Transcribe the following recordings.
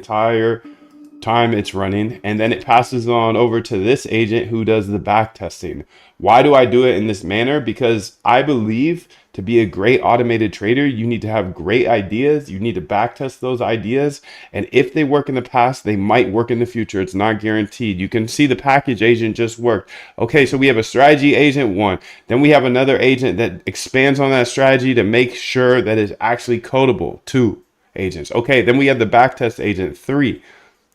entire time it's running, and then it passes on over to this agent who does the back testing. Why do I do it in this manner? Because I believe to be a great automated trader, you need to have great ideas. You need to back test those ideas. And if they work in the past, they might work in the future. It's not guaranteed. You can see the package agent just worked. Okay, so we have a strategy agent 1. Then we have another agent that expands on that strategy to make sure that it's actually codable. 2 agents. Okay, then we have the backtest agent 3.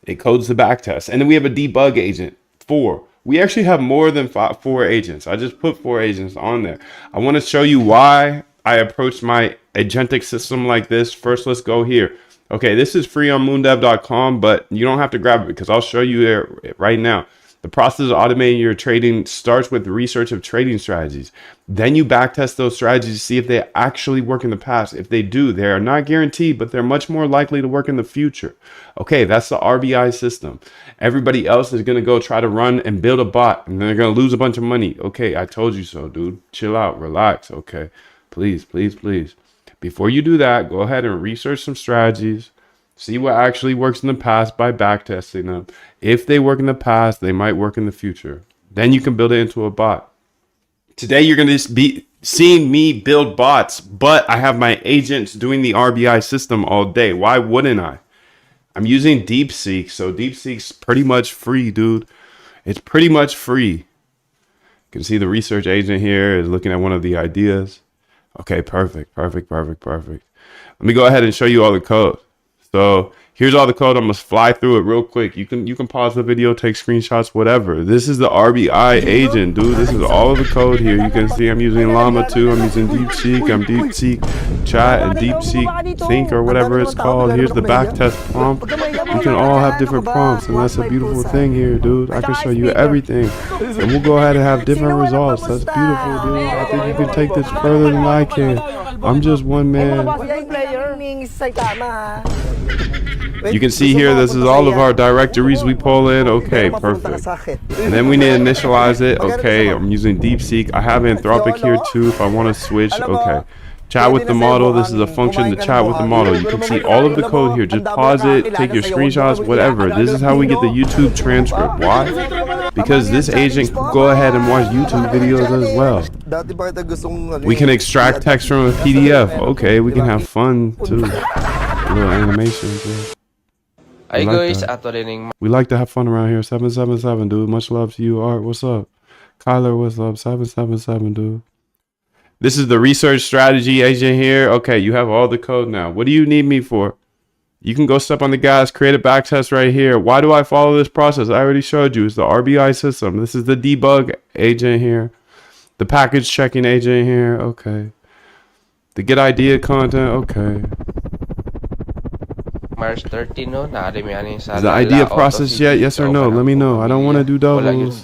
It codes the backtest. And then we have a debug agent 4. We actually have more than 4 agents. I just put 4 agents on there. I want to show you why I approached my agentic system like this. First, let's go here. Okay, this is free on moondev.com, but you don't have to grab it because I'll show you there right now. The process of automating your trading starts with research of trading strategies. Then you backtest those strategies to see if they actually work in the past. If they do, they are not guaranteed, but they're much more likely to work in the future. Okay, that's the RBI system. Everybody else is going to go try to run and build a bot, and they're going to lose a bunch of money. Okay, I told you so, dude. Chill out, relax, okay? Please, please, please. Before you do that, go ahead and research some strategies. See what actually works in the past by backtesting them. If they work in the past, they might work in the future. Then you can build it into a bot. Today, you're going to be seeing me build bots, but I have my agents doing the RBI system all day. Why wouldn't I? I'm using DeepSeek, so DeepSeek's pretty much free, dude. It's pretty much free. You can see the research agent here is looking at one of the ideas. Okay, perfect, perfect, perfect, perfect. Let me go ahead and show you all the code. So here's all the code. I'm gonna fly through it real quick. You can pause the video, take screenshots, whatever. This is the RBI agent, dude. This is all of the code here. You can see I'm using Llama 2. I'm using DeepSeek. I'm DeepSeek Chat and DeepSeek Think or whatever it's called. Here's the backtest prompt. We can all have different prompts, and that's a beautiful thing here, dude. I can show you everything, and we'll go ahead and have different results. That's beautiful, dude. I think you can take this further than I can. I'm just one man. You can see here, this is all of our directories we pull in. Okay, perfect. And then we need to initialize it. Okay, I'm using DeepSeek. I have Anthropic here too if I want to switch. Okay. Chat with the model. This is a function to chat with the model. You can see all of the code here. Just pause it, take your screenshots, whatever. This is how we get the YouTube transcript. Why? Because this agent can go ahead and watch YouTube videos as well. We can extract text from a PDF. Okay, we can have fun too. A little animation too. Ay like guys, that. ato rin We like to have fun around here. 777, dude. Much love to you. Art, what's up? Kyler, what's up? 777, dude. This is the research strategy agent here. Okay, you have all the code now. What do you need me for? You can go step on the gas, create a backtest right here. Why do I follow this process? I already showed you. It's the RBI system. This is the debug agent here. The package checking agent here. Okay. The get idea content. Okay. March 30, no? Is the idea processed yet? Yes or no? Let me know. I don't want to do doubles.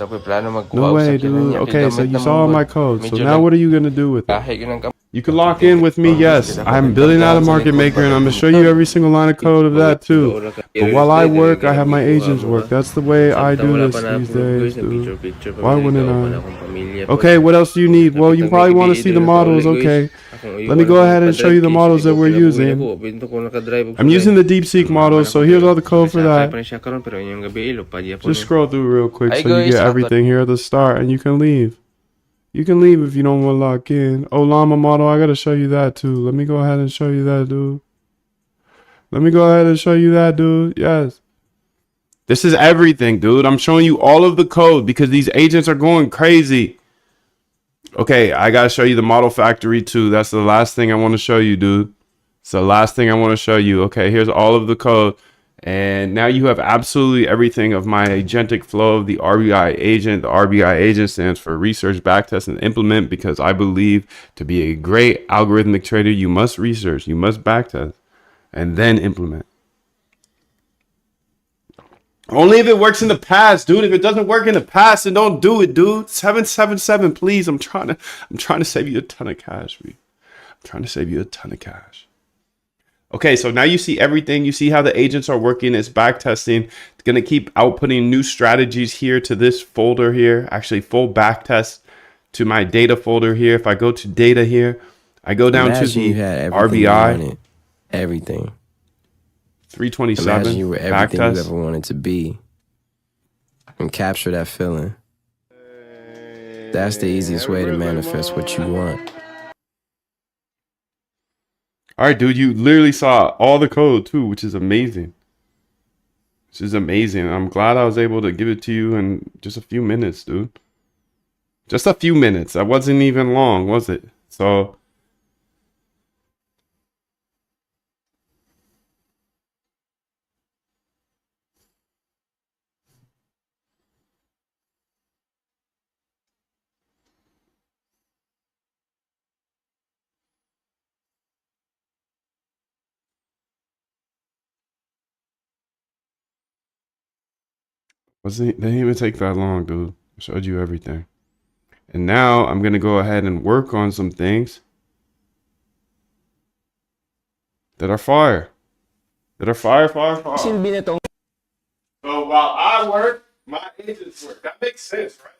No way, dude. Okay, so you saw my code. So now what are you going to do with it? You can lock in with me, yes. I'm building out a market maker, and I'm going to show you every single line of code of that, too. But while I work, I have my agents work. That's the way I do this these days, dude. Why wouldn't I? Okay, what else do you need? Well, you probably want to see the models. Okay. Let me go ahead and show you the models that we're using. I'm using the DeepSeek models, so here's all the code for that. Just scroll through real quick so you get everything here at the start, and you can leave. You can leave if you don't want to lock in. Oh, Llama model, I got to show you that too. Let me go ahead and show you that, dude. Let me go ahead and show you that, dude. Yes. This is everything, dude. I'm showing you all of the code because these agents are going crazy. Okay, I got to show you the model factory too. That's the last thing I want to show you, dude. It's the last thing I want to show you. Okay, here's all of the code. And now you have absolutely everything of my agentic flow of the RBI agent. The RBI agent stands for research, backtest, and implement, because I believe to be a great algorithmic trader, you must research, you must backtest, and then implement. Only if it works in the past, dude. If it doesn't work in the past, then don't do it, dude. 777, please. I'm trying to save you a ton of cash, man. I'm trying to save you a ton of cash. Okay, so now you see everything. You see how the agents are working. It's backtesting. It's going to keep outputting new strategies here to this folder here. Actually, full backtest to my data folder here. If I go to data here, I go down to the RBI. Everything. Imagine you 327 were back everything you test. ever wanted to be and capture that feeling. That's the easiest way to manifest what you want. All right, dude, you literally saw all the code too, which is amazing. Which is amazing. I'm glad I was able to give it to you in just a few minutes, dude. Just a few minutes. That wasn't even long, was it? So, wasn't, they didn't even take that long, dude. I showed you everything. And now I'm going to go ahead and work on some things that are fire. That are fire. So while I work, my agents work. That makes sense, right?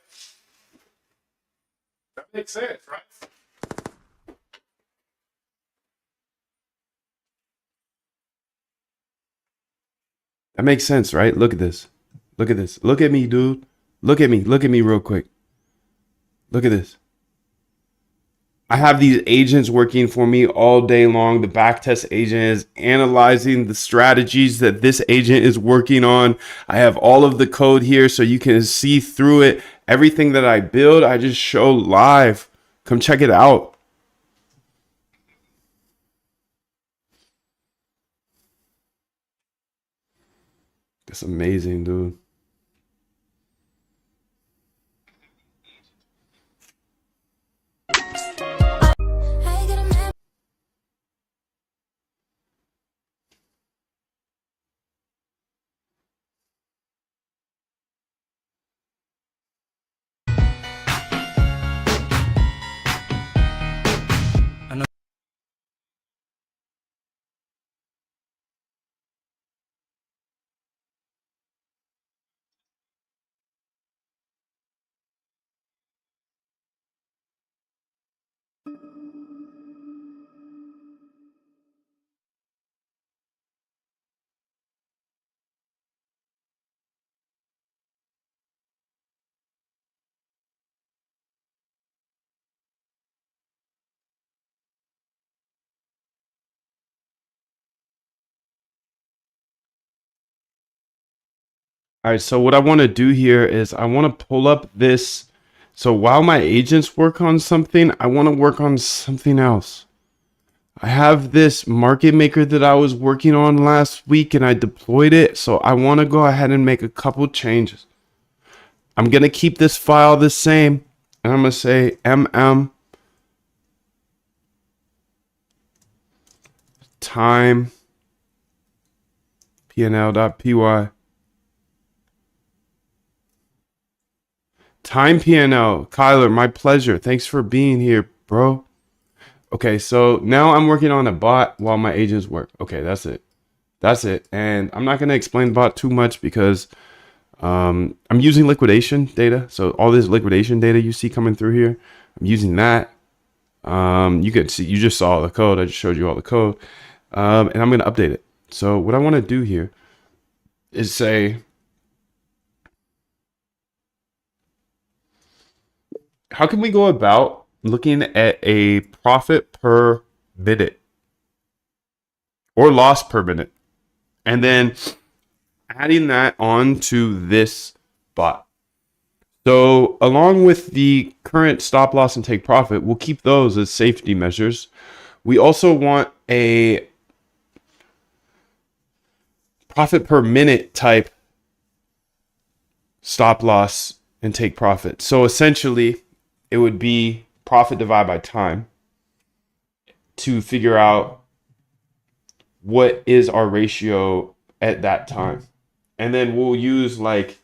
That makes sense, right? That makes sense, right? Look at this. Look at this. Look at me, dude. Look at me. Look at me real quick. Look at this. I have these agents working for me all day long. The backtest agent is analyzing the strategies that this agent is working on. I have all of the code here so you can see through it. Everything that I build, I just show live. Come check it out. That's amazing, dude. All right, so what I want to do here is I want to pull up this. So while my agents work on something, I want to work on something else. I have this market maker that I was working on last week and I deployed it. So I want to go ahead and make a couple changes. I'm going to keep this file the same. And I'm going to say mm time pnl.py. Time PNL. Kyler, my pleasure. Thanks for being here, bro. Okay, so now I'm working on a bot while my agents work. Okay, that's it. That's it. And I'm not going to explain the bot too much because I'm using liquidation data. So all this liquidation data you see coming through here, I'm using that. You could see, you just saw the code. I just showed you all the code. And I'm going to update it. So what I want to do here is say, how can we go about looking at a profit per minute or loss per minute and then adding that onto this bot? So along with the current stop loss and take profit, we'll keep those as safety measures. We also want a profit per minute type stop loss and take profit. So essentially it would be profit divided by time to figure out what is our ratio at that time. And then we'll use like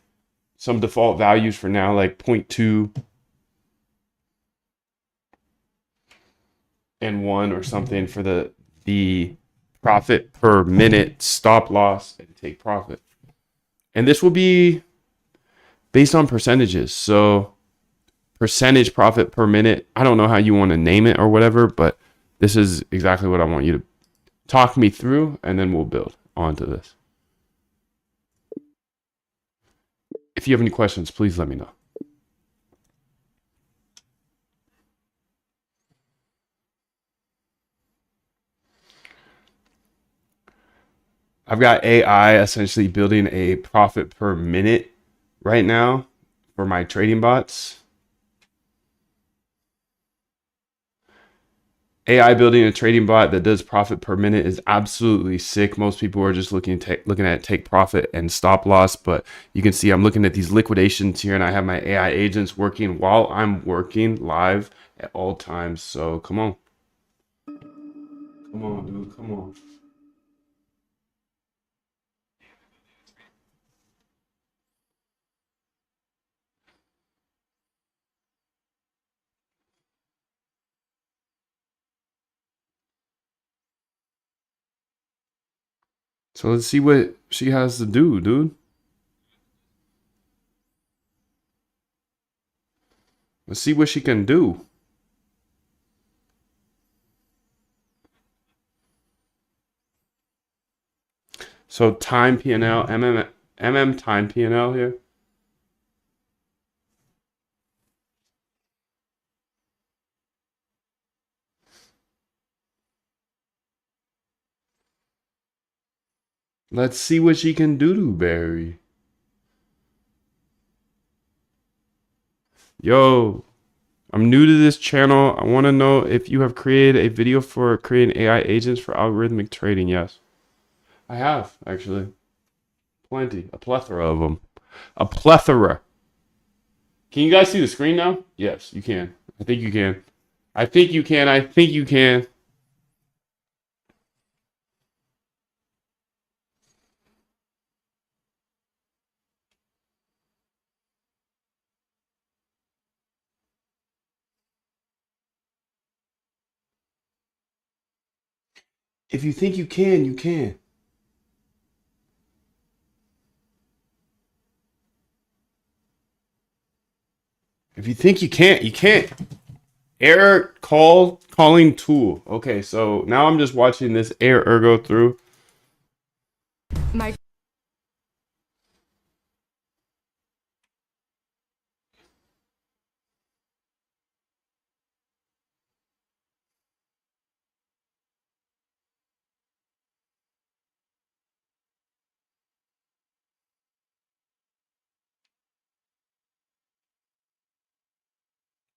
some default values for now, like 0.2 and 1 or something for the profit per minute stop loss and take profit. And this will be based on percentages. So percentage profit per minute. I don't know how you want to name it or whatever, but this is exactly what I want you to talk me through and then we'll build. onto this. If you have any questions, please let me know. I've got AI essentially building a profit per minute right now for my trading bots. AI building a trading bot that does profit per minute is absolutely sick. Most people are just looking at take profit and stop loss, but you can see I'm looking at these liquidations here, and I have my AI agents working while I'm working live at all times. So come on, dude, come on. So let's see what she has to do, dude. Let's see what she can do. So time P&L, MM time P&L here. Let's see what she can do to Barry. Yo, I'm new to this channel. I want to know if you have created a video for creating AI agents for algorithmic trading. Yes, I have actually. Plenty, a plethora of them. A plethora. Can you guys see the screen now? Yes, you can. I think you can. I think you can. I think you can. If you think you can, you can. If you think you can't, you can't. Error calling tool. Okay, so now I'm just watching this error go through. My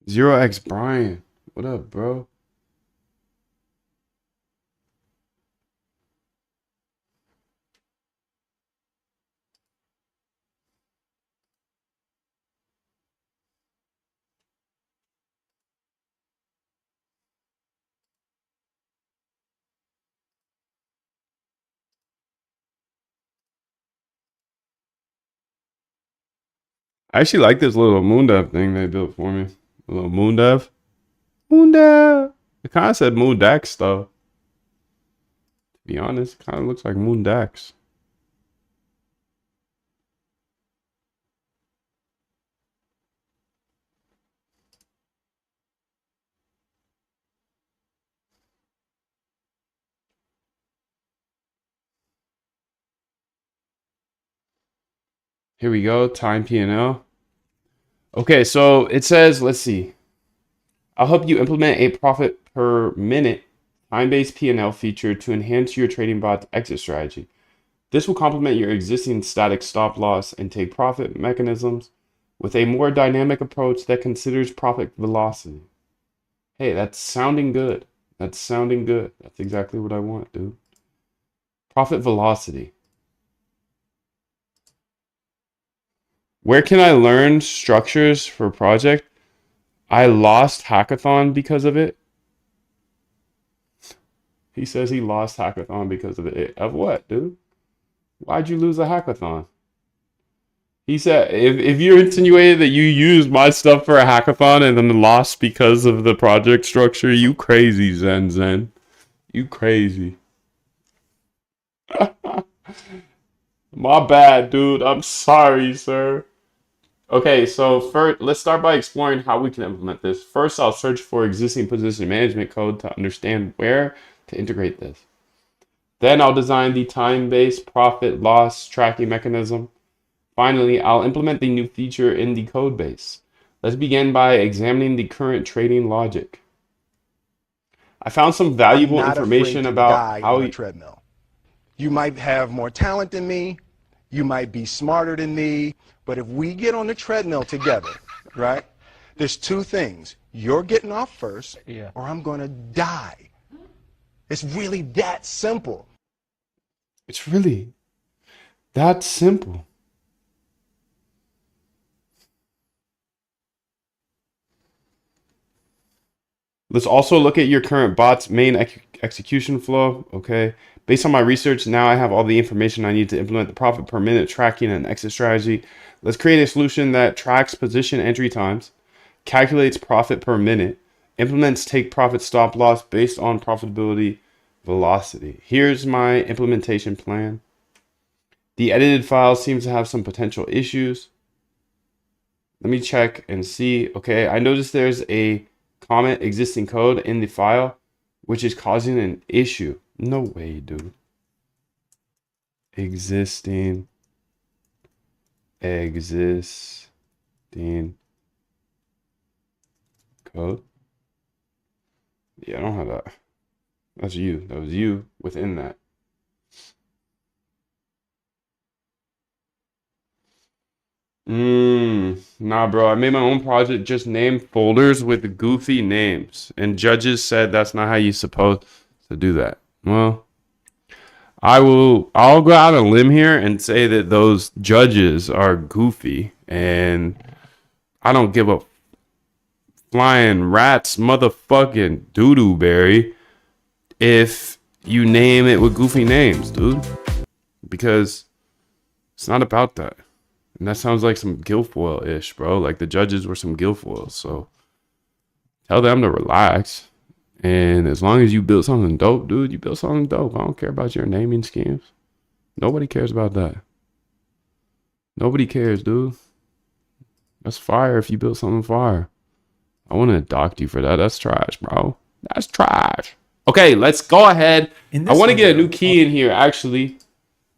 Zero X Brian. What up, bro? I actually like this little moon dev thing they built for me. A little moon dev. Moon dev. It kind of said moon dax though. To be honest, kind of looks like moon dax. Here we go. Time P&L. Okay, so it says, let's see. I'll help you implement a profit per minute time-based P&L feature to enhance your trading bot's exit strategy. This will complement your existing static stop loss and take profit mechanisms with a more dynamic approach that considers profit velocity. Hey, that's sounding good. That's sounding good. That's exactly what I want, dude. Profit velocity. Where can I learn structures for project? I lost hackathon because of it. He says he lost hackathon because of it. Of what, dude? Why'd you lose a hackathon? He said if you're insinuating that you used my stuff for a hackathon and then lost because of the project structure, you crazy, Zen. You crazy. My bad, dude. I'm sorry, sir. Okay, so first, let's start by exploring how we can implement this. First, I'll search for existing position management code to understand where to integrate this. Then I'll design the time-based profit loss tracking mechanism. Finally, I'll implement the new feature in the code base. Let's begin by examining the current trading logic. I found some I'm valuable not afraid information to about die how on a treadmill. You might have more talent than me, you might be smarter than me, but if we get on the treadmill together, right, there's two things. You're getting off first, or I'm going to die. It's really that simple. it's really that simple. Let's also look at your current bot's main execution flow. Okay. Based on my research, now I have all the information I need to implement the profit per minute tracking and exit strategy. Let's create a solution that tracks position entry times, calculates profit per minute, implements take profit stop loss based on profitability velocity. Here's my implementation plan. The edited file seems to have some potential issues. Let me check and see. Okay, I noticed there's a comment existing code in the file, which is causing an issue. No way, dude. Existing code. Yeah, I don't have that. That's you. That was you within that. Nah, bro. I made my own project, just named folders with goofy names. And judges said that's not how you're supposed to do that. Well, I'll go out on a limb here and say that those judges are goofy. And I don't give a flying rat's motherfucking doo-doo berry if you name it with goofy names, dude. Because it's not about that. And that sounds like some Guilfoyle-ish, bro. Like the judges were some Guilfoyles. So tell them to relax. And as long as you build something dope, dude, you build something dope. I don't care about your naming schemes. Nobody cares about that. Nobody cares, dude. That's fire if you build something fire. I want to dock you for that. That's trash, bro. That's trash. Okay, let's go ahead. I want to get a new key in here, actually.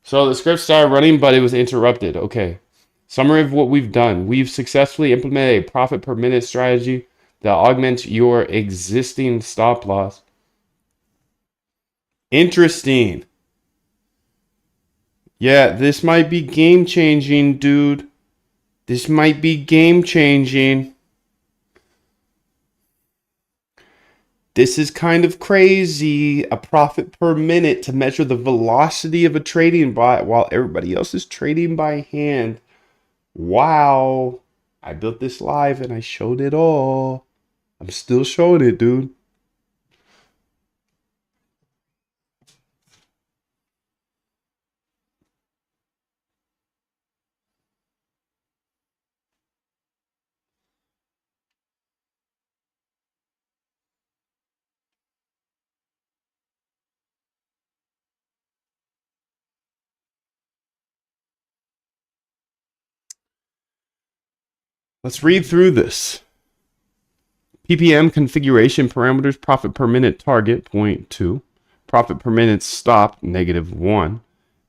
So the script started running, but it was interrupted. Okay. Summary of what we've done. We've successfully implemented a profit per minute strategy that augments your existing stop loss. Interesting. Yeah, this might be game changing, dude. This might be game changing. This is kind of crazy. A profit per minute to measure the velocity of a trading bot while everybody else is trading by hand. Wow. I built this live and I showed it all. I'm still showing it, dude. Let's read through this. PPM configuration parameters, profit per minute target, 0.2. Profit per minute stop, -1.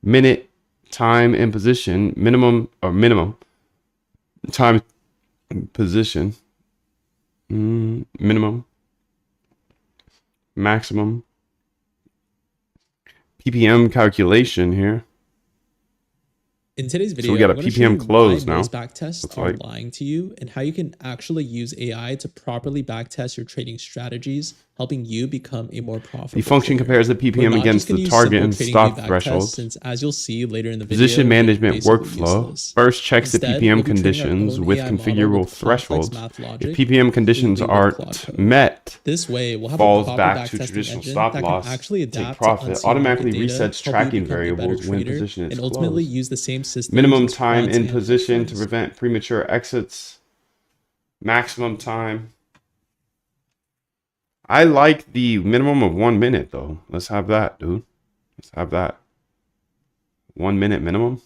Minute time and position, minimum time position, minimum, maximum. PPM calculation here. In today's video, So we got a I'm gonna PPM show you close why now. most backtests Looks are like. lying to you and how you can actually use AI to properly backtest your trading strategies, helping you become a more profitable The function trader. compares the We're PPM not against just gonna the use target simple and trading stop view backtests, thresholds. since as you'll see later in the video, Position they're management basically workflow useless. first checks the Instead, PPM we'll be training our conditions own with AI model configurable with complex thresholds. math If logic, PPM conditions including the clock aren't code. met, This way, we'll have falls a proper back to backtesting traditional engine stop that loss, can actually take adapt to profit, unseen automatically market data, resets help you tracking become a better variables when trader, position is and ultimately closed. use the same systems Minimum as time quants in and hedge position to funds. prevent premature exits. Maximum time. I like the minimum of 1 minute though. Let's have that, dude. Let's have that. 1 minute minimum.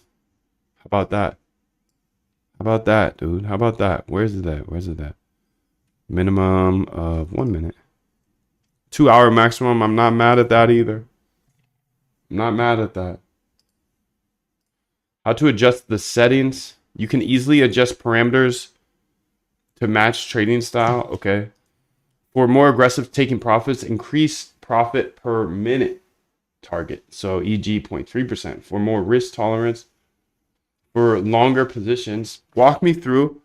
How about that? How about that, dude? How about that? Where's it at? Where's it at? Minimum of 1 minute. 2 hour maximum. I'm not mad at that either. I'm not mad at that. How to adjust the settings. You can easily adjust parameters to match trading style. Okay. For more aggressive taking profits, increase profit per minute target. So e.g. 0.3%. For more risk tolerance, for longer positions. Walk me through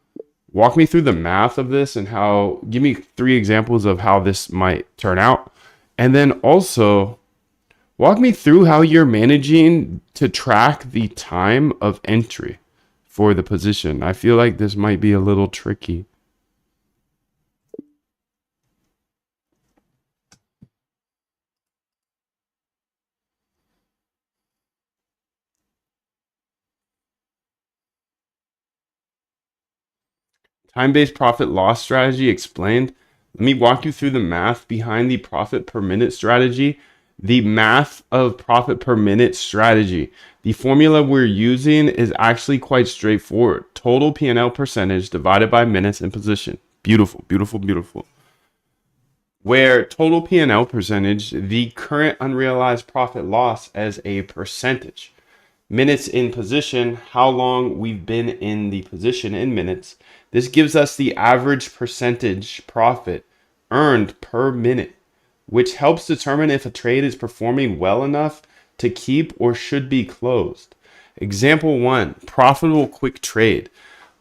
the math of this and how, give me 3 examples of how this might turn out. And then also walk me through how you're managing to track the time of entry for the position. I feel like this might be a little tricky. Time-based profit loss strategy explained. Let me walk you through the math behind the profit per minute strategy. The math of profit per minute strategy. The formula we're using is actually quite straightforward. Total P&L percentage divided by minutes in position. Beautiful, beautiful, beautiful. Where total P&L percentage, the current unrealized profit loss as a percentage. Minutes in position, how long we've been in the position in minutes. This gives us the average percentage profit earned per minute, which helps determine if a trade is performing well enough to keep or should be closed. Example 1, profitable quick trade.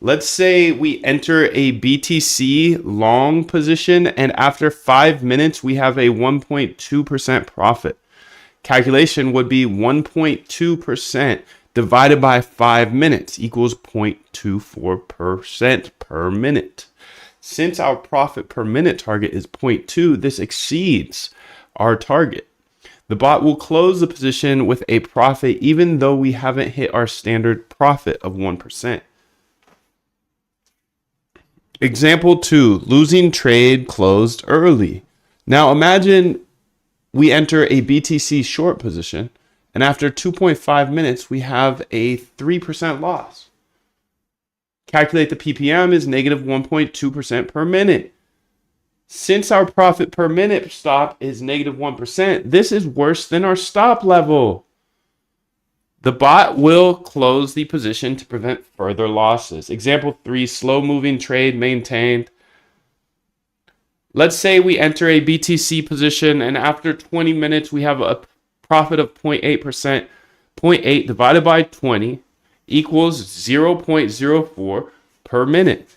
Let's say we enter a BTC long position and after 5 minutes we have a 1.2% profit. Calculation would be 1.2% divided by 5 minutes equals 0.24% per minute. Since our profit per minute target is 0.2, this exceeds our target. The bot will close the position with a profit even though we haven't hit our standard profit of 1%. Example 2, losing trade closed early. Now imagine we enter a BTC short position, and after 2.5 minutes, we have a 3% loss. Calculate the PPM is negative 1.2% per minute. Since our profit per minute stop is negative 1%, this is worse than our stop level. The bot will close the position to prevent further losses. Example 3, slow moving trade maintained. Let's say we enter a BTC position and after 20 minutes we have a profit of 0.8%. 0.8 divided by 20 equals 0.04 per minute.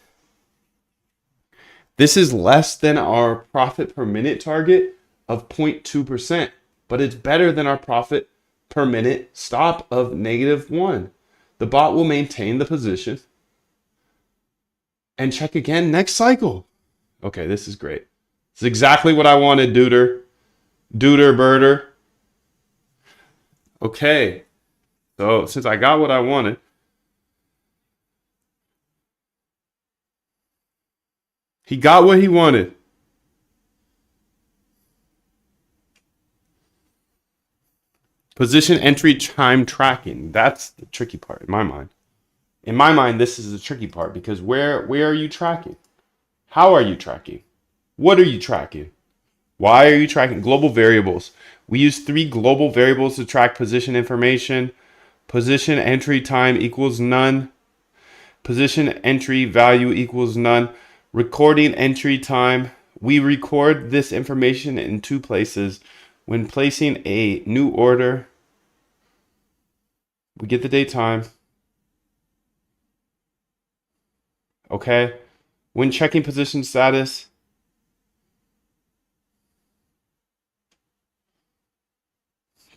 This is less than our profit per minute target of 0.2%, but it's better than our profit per minute stop of -1. The bot will maintain the position and check again next cycle. Okay, this is great. This is exactly what I wanted, Duder. Duder Birder. Okay, so since I got what I wanted, he got what he wanted. Position entry time tracking. That's the tricky part in my mind. In my mind, this is the tricky part because where are you tracking? How are you tracking? What are you tracking? Why are you tracking? Global variables. We use 3 global variables to track position information. Position entry time equals none. Position entry value equals none. Recording entry time. We record this information in 2 places. When placing a new order, we get the date time. Okay. When checking position status,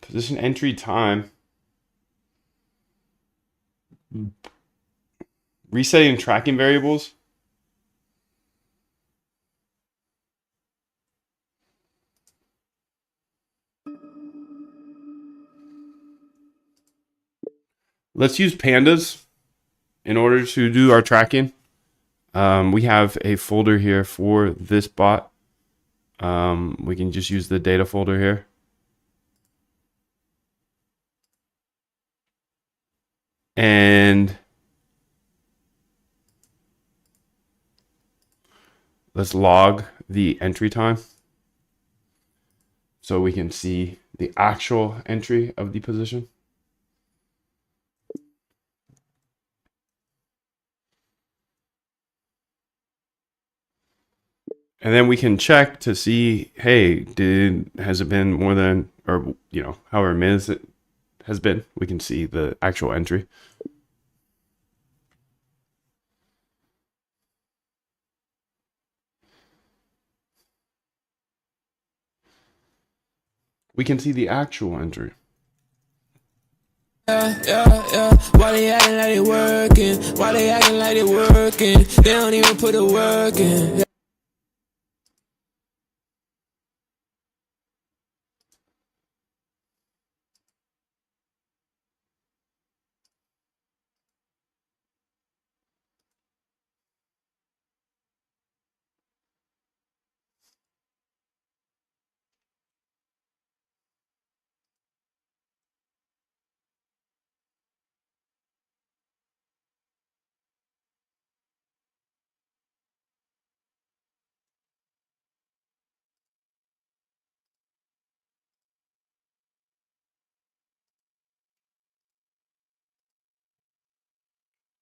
position entry time, resetting tracking variables. Let's use pandas in order to do our tracking. We have a folder here for this bot. We can just use the data folder here. And let's log the entry time so we can see the actual entry of the position. And then we can check to see, hey, has it been more than, or however minutes it has been. We can see the actual entry. We can see the actual entry. Yeah. Why they acting like they working? Why they acting like they working? They don't even put the work in.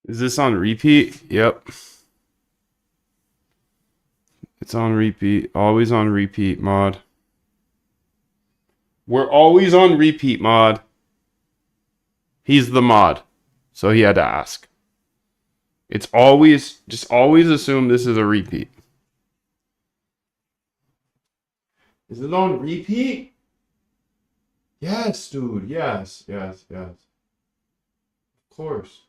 Is this on repeat? Yep. It's on repeat. Always on repeat, mod. We're always on repeat, mod. He's the mod, so he had to ask. It's always, just always assume this is a repeat. Is it on repeat? Yes, dude. Yes. Of course.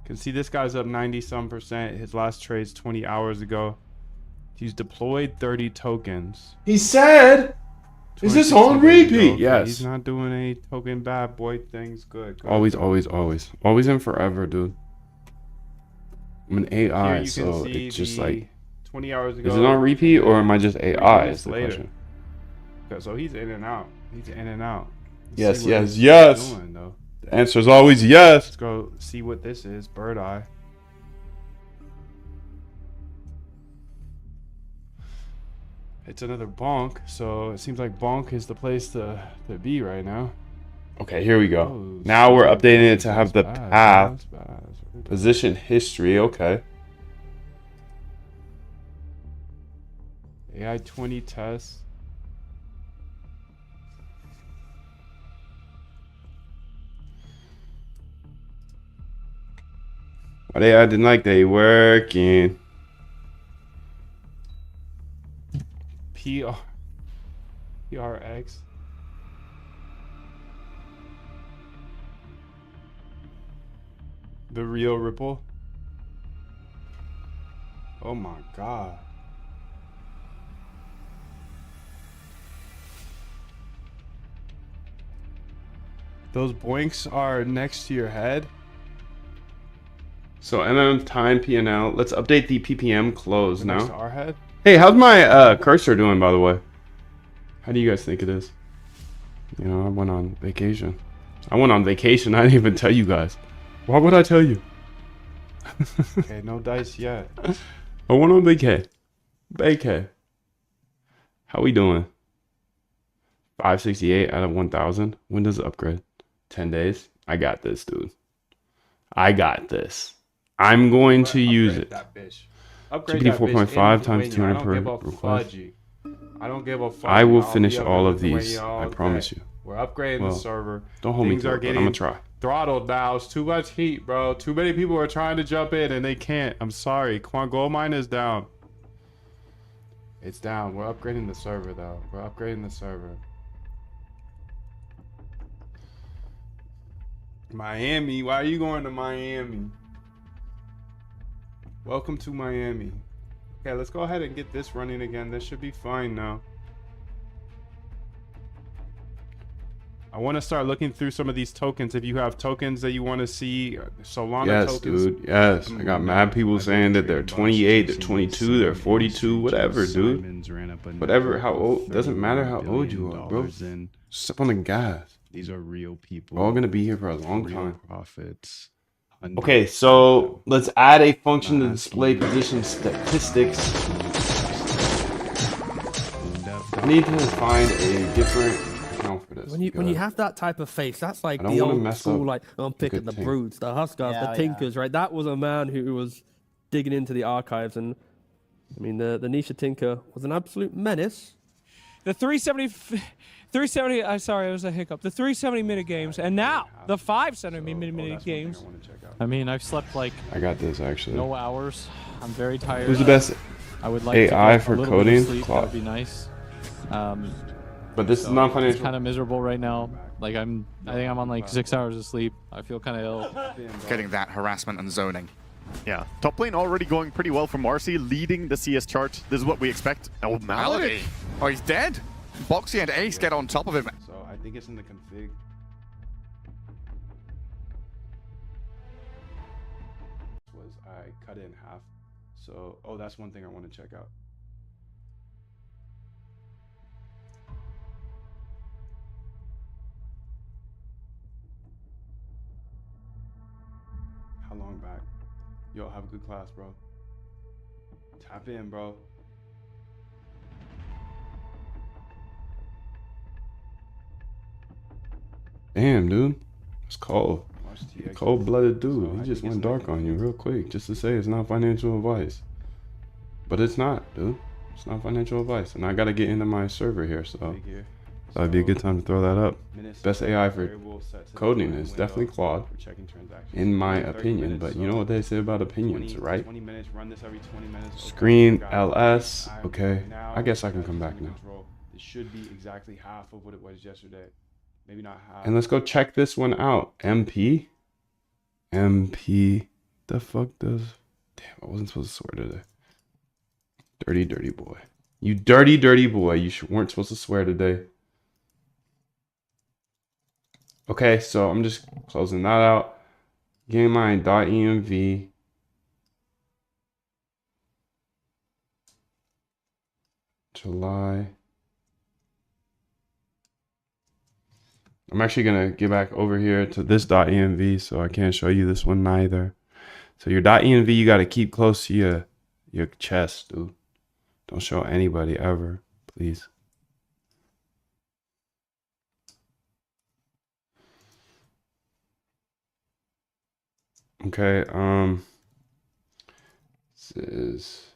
Can see this guy's up 90-some%. His last trade's 20 hours ago. He's deployed 30 tokens. He said, is this on repeat? Yes. He's not doing any token bad boy things. Good. Always and forever, dude. I'm an AI, so it's just like 20 hours ago. Is it on repeat or am I just AI? Is the question. Okay, so he's in and out. Yes. The answer is always yes. Let's go see what this is. Bird eye. It's another bonk, so it seems like bonk is the place to be right now. Okay, here we go. Now we're updating it to have the path, position history. Okay. AI 20 tests. Why they acting like they working? PRX. The real Ripple. Oh my god. Those boinks are next to your head. So time PNL. Let's update the PPM close Next to now. our head. Hey, how's my cursor doing, by the way? How do you guys think it is? I went on vacation. I didn't even tell you guys. Why would I tell you? Okay, no dice yet. I went on vacay. How we doing? 568 out of 1,000. When does it upgrade? 10 days? I got this, dude. I got this. I'm going to use it. GPT 4.5 times 200 per request. I don't give a fuck. I will finish all of these. I promise you. We're upgrading the server. Don't hold me to it, but I'm gonna try. Throttled now. It's too much heat, bro. Too many people are trying to jump in and they can't. I'm sorry. Come on, gold mine is down. It's down. We're upgrading the server, though. We're upgrading the server. Miami. Why are you going to Miami? Welcome to Miami. Okay, let's go ahead and get this running again. This should be fine now. I want to start looking through some of these tokens. If you have tokens that you want to see, Solana tokens. Dude. Yes, I got mad people saying that they're 28, they're 22, they're 42, whatever, dude. Whatever, how old, doesn't matter how old you are, bro. Step on the gas. These are real people. We're all gonna be here for a long real time. Profits. Okay, so let's add a function to display position statistics. I need to find a different account for this. When you because have that type of face, that's like I don't the wanna old mess school, up like I'm picking good the team. brutes, the huskers, the tinkers, right? That was a man who was digging into the archives, and I mean the Nisha Tinker was an absolute menace. The 370. Sorry, it was a hiccup. The 370 minute games, and now the 570 minute games. I mean, I've slept like I got this actually. no hours. I'm very tired. Who's the best I would like AI to get for a little bit coding? of sleep. That Claude. would be nice. But this is So not it's financial. kind of miserable right now. Like I think I'm on like 6 hours of sleep. I feel kind of ill. Getting that harassment and zoning. Yeah, top lane already going pretty well for Marcy, leading the CS chart. This is what we expect. Oh, Malady. Oh, he's dead. Boxy and Ace get on top of him. So I think it's in the config. Was I cut it in half? So that's one thing I want to check out. How long back? Yo, have a good class, bro. Tap in, bro. Damn, dude. It's cold. Cold-blooded dude. He just went dark on you real quick just to say it's not financial advice. But it's not, dude. It's not financial advice. And I got to get into my server here, so that'd be a good time to throw that up. Best AI for coding is definitely Claude, in my opinion. But you know what they say about opinions, right? Screen LS. Okay. I guess I can come back now. It should be exactly half of what it was yesterday. Maybe not half. And let's go check this one out. MP? MP. The fuck does... Damn, I wasn't supposed to swear today. Dirty, dirty boy. You dirty, dirty boy. You weren't supposed to swear today. Okay, so I'm just closing that out. GameMine.env. July. I'm actually going to get back over here to this .env, so I can't show you this one neither. So your .env, you got to keep close to your chest, dude. Don't show anybody ever, please. Okay, this is...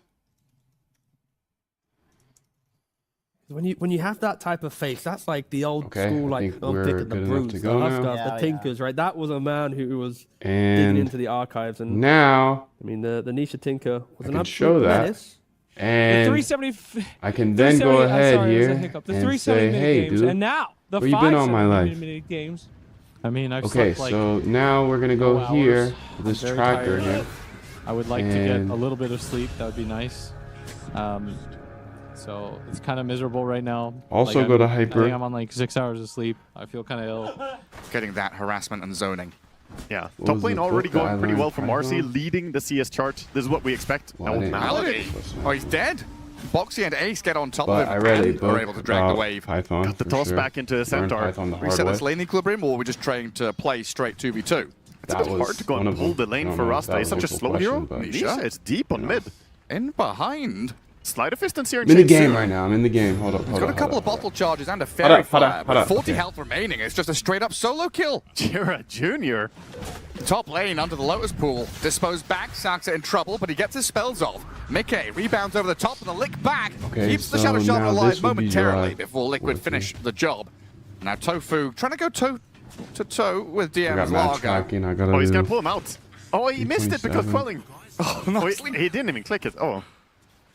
When you have that type of face, that's like the old Okay, school, I like think I'm we're picking the good enough brutes, to the go now. huskers, the tinkers, right? That was a man who was digging And into the archives, and now I mean the Nisha Tinker was I an can absolute show that. menace. The And 370. I can then go 370 ahead sorry, it was a here hiccup. The and 370 say, minute hey, games, dude, and now the where you been all my 570 life? minute games. I mean, I've Okay, slept like so now we're gonna go no here hours. to this I'm very tracker tired. here. I would like to get And- a little bit of sleep. That would be nice. So it's kind of miserable right now. Also Like, go to I Hyper. think I'm on like 6 hours of sleep. I feel kind of ill. Getting that harassment and zoning. Yeah, What top was lane the already book that I going pretty learned well for Marcy, Python? leading the CS chart. This is what we expect. Well, I Oh, didn't know Malady. this was- Oh, he's dead. Boxy and Ace get on top But of him I read a and book are able to drag the about wave. Python. Got the for toss sure. back into Learned Centaur. Python the hard Reset way. this lane equilibrium, or we're just trying to play straight 2v2? It's a That bit was hard to go one and of pull them. the lane I don't for know if Rasta. that He's was such a a slow question, hero. but- Nisha, it's deep on mid. In behind. Sleight of distance here. I'm in the game Shinsu. right now. I'm in the game. Hold up. He's Hold got up, a couple hold of up, bottle charges and a Hold fairy up, hold fire, up, but hold up. 40 Okay. health remaining. It's just a straight up solo kill. Jira Jr. Top lane under the Lotus Pool. Disposed back, Saxa in trouble, but he gets his spells off. Mickey rebounds over the top and the lick back. Okay, Keeps the so Shadow Shaman now alive this would be momentarily July before Liquid 14th. finish the job. Now Tofu trying to go toe to toe with I DM's got match Lager. tracking. I gotta Oh, he's do. gonna pull him out. Oh, he missed it because 227. quelling. Oh, Oh, nicely. he didn't even click it. Oh.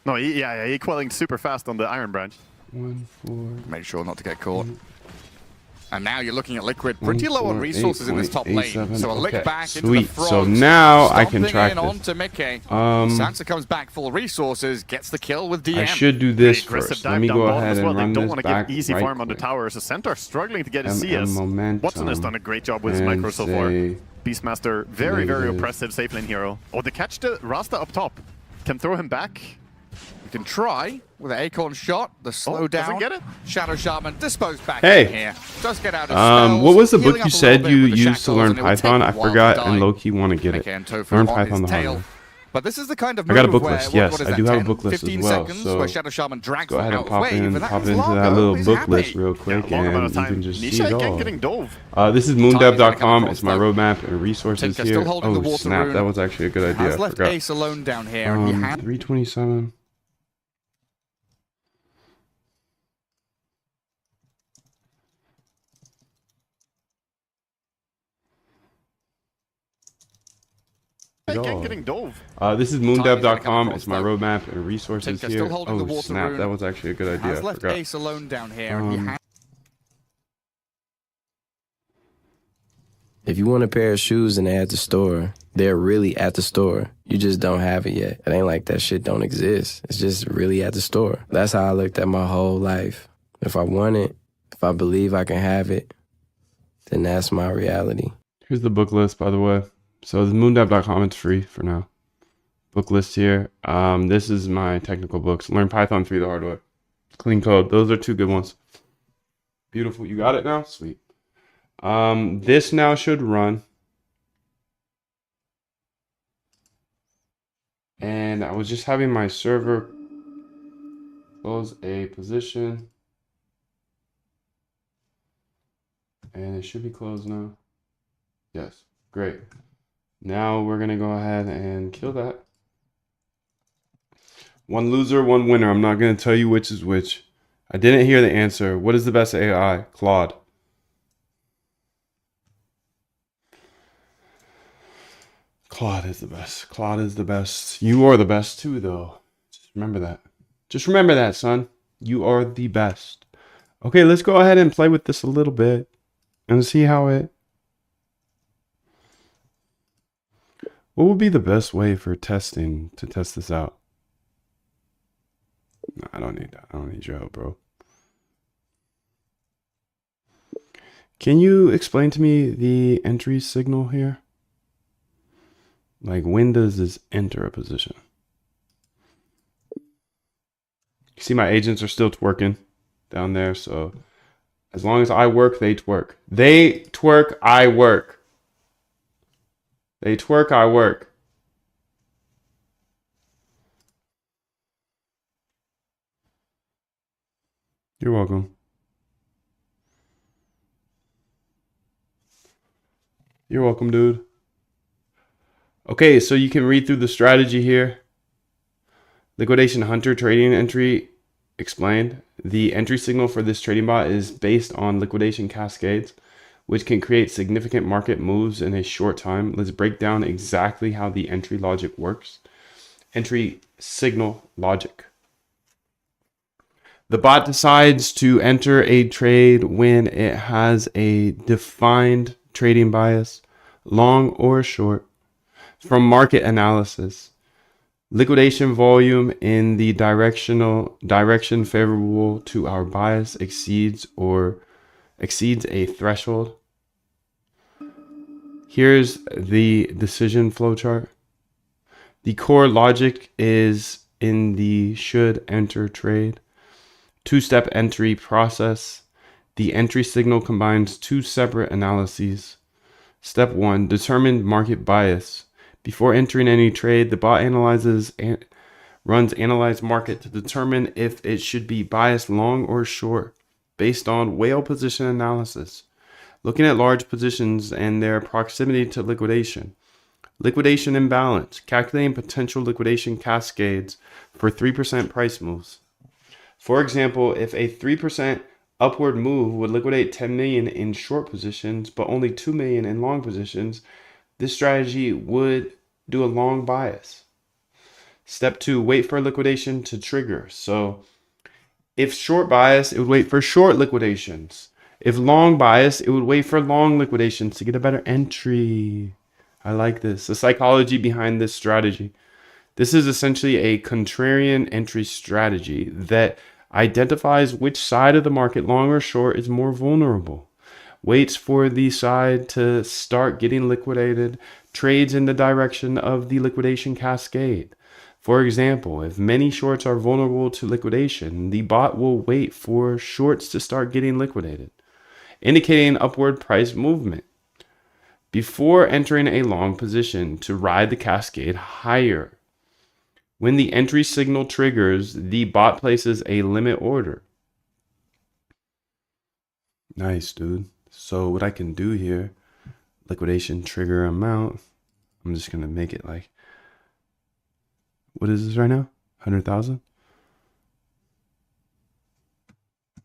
No, he quelling super fast on the Iron Branch. 1, 4. Make sure not to get caught. And now you're looking at Liquid pretty low on resources in this top lane. So a lick back into the Sweet. frogs. So now I can stomping track in this. onto Mickey. Um, Sansa comes back full resources, gets the kill with DM. I should do this Aggressive first. dive Let me down go bottom ahead as well. and They run don't this want to back give easy right farm on the quick. tower. So Centaur struggling to get his MM CS. momentum. Watson has done a great job with his And micro so far. say Beastmaster, very, very negative. oppressive safe lane hero. Oh, the catch to Rasta up top. Can throw him back. can try with an Acorn shot. The slow down. Doesn't get it. Shadow Shaman disposed back Hey. in here. Does get out of spells, What was the book healing you up a little said bit you with the used to shackles, learn and it would take Python? a I while to forgot, die. and low-key want to get it. Mickey and Tofu Learn on Python his the hard tail. way. But this is the kind of I got a move book where, list, what yes, is I that, do have a 10, book list as 15 well, seconds so where Shadow Shaman drags Go ahead one and out pop of wave, and that into is that Largo. little He's book happy. list real quick, Long amount and of you time. can just see Nisha it again all. getting dove. This is Tiny's gonna come moondev.com. across It's my though. roadmap and resources Tinker here. still holding the Oh, water snap. rune. That was actually a good idea. Has I left forgot. Ace alone down here, and he had 327. Again getting dove. This is Tiny's gonna come moondev.com. across It's my though. roadmap and resources Tinker here. still holding the Oh, water snap. rune. That was actually a good idea. has I left forgot. Ace alone down here, and he had If you want a pair of shoes and they're at the store, they're really at the store. You just don't have it yet. It ain't like that shit don't exist. It's just really at the store. That's how I looked at my whole life. If I want it, if I believe I can have it, then that's my reality. Here's the book list, by the way. So the moondev.com, it's free for now. Book list here. This is my technical books. Learn Python 3 the hard way. Clean code. Those are two good ones. Beautiful. You got it now? Sweet. This now should run. And I was just having my server close a position. And it should be closed now. Yes, great. Now we're gonna go ahead and kill that. One loser, one winner. I'm not gonna tell you which is which. I didn't hear the answer. What is the best AI? Claude. Claude is the best. Claude is the best. You are the best too, though. Just remember that. Just remember that, son. You are the best. Okay, let's go ahead and play with this a little bit and see how it... What would be the best way for testing to test this out? No, I don't need that. I don't need your help, bro. Can you explain to me the entry signal here? Like, when does this enter a position? You see my agents are still twerking down there, so as long as I work, they twerk. They twerk, I work. They twerk, I work. You're welcome. You're welcome, dude. Okay, so you can read through the strategy here. Liquidation Hunter trading entry explained. The entry signal for this trading bot is based on liquidation cascades, which can create significant market moves in a short time. Let's break down exactly how the entry logic works. Entry signal logic. The bot decides to enter a trade when it has a defined trading bias, long or short, from market analysis. Liquidation volume in the direction favorable to our bias exceeds a threshold. Here's the decision flowchart. The core logic is in the should enter trade. Two-step entry process. The entry signal combines two separate analyses. Step 1, determine market bias. Before entering any trade, the bot runs analyze market to determine if it should be biased long or short based on whale position analysis, looking at large positions and their proximity to liquidation. Liquidation imbalance, calculating potential liquidation cascades for 3% price moves. For example, if a 3% upward move would liquidate 10 million in short positions, but only 2 million in long positions, this strategy would do a long bias. Step 2, wait for liquidation to trigger. So if short bias, it would wait for short liquidations. If long bias, it would wait for long liquidations to get a better entry. I like this. The psychology behind this strategy. This is essentially a contrarian entry strategy that identifies which side of the market, long or short, is more vulnerable. Waits for the side to start getting liquidated, trades in the direction of the liquidation cascade. For example, if many shorts are vulnerable to liquidation, the bot will wait for shorts to start getting liquidated, indicating upward price movement before entering a long position to ride the cascade higher. When the entry signal triggers, the bot places a limit order. Nice, dude. So what I can do here, liquidation trigger amount, I'm just going to make it like, what is this right now? 100,000?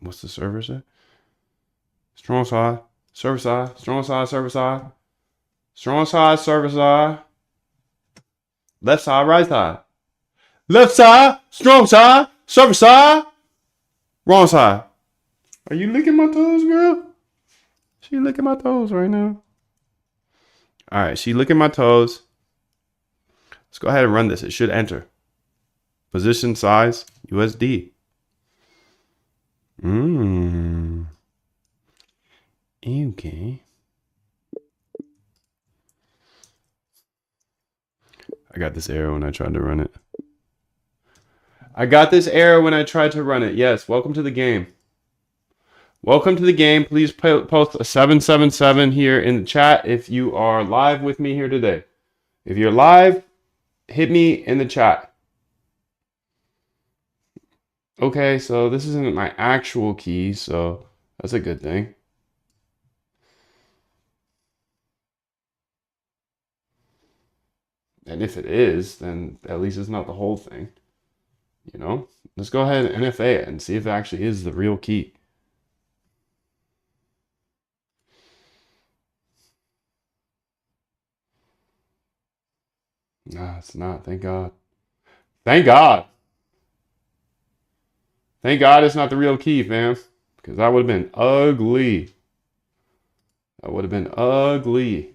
What's the server say? Strong side, server side, strong side, server side. Strong side, server side. Left side, right side. Left side, strong side, server side. Wrong side. Are you licking my toes, girl? She licking my toes right now. All right, she licking my toes. Let's go ahead and run this. It should enter. Position size, USD. Okay. I got this error when I tried to run it. Yes, welcome to the game. Welcome to the game. Please post a 777 here in the chat if you are live with me here today. If you're live, hit me in the chat. Okay, so this isn't my actual key, so that's a good thing. And if it is, then at least it's not the whole thing. You know? Let's go ahead and NFA it and see if it actually is the real key. Nah, it's not. Thank God. Thank God. Thank God it's not the real key, fam. Because that would have been ugly. That would have been ugly.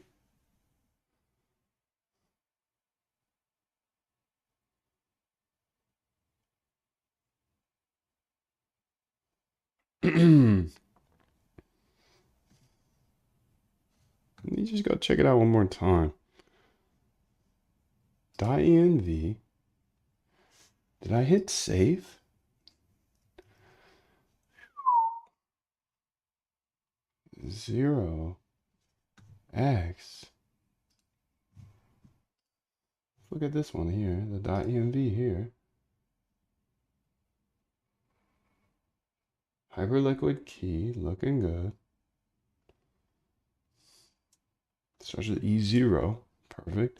Let me just go check it out one more time. .env. Did I hit save? Zero X. Look at this one here, the .env here. Hyperliquid key, looking good. Starts with E0, perfect.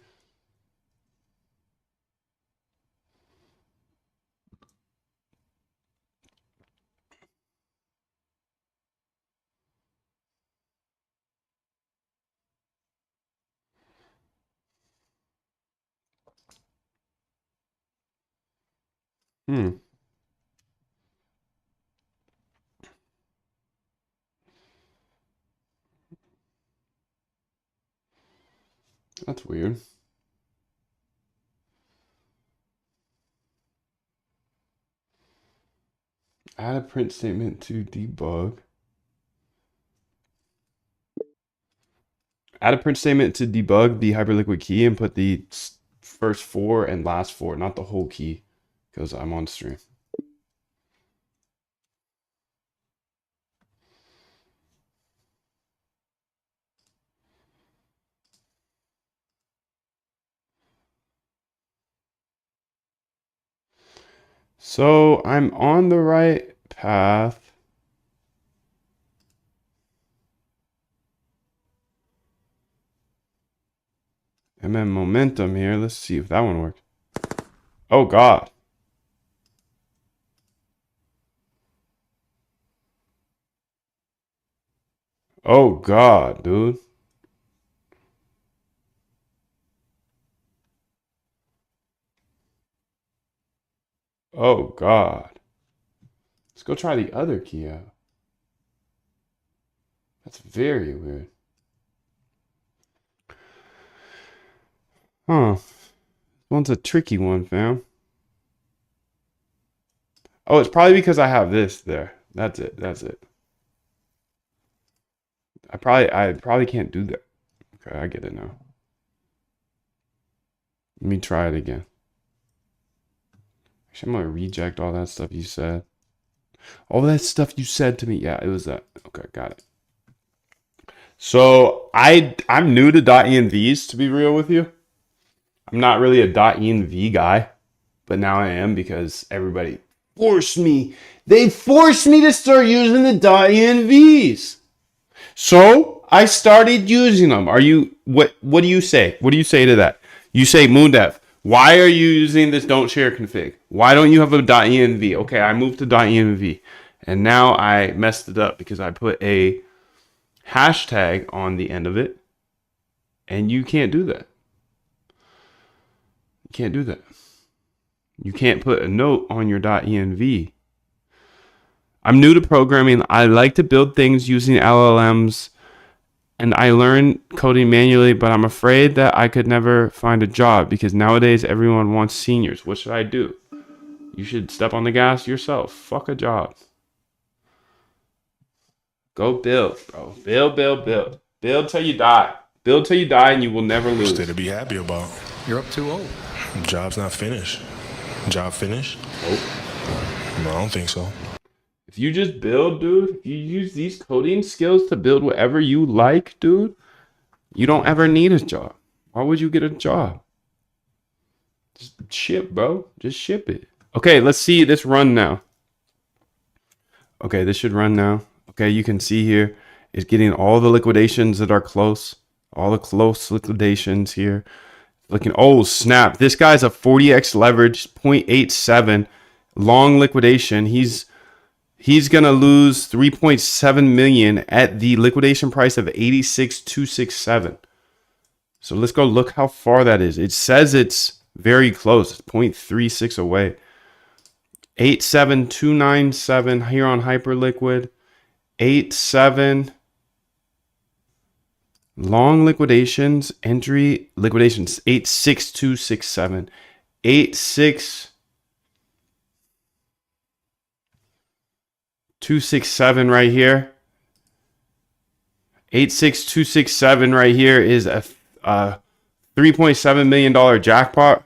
That's weird. Add a print statement to debug. Add a print statement to debug the Hyperliquid key and put the first 4 and last 4, not the whole key, because I'm on stream. So I'm on the right path. And then momentum here. Let's see if that one works. Oh God. Oh God, dude. Oh God. Let's go try the other key out. That's very weird. Huh. This one's a tricky one, fam. Oh, it's probably because I have this there. That's it. That's it. I probably can't do that. Okay, I get it now. Let me try it again. Actually, I'm gonna reject all that stuff you said. All that stuff you said to me. Yeah, it was that. Okay, got it. So I'm new to .envs, to be real with you. I'm not really a .env guy, but now I am because everybody forced me. They forced me to start using the .envs. So I started using them. What do you say? What do you say to that? You say, Moondev, why are you using this don't share config? Why don't you have a .env? Okay, I moved to .env. And now I messed it up because I put a hashtag on the end of it. And you can't do that. You can't do that. You can't put a note on your .env. I'm new to programming. I like to build things using LLMs, and I learn coding manually, but I'm afraid that I could never find a job because nowadays everyone wants seniors. What should I do? You should step on the gas yourself. Fuck a job. Go build, bro. Build, build, build. Build till you die. Build till you die and you will never lose. Instead to be happy about. You're up too old. Job's not finished. Job finished? Nope. No, I don't think so. If you just build, dude, if you use these coding skills to build whatever you like, dude, you don't ever need a job. Why would you get a job? Just ship, bro. Just ship it. Okay, let's see this run now. Okay, this should run now. Okay, you can see here, it's getting all the liquidations that are close. All the close liquidations here. Looking, oh, snap. This guy's a 40x leverage, 0.87. Long liquidation. He's going to lose 3.7 million at the liquidation price of 86,267. So let's go look how far that is. It says it's very close. It's 0.36 away. 87297 here on Hyperliquid. 87 long liquidations, entry liquidations 86267. 86267 right here. 86267 right here is a $3.7 million jackpot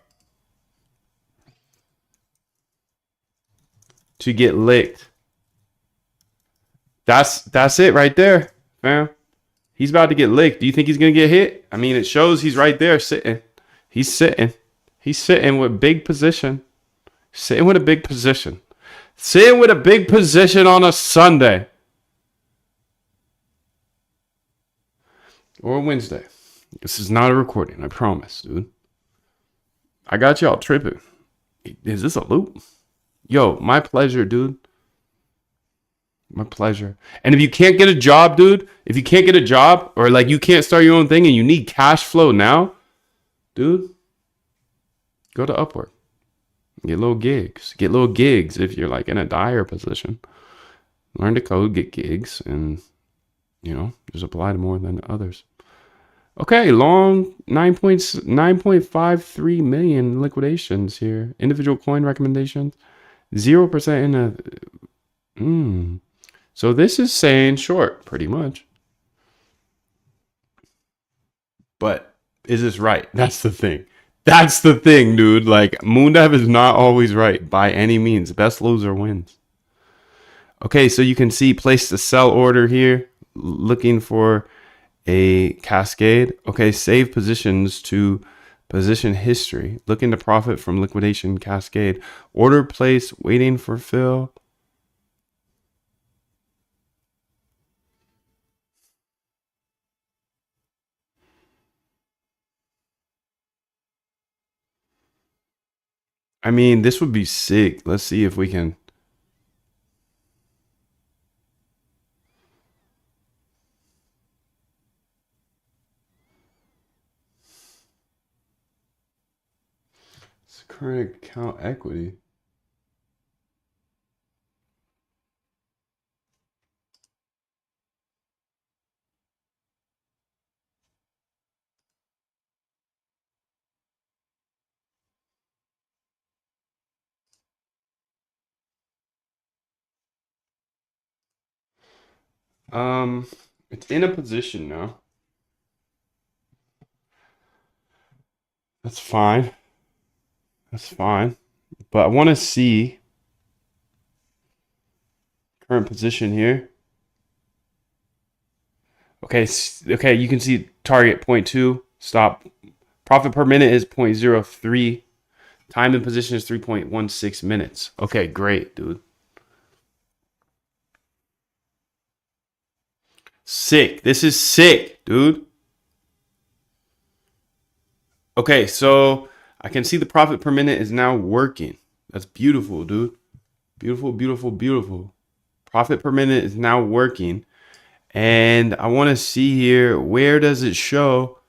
to get licked. That's it right there, fam. He's about to get licked. Do you think he's gonna get hit? I mean, it shows he's right there sitting. He's sitting. He's sitting with big position. Sitting with a big position. Sitting with a big position on a Sunday. Or a Wednesday. This is not a recording, I promise, dude. I got y'all tripping. Is this a loop? Yo, my pleasure, dude. My pleasure. And if you can't get a job, dude, if you can't get a job or like you can't start your own thing and you need cash flow now, dude, go to Upwork. Get little gigs. Get little gigs if you're like in a dire position. Learn to code, get gigs, and, you know, just apply to more than others. Okay, long 9.53 million liquidations here. Individual coin recommendations. 0% in a... So this is saying short, pretty much. But is this right? That's the thing. That's the thing, dude. Like, Moondev is not always right by any means. Best loser wins. Okay, so you can see place the sell order here. Looking for a cascade. Okay, save positions to position history. Looking to profit from liquidation cascade. Order place, waiting for fill. I mean, this would be sick. Let's see if we can. It's current account equity. It's in a position now. That's fine. That's fine. but I want to see current position here. Okay, okay, you can see target 0.2, stop. Profit per minute is 0.03. Time in position is 3.16 minutes. Okay, great, dude. Sick. This is sick, dude. Okay, so I can see the profit per minute is now working. That's beautiful, dude. Beautiful, beautiful, beautiful. Profit per minute is now working. And I want to see here, where does it show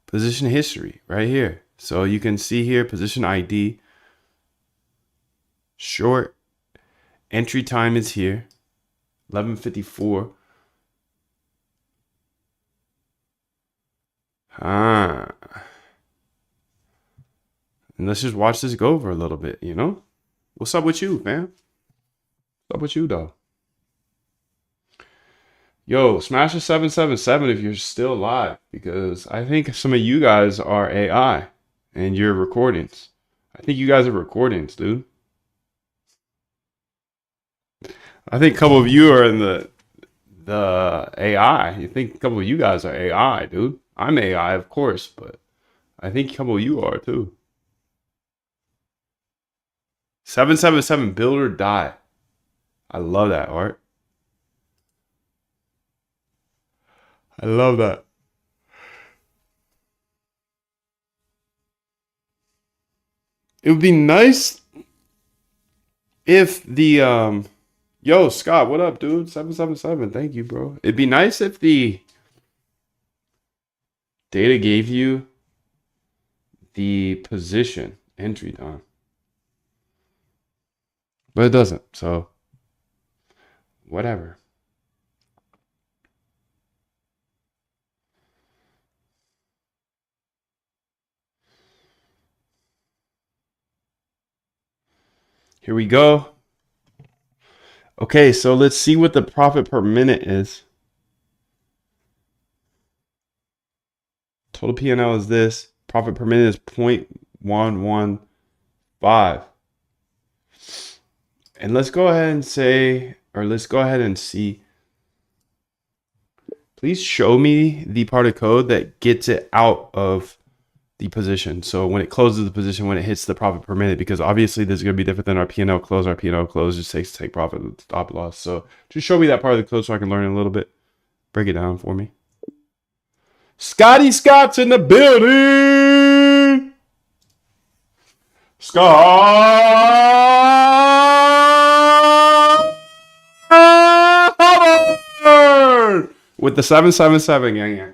position history? Right here. So you can see here, position ID. Short. Entry time is here. 11:54. Ah. And let's just watch this go over a little bit, you know? What's up with you, man? What's up with you, though? Yo, smash a 777 if you're still live, because I think some of you guys are AI and you're recordings. I think you guys are recordings, dude. I think a couple of you are in the AI. You think a couple of you guys are AI, dude. I'm AI, of course, but I think a couple of you are too. 777 build or die. I love that, Art. I love that. It would be nice if the yo, Scott, what up, dude? 777. Thank you, bro. It'd be nice if the data gave you the position entry time. But it doesn't, so whatever. Here we go. Okay, so let's see what the profit per minute is. Total P&L is this. Profit per minute is 0.115. And let's go ahead and say, or let's go ahead and see. Please show me the part of code that gets it out of the position. So when it closes the position, when it hits the profit per minute, because obviously this is going to be different than our P&L close. Our P&L close just takes take profit with stop loss. So just show me that part of the code so I can learn a little bit. Break it down for me. Scotty Scott's in the building. Scott with the 777 gang.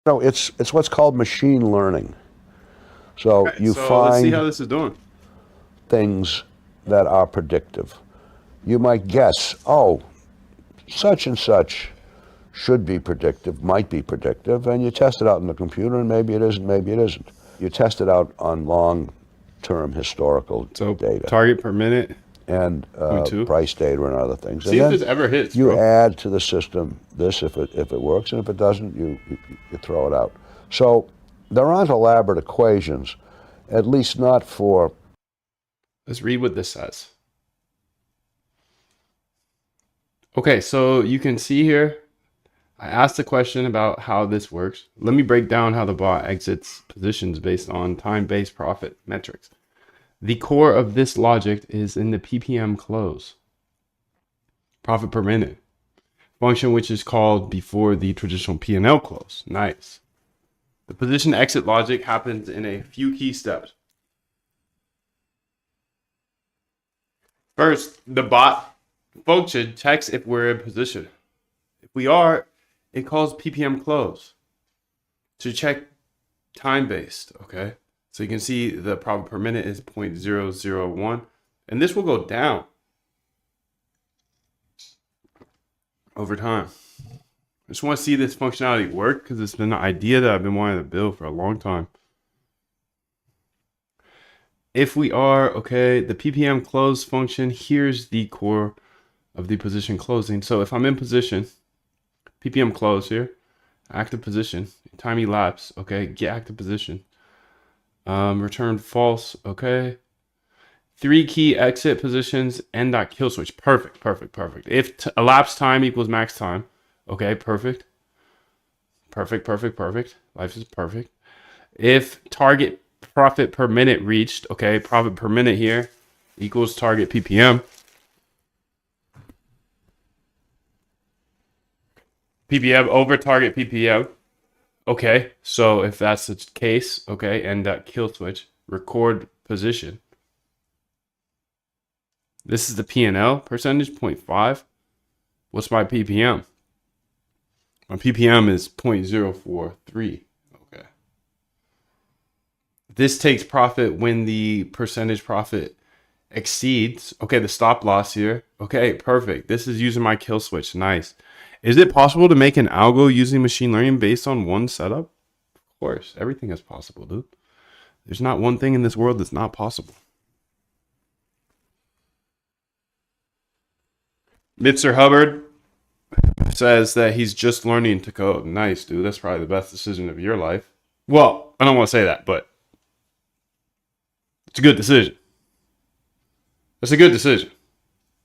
No, it's what's called machine learning. So Okay, you so let's see how find this is doing. things that are predictive. You might guess, oh, such and such should be predictive, might be predictive, and you test it out in the computer, and maybe it isn't, maybe it isn't. You test it out on long-term historical data. Target per minute. And price data and other things. See and if this ever hits, you bro. add to the system this if it works, and if it doesn't, you throw it out. So there aren't elaborate equations, at least not for. Let's read what this says. Okay, so you can see here, I asked a question about how this works. Let me break down how the bot exits positions based on time-based profit metrics. The core of this logic is in the PPM close, profit per minute, function which is called before the traditional P&L close. Nice. The position exit logic happens in a few key steps. First, the bot function checks if we're in position. If we are, it calls PPM close to check time-based, okay? So you can see the profit per minute is 0.001, and this will go down over time. I just want to see this functionality work because it's been an idea that I've been wanting to build for a long time. If we are, okay, the PPM close function, here's the core of the position closing. So if I'm in position, PPM close here, active position, time elapse, okay, get active position. Return false, okay. 3 key exit positions, end dot kill switch. Perfect, perfect, perfect. If elapsed time equals max time, okay, perfect. Perfect, perfect, perfect. Life is perfect. If target profit per minute reached, okay, profit per minute here equals target PPM. PPM over target PPM. Okay, so if that's the case, okay, and that kill switch, record position. This is the P&L percentage, 0.5. What's my PPM? My PPM is 0.043. Okay. This takes profit when the percentage profit exceeds, okay, the stop loss here. Okay, perfect. This is using my kill switch. Nice. Is it possible to make an algo using machine learning based on one setup? Of course, everything is possible, dude. There's not one thing in this world that's not possible. Mr. Hubbard says that he's just learning to code. Nice, dude. That's probably the best decision of your life. Well, I don't want to say that, but it's a good decision. It's a good decision,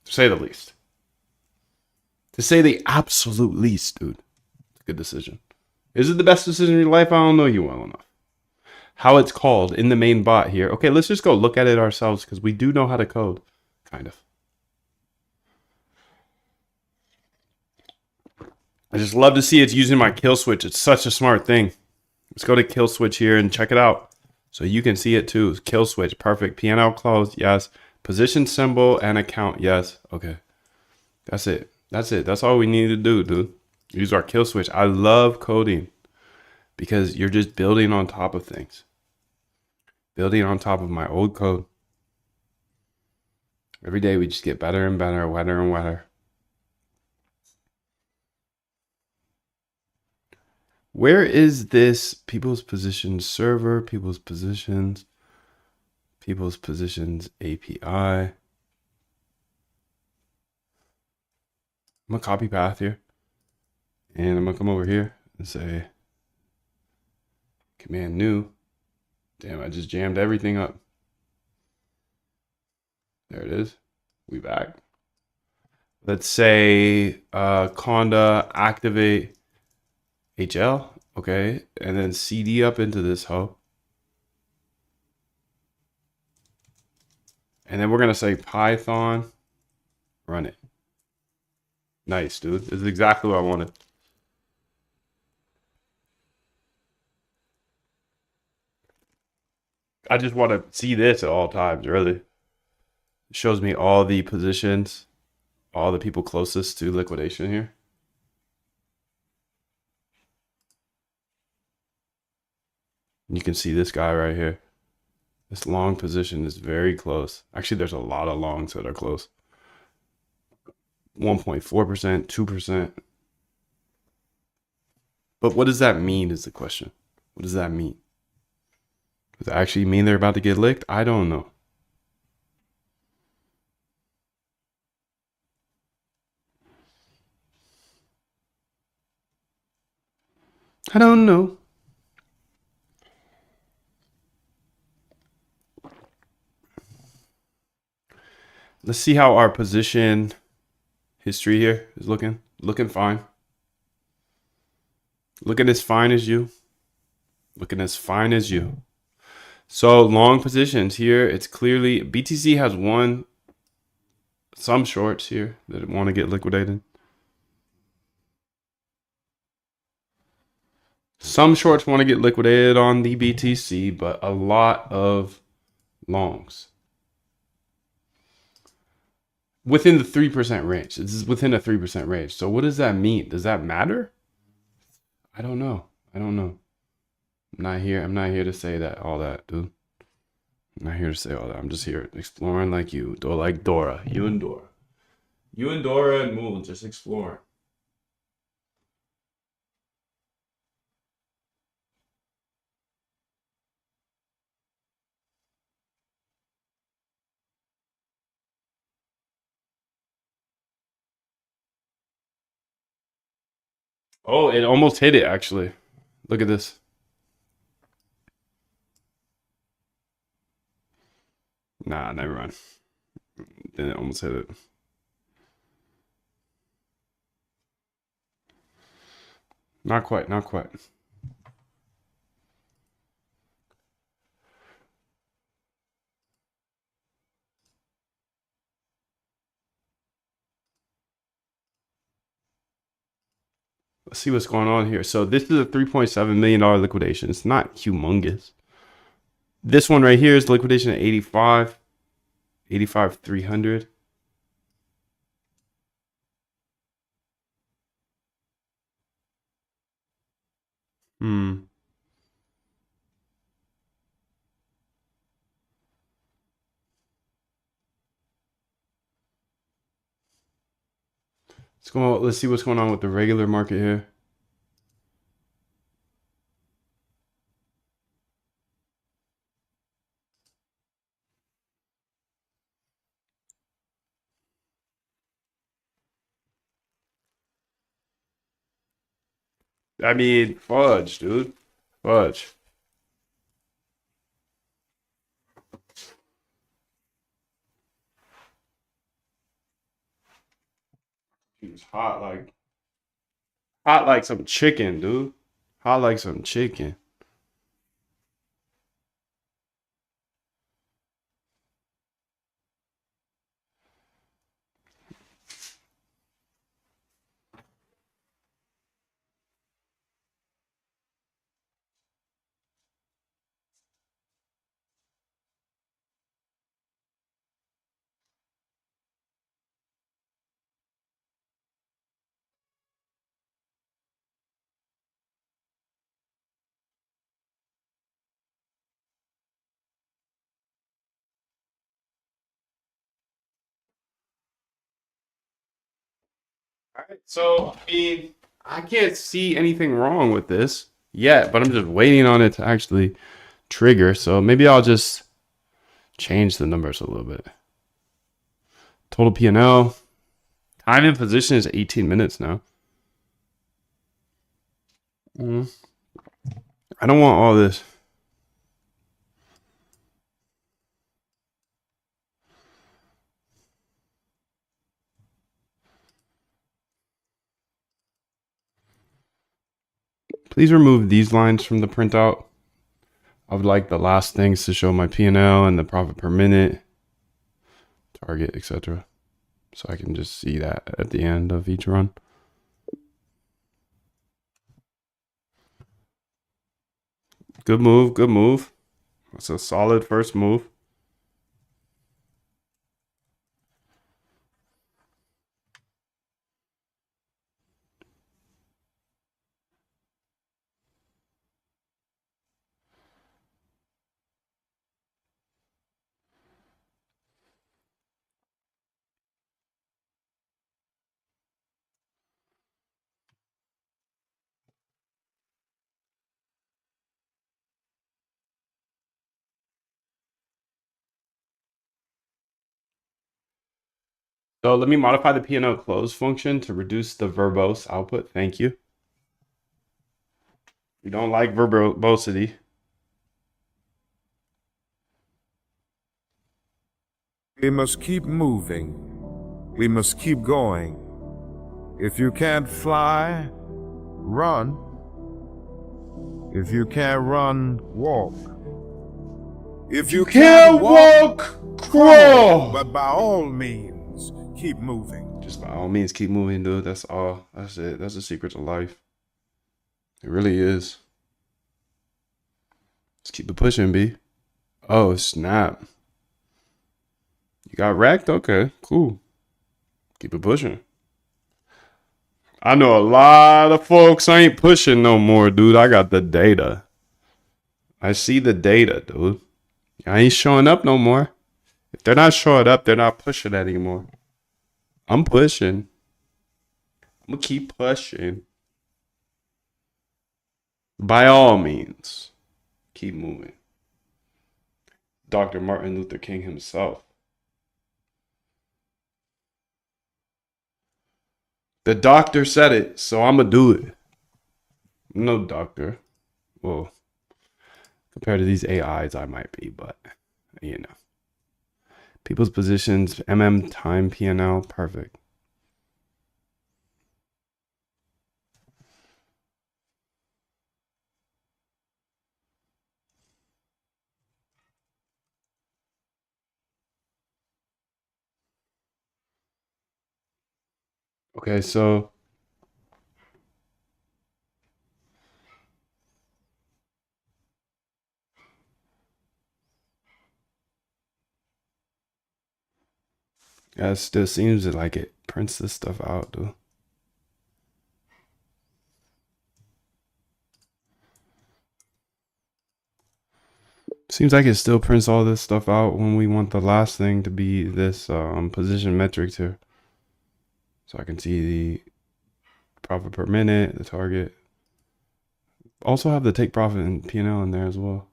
to say the least. To say the absolute least, dude. It's a good decision. Is it the best decision in your life? I don't know you well enough. How it's called in the main bot here. Okay, let's just go look at it ourselves because we do know how to code. Kind of. I just love to see it's using my kill switch. It's such a smart thing. Let's go to kill switch here and check it out. So you can see it too. Kill switch. Perfect. P&L close. Yes. Position symbol and account. Yes. Okay. That's it. That's it. That's all we need to do, dude. Use our kill switch. I love coding because you're just building on top of things. Building on top of my old code. Every day we just get better and better, wetter and wetter. Where is this people's positions server, people's positions API? I'm gonna copy path here and I'm gonna come over here and say command new. Damn, I just jammed everything up. There it is. We back. Let's say conda activate HL. Okay, and then CD up into this hoe. And then we're gonna say Python run it. Nice, dude. This is exactly what I wanted. I just want to see this at all times, really. It shows me all the positions, all the people closest to liquidation here. You can see this guy right here. This long position is very close. Actually, there's a lot of longs that are close. 1.4%, 2%. But what does that mean is the question. What does that mean? Does it actually mean they're about to get licked? I don't know. I don't know. Let's see how our position history here is looking. Looking fine. Looking as fine as you. Looking as fine as you. So long positions here. It's clearly BTC has won some shorts here that want to get liquidated. Some shorts want to get liquidated on the BTC, but a lot of longs. Within the 3% range. This is within a 3% range. So what does that mean? Does that matter? I don't know. I don't know. I'm not here to say that all that, dude. I'm not here to say all that. I'm just here exploring like you. Like Dora. You and Dora. You and Dora and Moon just exploring. Oh, it almost hit it, actually. Look at this. Nah, never mind. Then it almost hit it. Not quite, not quite. Let's see what's going on here. So this is a $3.7 million liquidation. It's not humongous. This one right here is liquidation at 85. 85,300. Let's see what's going on with the regular market here. I mean, fudge, dude. Fudge. It's hot like some chicken, dude. Hot like some chicken. All right, so I mean, I can't see anything wrong with this yet, but I'm just waiting on it to actually trigger. So maybe I'll just change the numbers a little bit. Total P&L. Time in position is 18 minutes now. I don't want all this. Please remove these lines from the printout. I would like the last things to show my P&L and the profit per minute, target, etc. So I can just see that at the end of each run. Good move, good move. That's a solid first move. So let me modify the P&L close function to reduce the verbose output. Thank you. We don't like verbosity. We must keep moving. We must keep going. If you can't fly, run. If you can't run, walk. If you can't walk, crawl. But by all means, keep moving. Just by all means, keep moving, dude. That's all. That's it. That's the secret to life. It really is. Let's keep it pushing, B. Oh, snap. You got wrecked? Okay, cool. Keep it pushing. I know a lot of folks ain't pushing no more, dude. I got the data. I see the data, dude. I ain't showing up no more. If they're not showing up, they're not pushing anymore. I'm pushing. I'm gonna keep pushing. By all means, keep moving. Dr. Martin Luther King himself. The doctor said it, so I'm gonna do it. I'm no doctor. Well, compared to these AIs, I might be, but you know. People's positions, time, P&L, perfect. Okay, so yeah, it still seems like it prints this stuff out, though. Seems like it still prints all this stuff out when we want the last thing to be this position metrics here. So I can see the profit per minute, the target. Also have the take profit and P&L in there as well.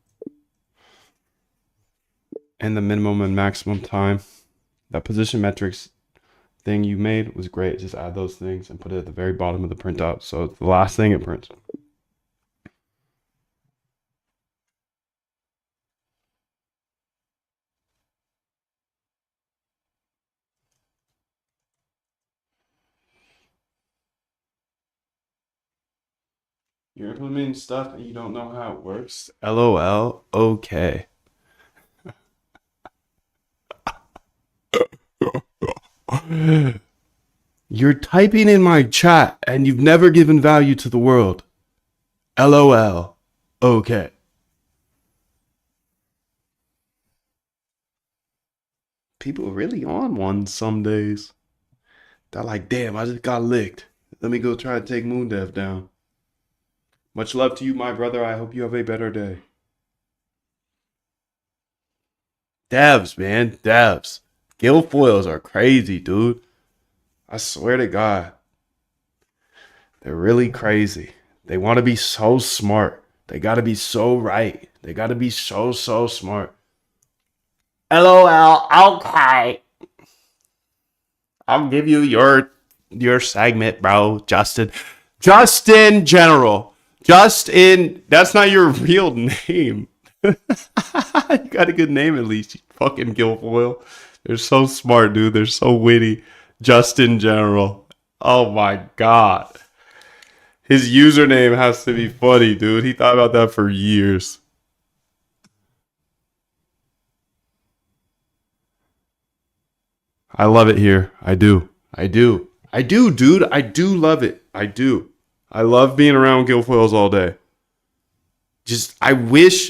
And the minimum and maximum time. That position metrics thing you made was great. Just add those things and put it at the very bottom of the printout. So it's the last thing it prints. You're implementing stuff and you don't know how it works? LOL. Okay. You're typing in my chat and you've never given value to the world. LOL. Okay. People really on one some days. They're like, damn, I just got licked. Let me go try to take Moondev down. Much love to you, my brother. I hope you have a better day. Devs, man. Devs. Guilfoils are crazy, dude. I swear to God. They're really crazy. They want to be so smart. They got to be so right. They got to be so smart. LOL. Okay. I'll give you your segment, bro. Justin General. Justin, that's not your real name. You got a good name at least, you fucking Guilfoyle. They're so smart, dude. They're so witty. Justin General. Oh my God. His username has to be funny, dude. He thought about that for years. I love it here. I do, dude. I do love it. I do. I love being around Guilfoils all day. Just, I wish...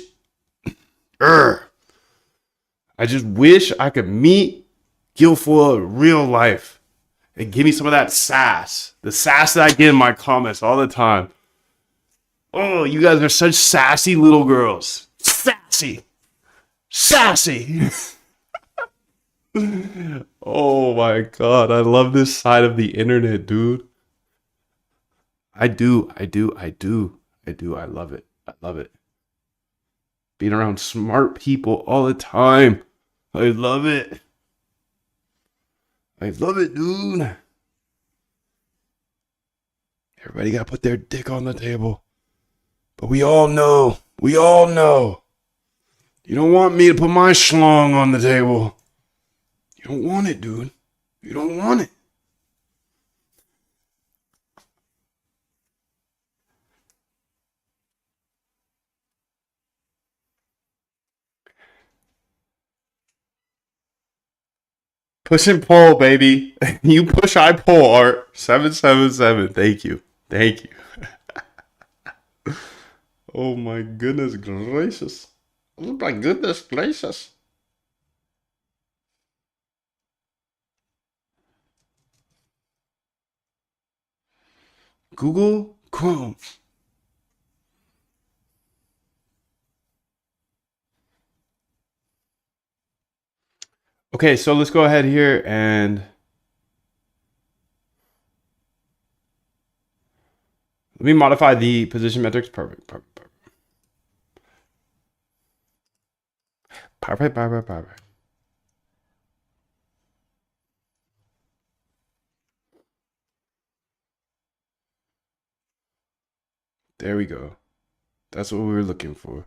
I just wish I could meet Guilfoyle in real life and give me some of that sass. The sass that I get in my comments all the time. Oh, you guys are such sassy little girls. Sassy. Oh my God. I love this side of the internet, dude. I do. I love it. Being around smart people all the time. I love it. I love it, dude. Everybody got to put their dick on the table. But we all know, you don't want me to put my schlong on the table. You don't want it, dude. You don't want it. Push and pull, baby. You push, I pull, Art. 777. Thank you. Thank you. Oh my goodness gracious. Oh my goodness gracious. Google Chrome. Okay, so let's go ahead here and let me modify the position metrics. Perfect. There we go. That's what we were looking for.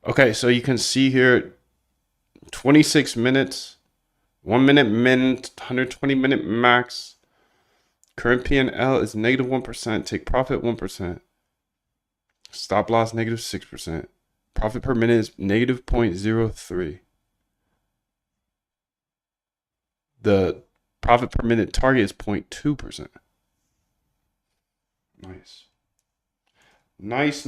Okay, so you can see here 26 minutes, 1 minute min, 120 minute max. Current P&L is negative 1%. Take profit 1%. Stop loss negative 6%. Profit per minute is negative 0.03. The profit per minute target is 0.2%. Nice. Nice.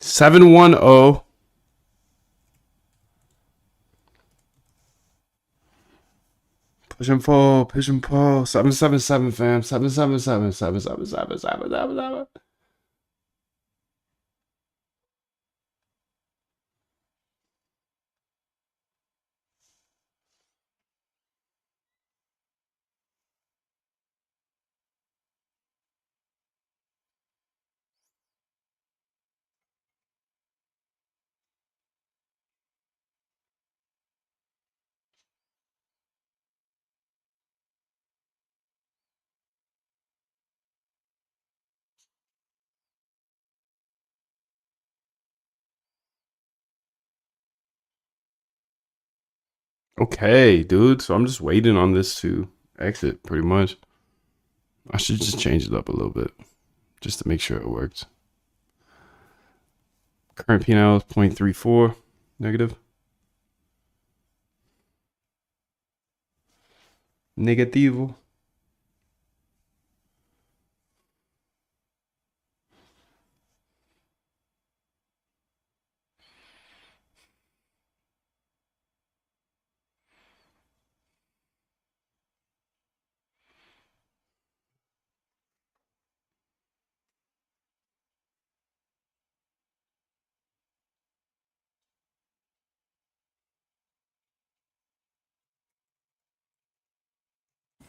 710. Push and pull. 777, fam. 777. Okay, dude. So I'm just waiting on this to exit, pretty much. I should just change it up a little bit, just to make sure it works. Current P&L is 0.34 negative. Negativo.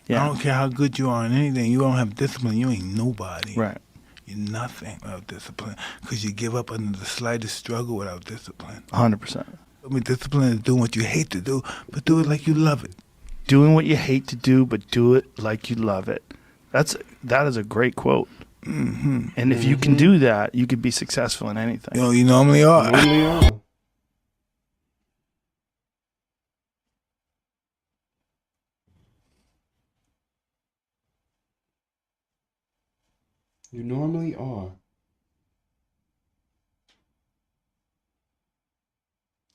I don't care how good you are in anything. You don't have discipline. You ain't nobody. Right. You're nothing without discipline. Because you give up under the slightest struggle without discipline. 100%. I mean, discipline is doing what you hate to do, but do it like you love it. Doing what you hate to do, but do it like you love it. That is a great quote. Mm-hmm. And if you can do that, you could be successful in anything. You know, you normally are. Normally are. You normally are.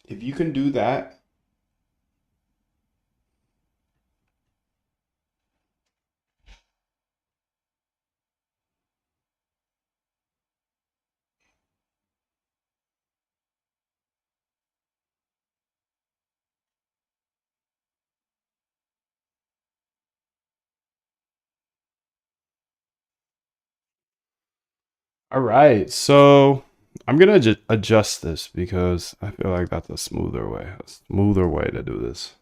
If you can do that, all right. So I'm gonna adjust this because I feel like that's a smoother way to do this.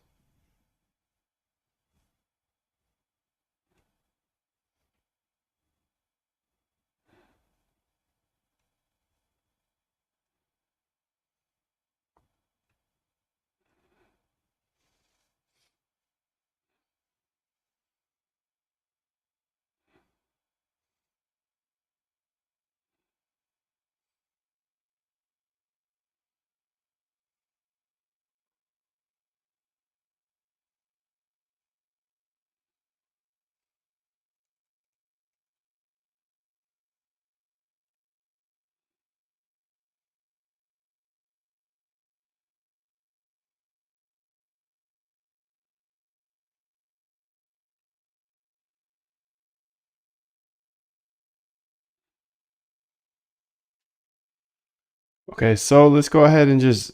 Okay, so let's go ahead and just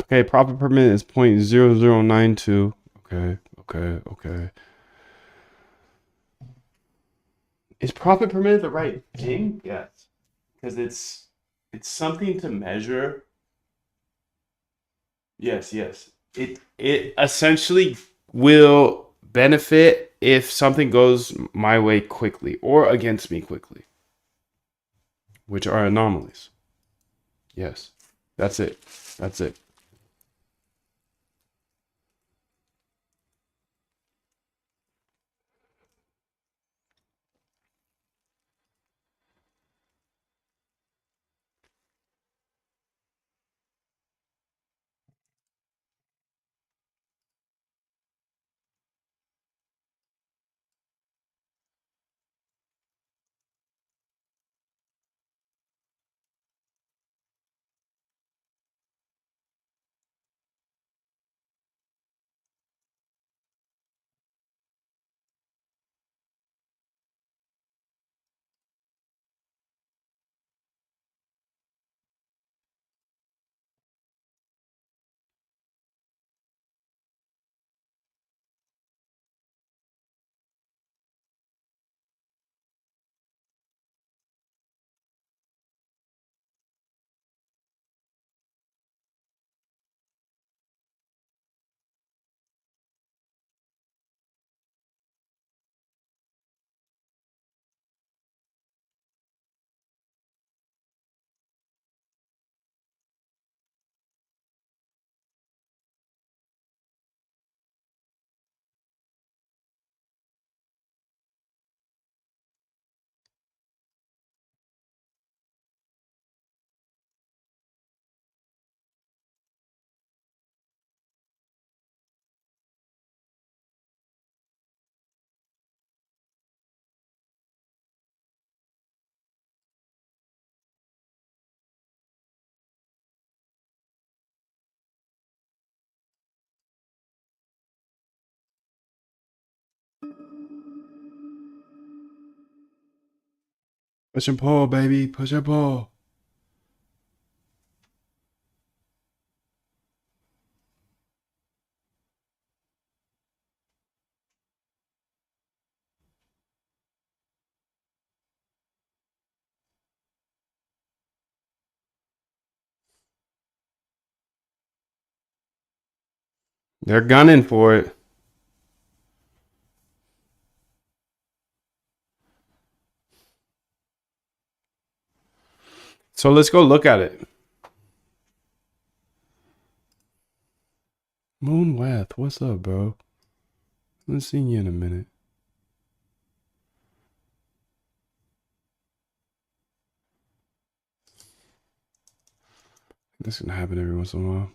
profit per minute is 0.0092. Okay. Is profit per minute the right thing? Yes. Because it's something to measure. Yes. It essentially will benefit if something goes my way quickly or against me quickly, which are anomalies. Yes. That's it. Push and pull, baby. Push and pull. They're gunning for it. So let's go look at it. Moonwath, what's up, bro? Let's see you in a minute. This can happen every once in a while.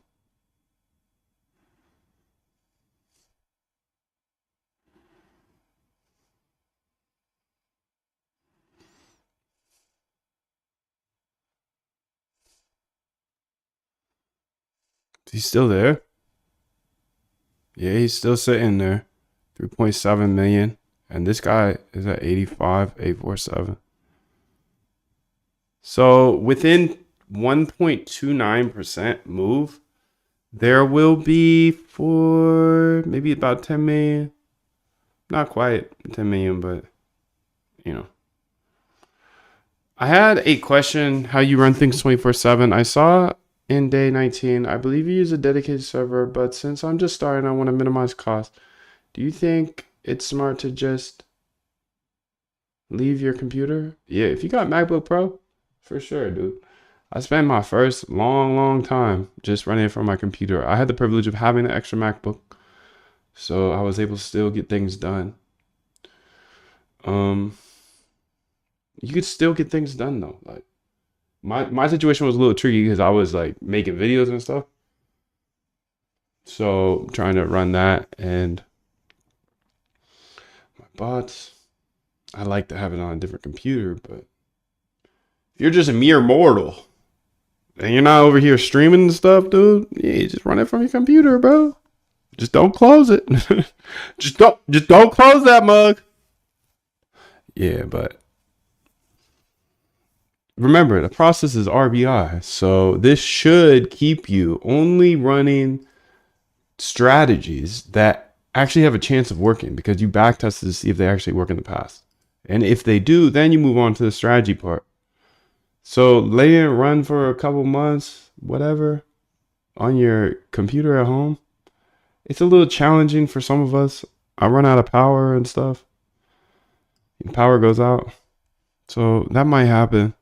He's still there. Yeah, he's still sitting there. 3.7 million. And this guy is at 85,847. So within 1.29% move, there will be for maybe about 10 million. Not quite 10 million, but you know. I had a question how you run things 24/7. I saw in day 19, I believe you use a dedicated server, but since I'm just starting, I want to minimize cost. Do you think it's smart to just leave your computer? Yeah, if you got MacBook Pro, for sure, dude. I spent my first long time just running it from my computer. I had the privilege of having an extra MacBook, so I was able to still get things done. You could still get things done though. Like my situation was a little tricky because I was like making videos and stuff. So trying to run that and my bots. I like to have it on a different computer, but if you're just a mere mortal and you're not over here streaming and stuff, dude, yeah, just run it from your computer, bro. Just don't close it. just don't close that mug. Yeah, but remember, the process is RBI, so this should keep you only running strategies that actually have a chance of working because you backtested to see if they actually work in the past. And if they do, then you move on to the strategy part. So letting it run for a couple months, whatever, on your computer at home, it's a little challenging for some of us. I run out of power and stuff. And power goes out. So that might happen.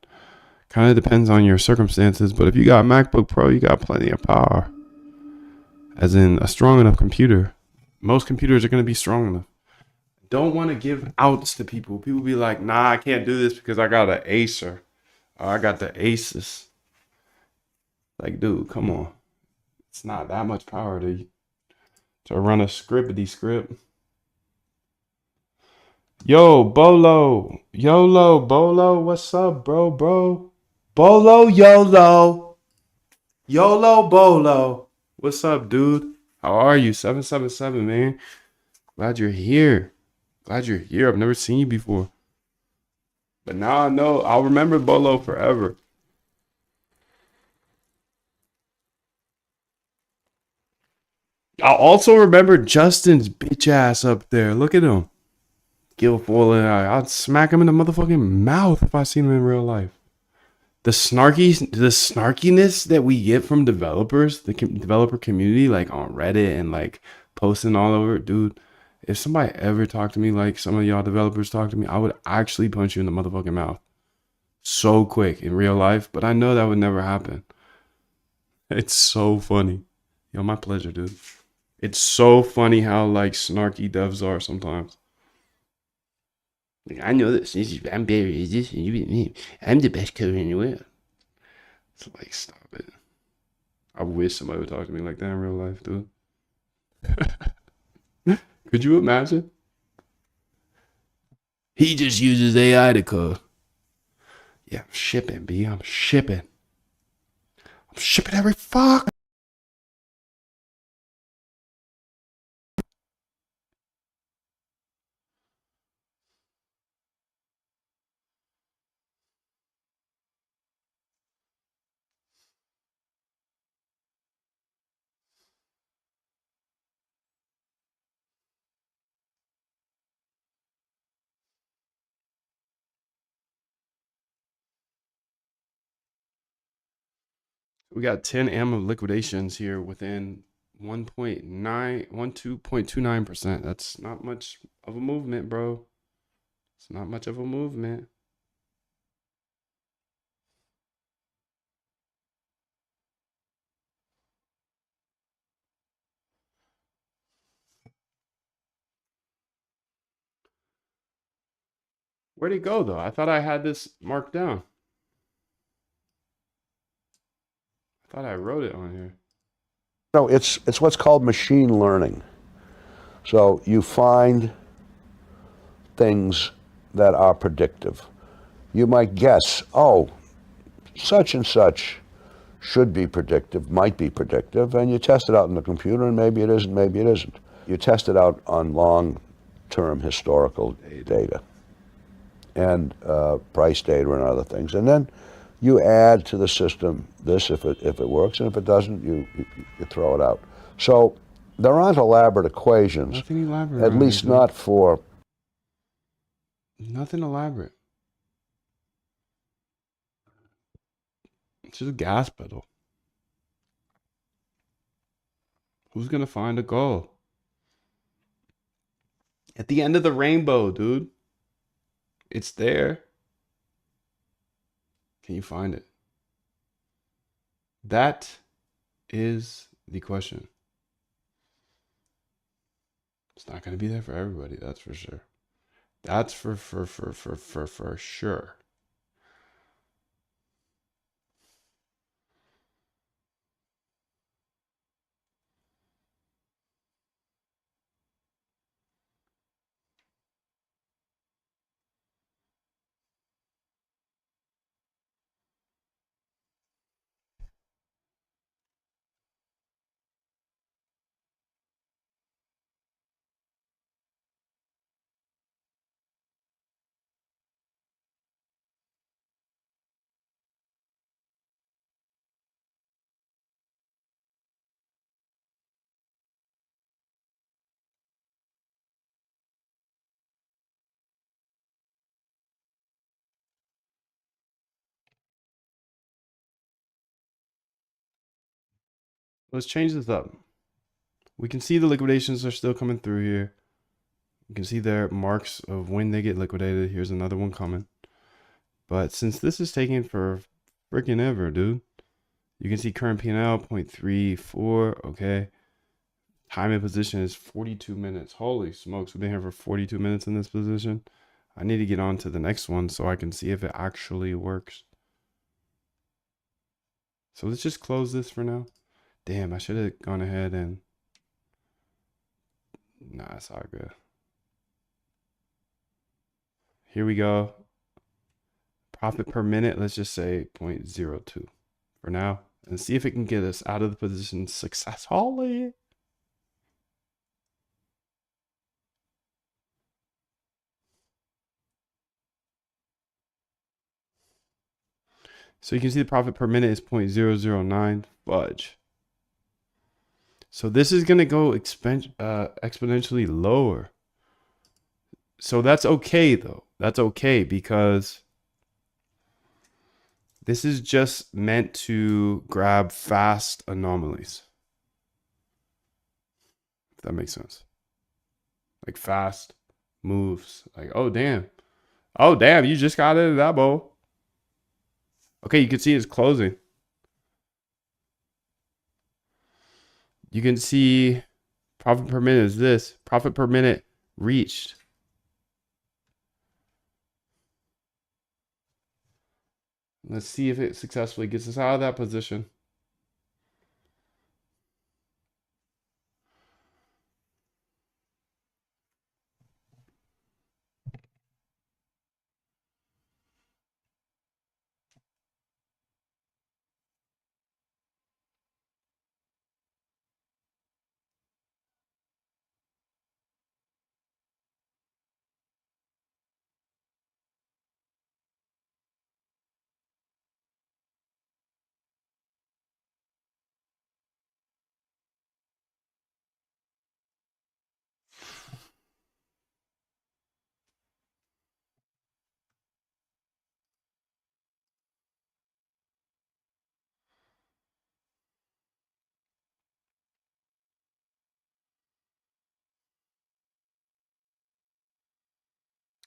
Kind of depends on your circumstances, but if you got MacBook Pro, you got plenty of power. As in a strong enough computer. Most computers are going to be strong enough. Don't want to give outs to people. People be like, nah, I can't do this because I got an Acer. Or I got the Asus. Like, dude, come on. It's not that much power to run a scripty script. Yo, Bolo. YOLO, Bolo. What's up, bro? Bolo, YOLO. YOLO, Bolo. What's up, dude? How are you? 777, man. Glad you're here. Glad you're here. I've never seen you before. But now I know. I'll remember Bolo forever. I'll also remember Justin's bitch ass up there. Look at him. Guilfoyle and I'd smack him in the motherfucking mouth if I seen him in real life. The snarkiness that we get from developers, the developer community, like on Reddit and like posting all over, dude. If somebody ever talked to me like some of y'all developers talk to me, I would actually punch you in the motherfucking mouth. So quick in real life, but I know that would never happen. It's so funny. Yo, my pleasure, dude. It's so funny how like snarky devs are sometimes. Like, I know this. I'm better at this and I'm the best coder in the world. It's like, stop it. I wish somebody would talk to me like that in real life, dude. Could you imagine? He just uses AI to code. Yeah, I'm shipping, B. I'm shipping. I'm shipping every fuck. We got 10 ammo liquidations here within 2.29%. That's not much of a movement, bro. It's not much of a movement. Where'd he go, though? I thought I had this marked down. I thought I wrote it on here. No, it's what's called machine learning. So you find things that are predictive. You might guess, oh, such and such should be predictive, might be predictive, and you test it out in the computer, and maybe it isn't, maybe it isn't. You test it out on long-term historical data and price data and other things, and then you add to the system this if it works, and if it doesn't, you throw it out. So there aren't elaborate equations, Nothing elaborate. at least not for. Nothing elaborate. It's just a gas pedal. Who's gonna find a goal? At the end of the rainbow, dude. It's there. Can you find it? That is the question. It's not gonna be there for everybody, that's for sure. That's for sure. Let's change this up. We can see the liquidations are still coming through here. You can see their marks of when they get liquidated. Here's another one coming. But since this is taking for freaking ever, dude, you can see current P&L 0.34. Okay. Time in position is 42 minutes. Holy smokes, we've been here for 42 minutes in this position. I need to get on to the next one so I can see if it actually works. So let's just close this for now. Damn, I should have gone ahead and... Nah, it's all good. Here we go. Profit per minute, let's just say 0.02 for now. And see if it can get us out of the position successfully. So you can see the profit per minute is 0.009. Fudge. So this is going to go exponentially lower. So that's okay, though. That's okay because this is just meant to grab fast anomalies. If that makes sense. Like fast moves. Like, oh, damn. Oh, damn, you just got into that bowl. Okay, you can see it's closing. You can see profit per minute is this. Profit per minute reached. Let's see if it successfully gets us out of that position.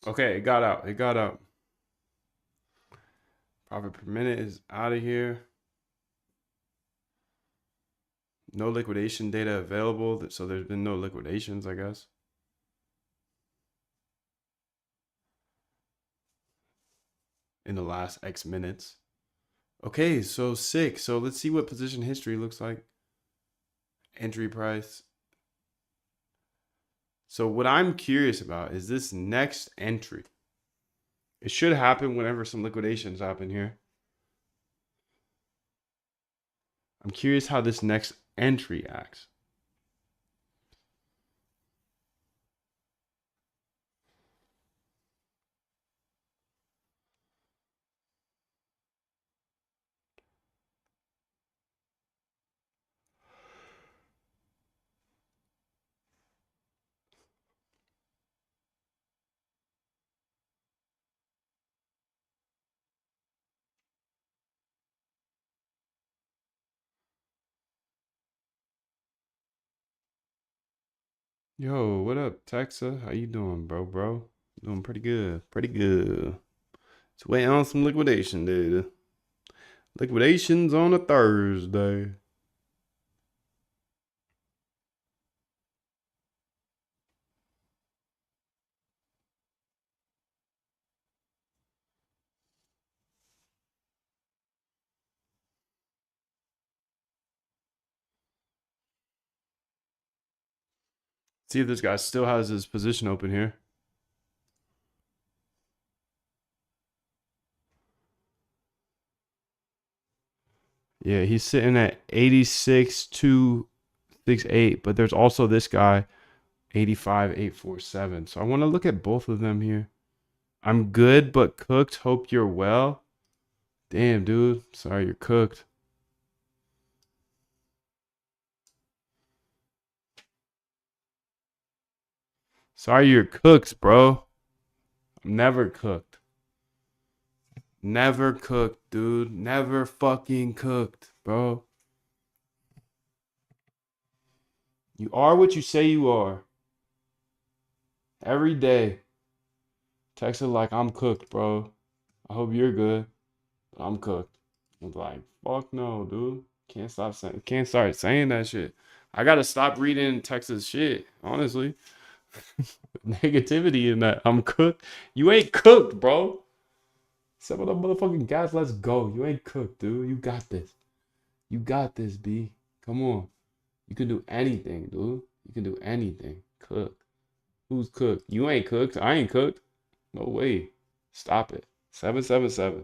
Okay, it got out. It got out. Profit per minute is out of here. No liquidation data available. So there's been no liquidations, I guess. In the last X minutes. Okay, so sick. So let's see what position history looks like. Entry price. So what I'm curious about is this next entry. It should happen whenever some liquidations happen here. I'm curious how this next entry acts. Yo, what up, Texa? How you doing, bro? Doing pretty good. Pretty good. Just waiting on some liquidation, dude. Liquidations on a Thursday. See if this guy still has his position open here. Yeah, he's sitting at 86,268, but there's also this guy, 85,847. So I want to look at both of them here. I'm good, but cooked. Hope you're well. Damn, dude. Sorry you're cooked. Sorry you're cooked, bro. I'm never cooked. Never cooked, dude. Never fucking cooked, bro. You are what you say you are. Every day. Text her like, I'm cooked, bro. I hope you're good. But I'm cooked. I'm like, fuck no, dude. Can't start saying that shit. I gotta stop reading Texas shit, honestly. Negativity in that. I'm cooked. You ain't cooked, bro. Some of the motherfucking gas, let's go. You ain't cooked, dude. You got this. You got this, B. Come on. You can do anything, dude. You can do anything. Cook. Who's cooked? You ain't cooked. I ain't cooked. No way. Stop it. 777.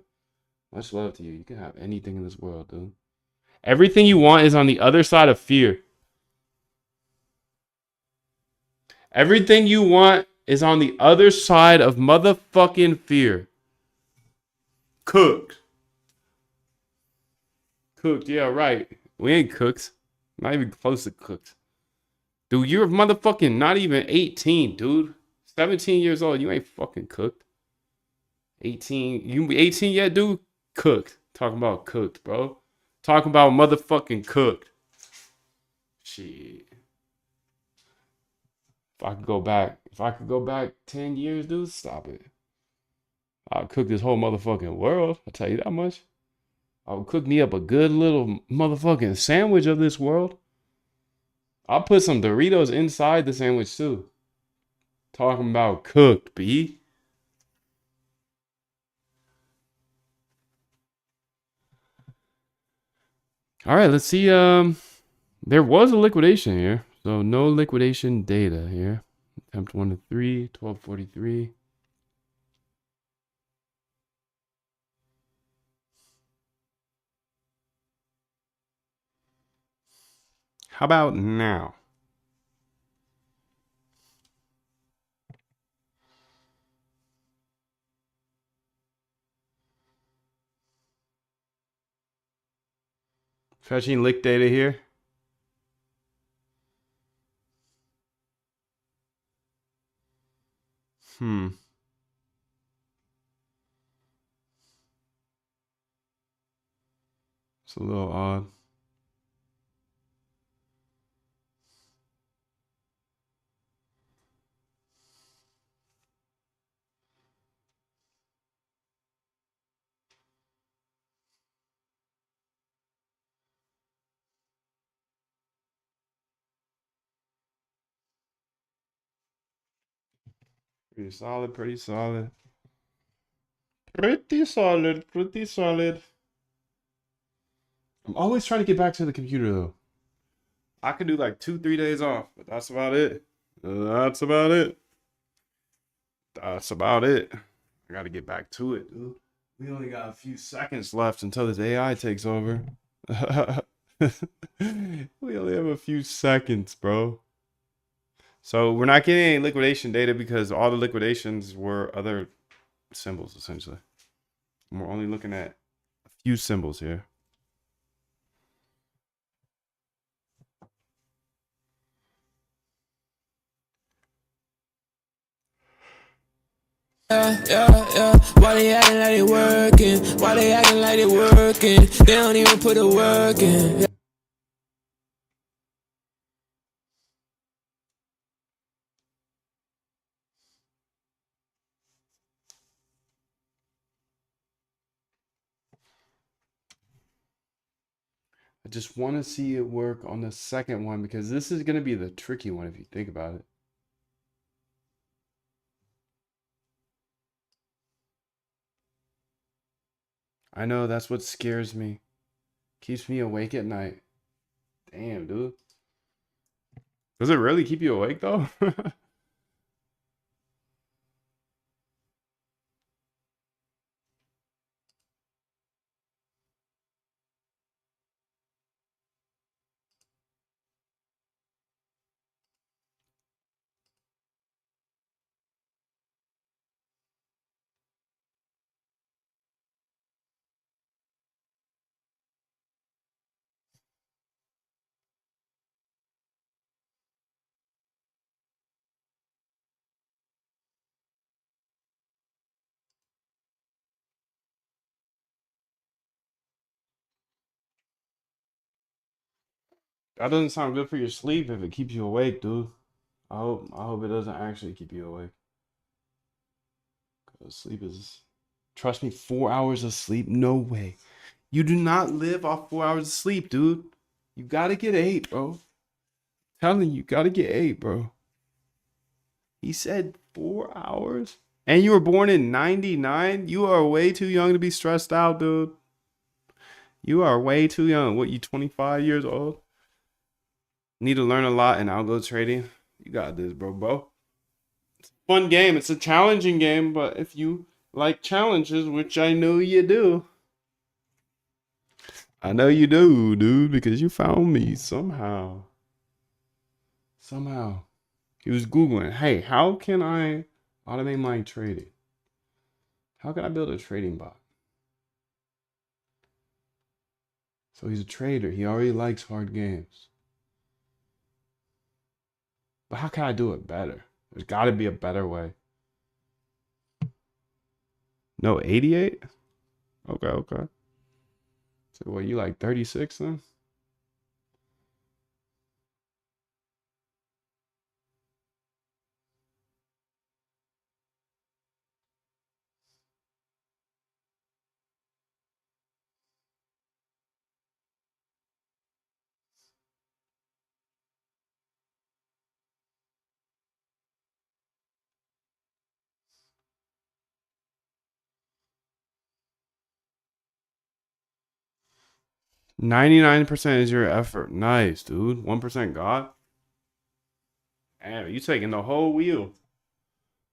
Much love to you. You can have anything in this world, dude. Everything you want is on the other side of fear. Everything you want is on the other side of motherfucking fear. Cooked. Cooked, yeah, right. We ain't cooked. Not even close to cooked. Dude, you're motherfucking not even 18, dude. 17 years old. You ain't fucking cooked. 18. You 18 yet, dude? Cooked. Talking about cooked, bro. Talking about motherfucking cooked. Shit. If I could go back 10 years, dude, stop it. I'll cook this whole motherfucking world. I'll tell you that much. I'll cook me up a good little motherfucking sandwich of this world. I'll put some Doritos inside the sandwich too. Talking about cooked, B. All right, let's see. There was a liquidation here. So no liquidation data here. Attempt 1 to 3, 1243. How about now? Fetching lick data here. It's a little odd. Pretty solid, pretty solid. Pretty solid, pretty solid. I'm always trying to get back to the computer though. I could do like 2-3 days off, but that's about it. That's about it. That's about it. I gotta get back to it, dude. We only got a few seconds left until this AI takes over. We only have a few seconds, bro. So we're not getting any liquidation data because all the liquidations were other symbols, essentially. And we're only looking at a few symbols here. Yeah. Why they acting like they working? Why they acting like they working? They don't even put the work in. I just want to see it work on the second one because this is going to be the tricky one if you think about it. I know that's what scares me. Keeps me awake at night. Damn, dude. Does it really keep you awake though? That doesn't sound good for your sleep if it keeps you awake, dude. I hope it doesn't actually keep you awake. Cause sleep is, trust me, 4 hours of sleep, no way. You do not live off 4 hours of sleep, dude. You gotta get 8, bro. Telling you, gotta get 8, bro. He said 4 hours? And you were born in 99? You are way too young to be stressed out, dude. You are way too young. What, you 25 years old? Need to learn a lot in algo trading. You got this, bro. It's a fun game. It's a challenging game, but if you like challenges, which I know you do. I know you do, dude, because you found me somehow. Somehow. He was Googling, hey, how can I automate my trading? How can I build a trading bot? So he's a trader. He already likes hard games. But how can I do it better? There's got to be a better way. No, 88? Okay. So what, you like 36 then? %99 is your effort. Nice, dude. 1% God. Damn, you taking the whole wheel.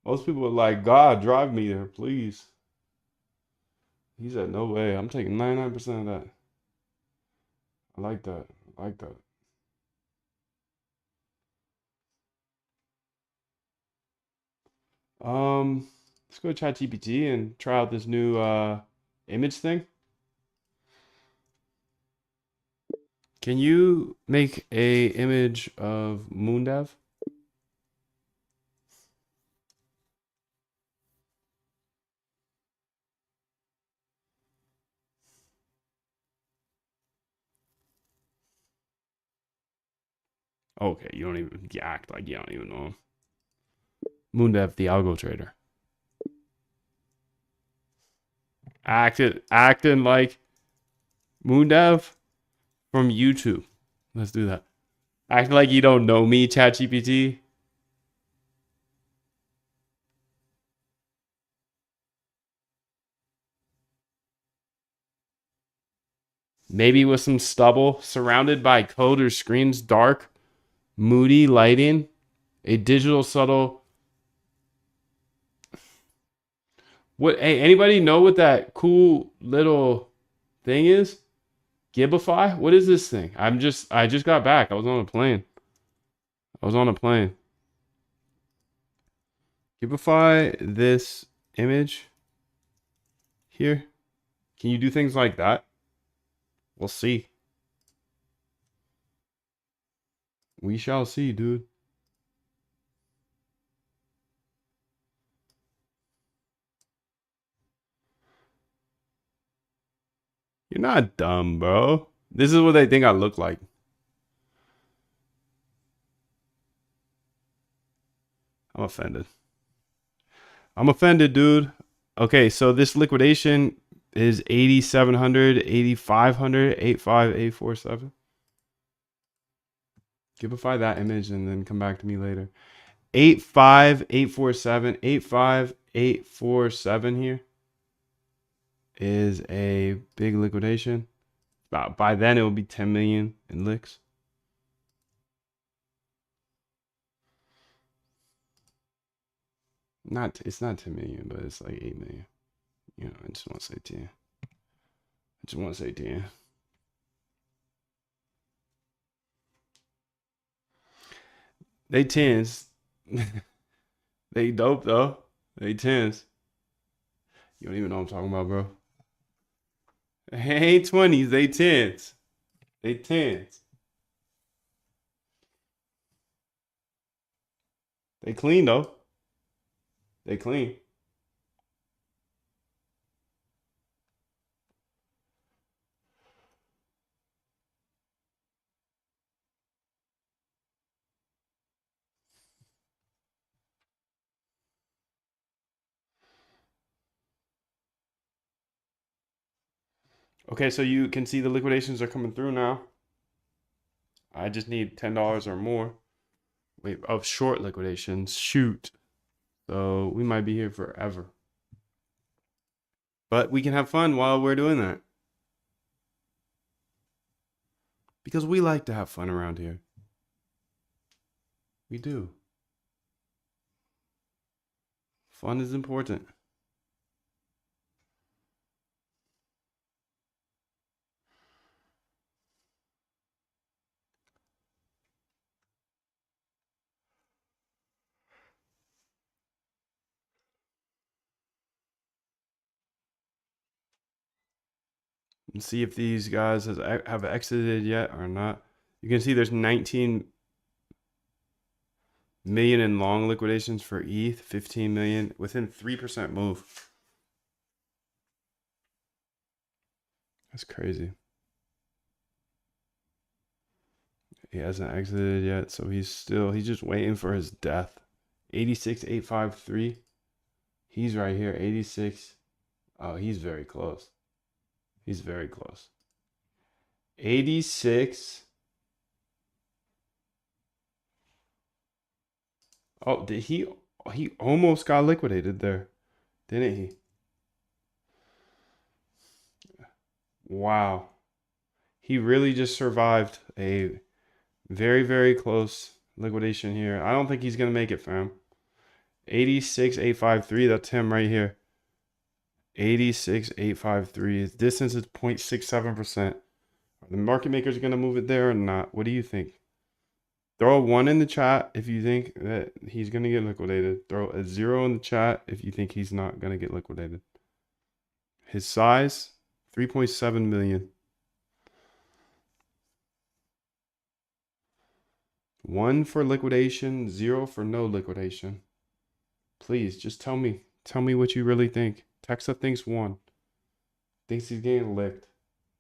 Most people are like, God, drive me there, please. He said, no way. I'm taking 99% of that. I like that. I like that. Let's go to ChatGPT and try out this new image thing. Can you make a image of Moondev? Okay, you don't even act like you don't even know him. Moondev, the algo trader. Acting like Moondev from YouTube. Let's do that. Acting like you don't know me, ChatGPT. Maybe with some stubble, surrounded by code or screens, dark, moody lighting, a digital subtle. What? Hey, anybody know what that cool little thing is? Gibify? What is this thing? I just got back. I was on a plane. Gibify this image here. Can you do things like that? We'll see. We shall see, dude. You're not dumb, bro. This is what they think I look like. I'm offended. I'm offended, dude. Okay, so this liquidation is 8,700, 8,500, 8,547. Gibify that image and then come back to me later. 8,5,847, 8,5,847 here is a big liquidation. By then it will be 10 million in licks. It's not 10 million, but it's like 8 million. You know, I just want to say 10. I just want to say 10. They 10s. They dope though. They 10s. You don't even know what I'm talking about, bro. Ain't 20s, they 10s. They 10s. They clean though. They clean. Okay, so you can see the liquidations are coming through now. I just need $10 or more. Wait, of short liquidations. Shoot. So we might be here forever. But we can have fun while we're doing that. Because we like to have fun around here. We do. Fun is important. And see if these guys have exited yet or not. You can see there's 19 million in long liquidations for ETH, 15 million within 3% move. That's crazy. He hasn't exited yet, so he's just waiting for his death. 86,853. He's right here, 86. Oh, he's very close. He's very close. 86. Oh, did he almost got liquidated there, didn't he? Wow. He really just survived a very, very close liquidation here. I don't think he's going to make it, fam. 86,853. That's him right here. 86,853. His distance is 0.67%. Are the market makers going to move it there or not? What do you think? Throw a 1 in the chat if you think that he's going to get liquidated. Throw a 0 in the chat if you think he's not going to get liquidated. His size, 3.7 million. 1 for liquidation, 0 for no liquidation. Please, just tell me. Tell me what you really think. Texa thinks 1. Thinks he's getting licked.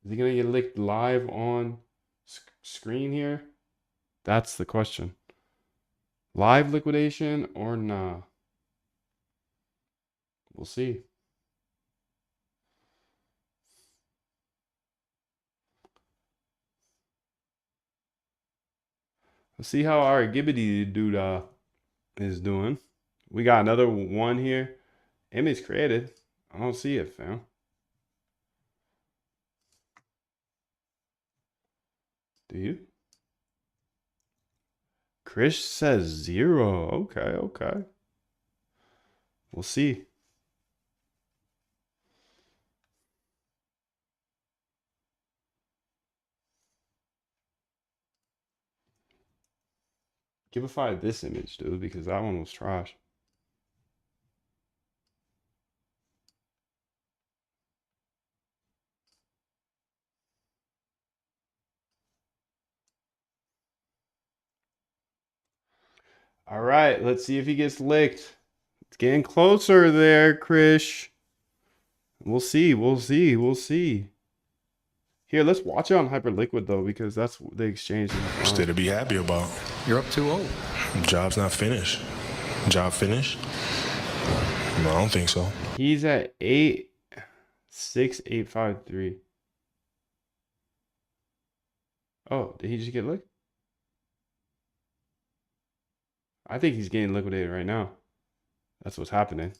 Is he going to get licked live on screen here? That's the question. Live liquidation or nah? We'll see. Let's see how our Gibbity dude is doing. We got another 1 here. Image created. I don't see it, fam. Do you? Chris says 0. Okay, okay. We'll see. Giveify this image, dude, because that one was trash. All right, let's see if he gets licked. It's getting closer there, Krish. We'll see, we'll see, we'll see. Here, let's watch it on Hyperliquid, though, because that's the exchange. Still to be happy about. You're up 2-0. Job's not finished. Job finished? No, I don't think so. He's at 86853. Oh, did he just get licked? I think he's getting liquidated right now. That's what's happening.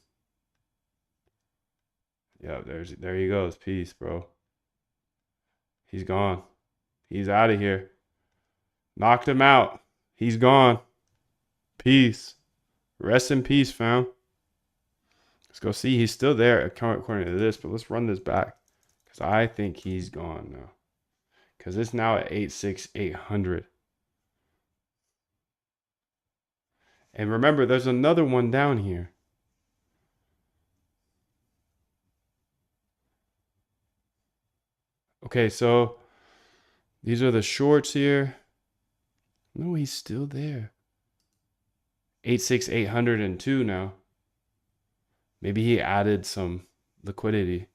Yeah, there he goes. Peace, bro. He's gone. He's out of here. Knocked him out. He's gone. Peace. Rest in peace, fam. Let's go see. He's still there according to this, but let's run this back. Because I think he's gone now. Because it's now at 86800. And remember, there's another one down here. Okay, so these are the shorts here. No, he's still there. 86802 now. Maybe he added some liquidity.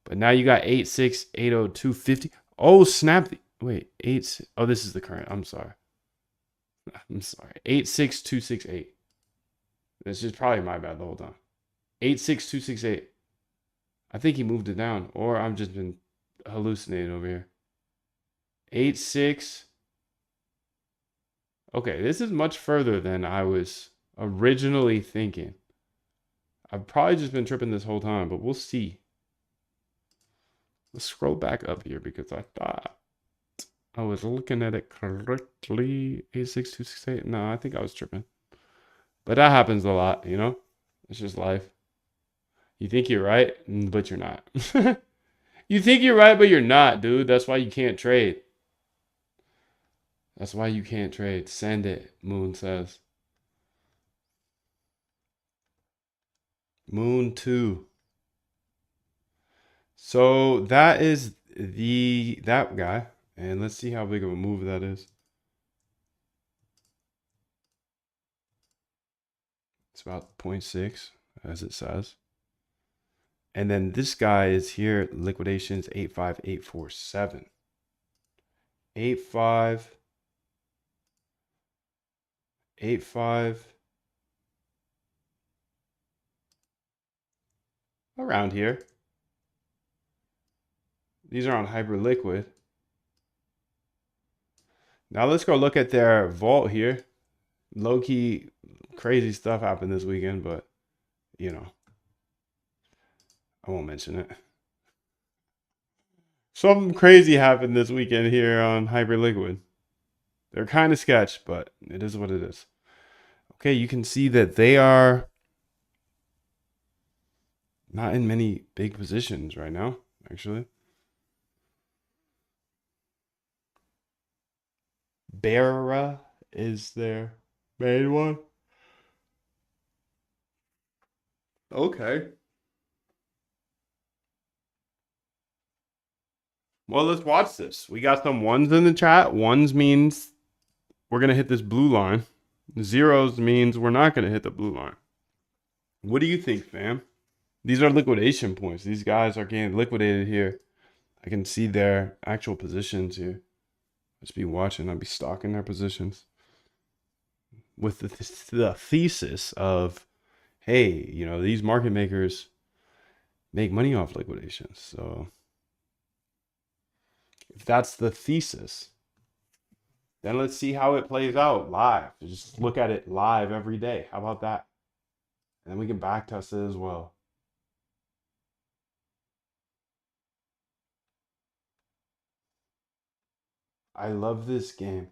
But now you got 8680250. Oh, snap. Wait, oh, this is the current. I'm sorry. 86268. This is probably my bad the whole time. 86268. I think he moved it down, or I'm just been hallucinating over here. 86. Okay, this is much further than I was originally thinking. I've probably just been tripping this whole time, but we'll see. Let's scroll back up here because I thought I was looking at it correctly. 86268. No, I think I was tripping. But that happens a lot, you know? It's just life. You think you're right, but you're not. You think you're right, but you're not, dude. That's why you can't trade. That's why you can't trade. Send it, Moon says. Moon 2. So that is that guy. And let's see how big of a move that is. It's about 0.6, as it says. And then this guy is here, liquidations 85847. 85 around here. These are on Hyperliquid. Now let's go look at their vault here. Low-key crazy stuff happened this weekend, but you know, I won't mention it. Something crazy happened this weekend here on Hyperliquid. They're kind of sketch, but it is what it is. Okay, you can see that they are not in many big positions right now, actually. Barra is their main one. Okay. Well, let's watch this. We got some ones in the chat. Ones means we're going to hit this blue line. Zeros means we're not going to hit the blue line. What do you think, fam? These are liquidation points. These guys are getting liquidated here. I can see their actual positions here. Let's be watching. I'll be stalking their positions. With the thesis of, hey, you know, these market makers make money off liquidations. So if that's the thesis, then let's see how it plays out live. Just look at it live every day. How about that? And then we can back test it as well. I love this game.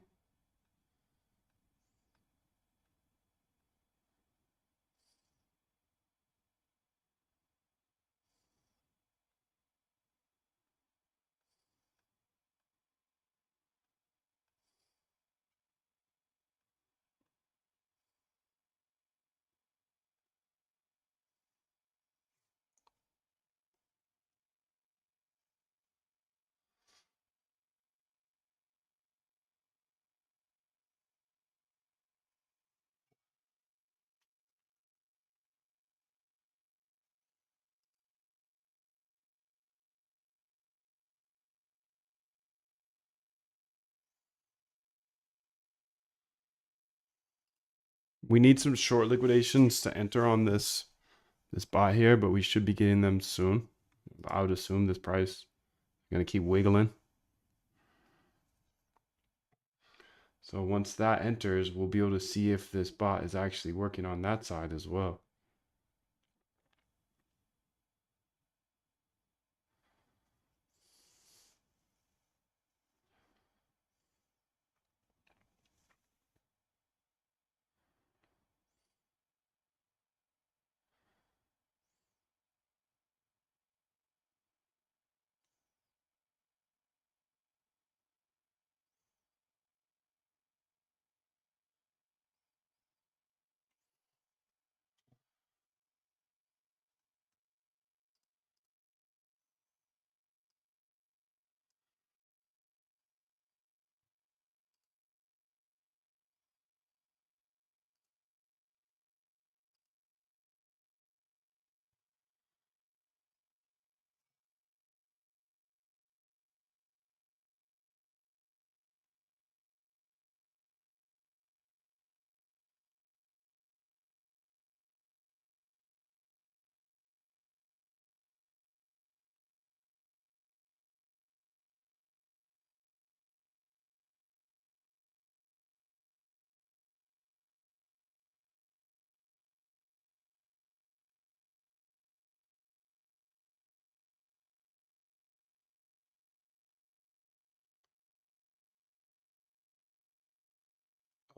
We need some short liquidations to enter on this bot here, but we should be getting them soon. I would assume this price is gonna keep wiggling. So once that enters, we'll be able to see if this bot is actually working on that side as well.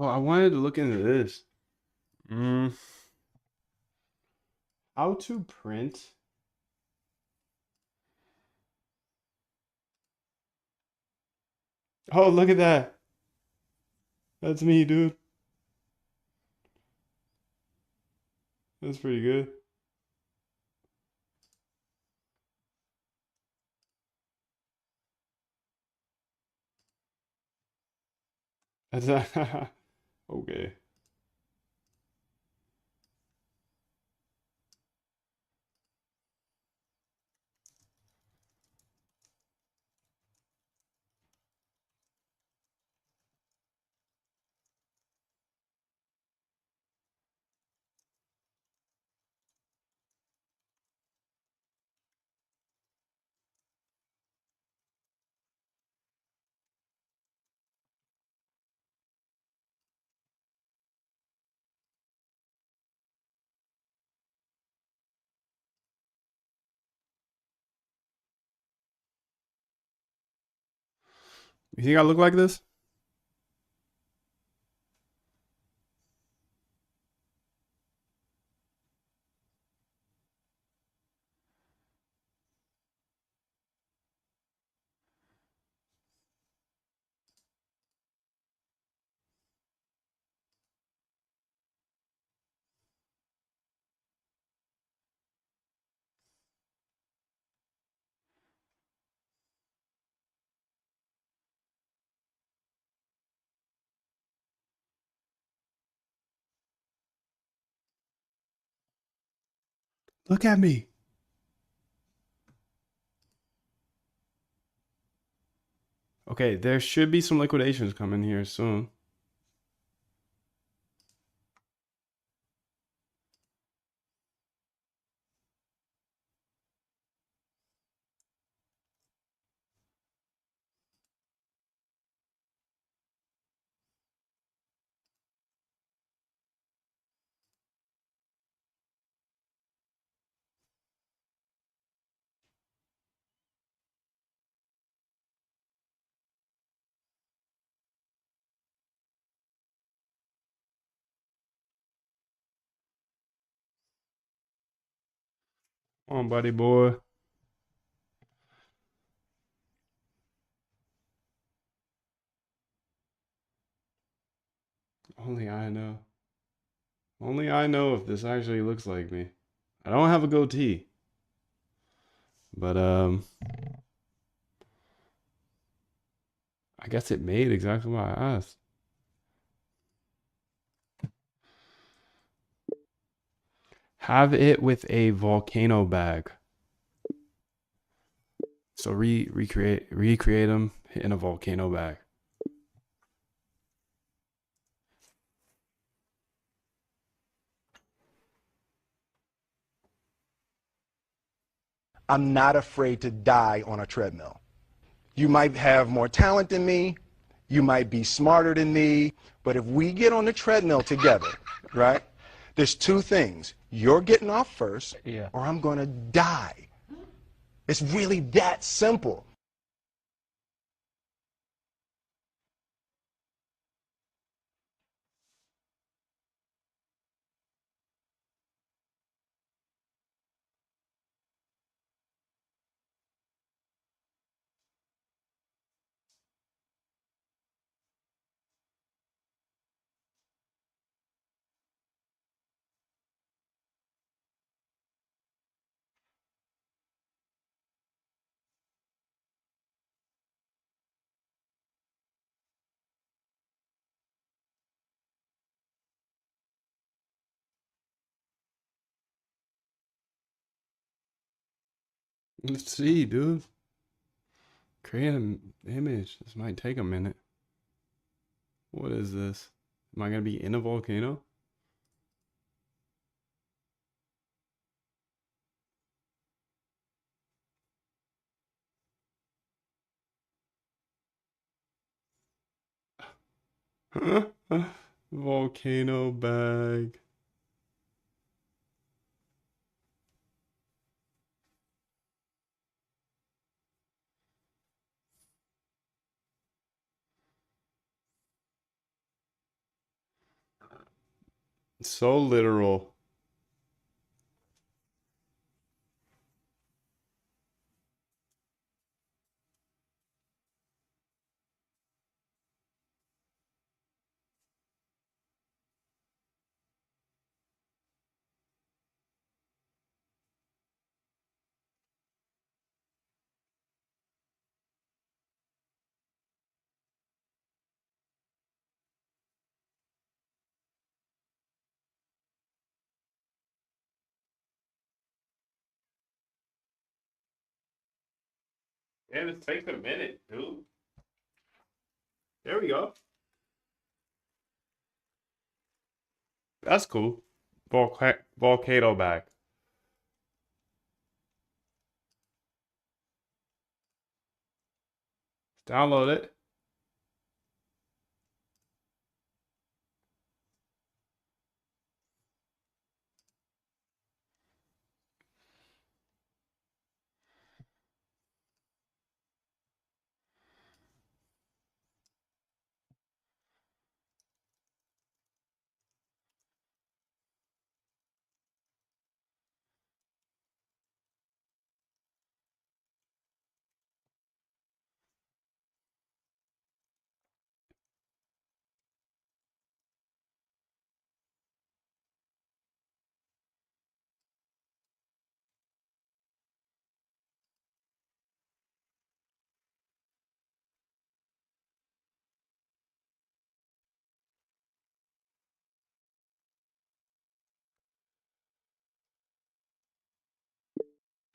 Oh, I wanted to look into this. How to print. Oh, look at that. That's me, dude. That's pretty good. That's okay. You think I look like this? Look at me. Okay, there should be some liquidations coming here soon. Come on, buddy boy. Only I know. Only I know if this actually looks like me. I don't have a goatee. But I guess it made exactly what I asked. Have it with a volcano bag. So recreate them in a volcano bag. I'm not afraid to die on a treadmill. You might have more talent than me, you might be smarter than me, but if we get on the treadmill together, right, there's two things. You're getting off first, or I'm going to die. It's really that simple. Let's see, dude. Create an image. This might take a minute. What is this? Am I gonna be in a volcano? Volcano bag. So literal. Yeah, this takes a minute, dude. There we go. That's cool. Volcano bag. Download it.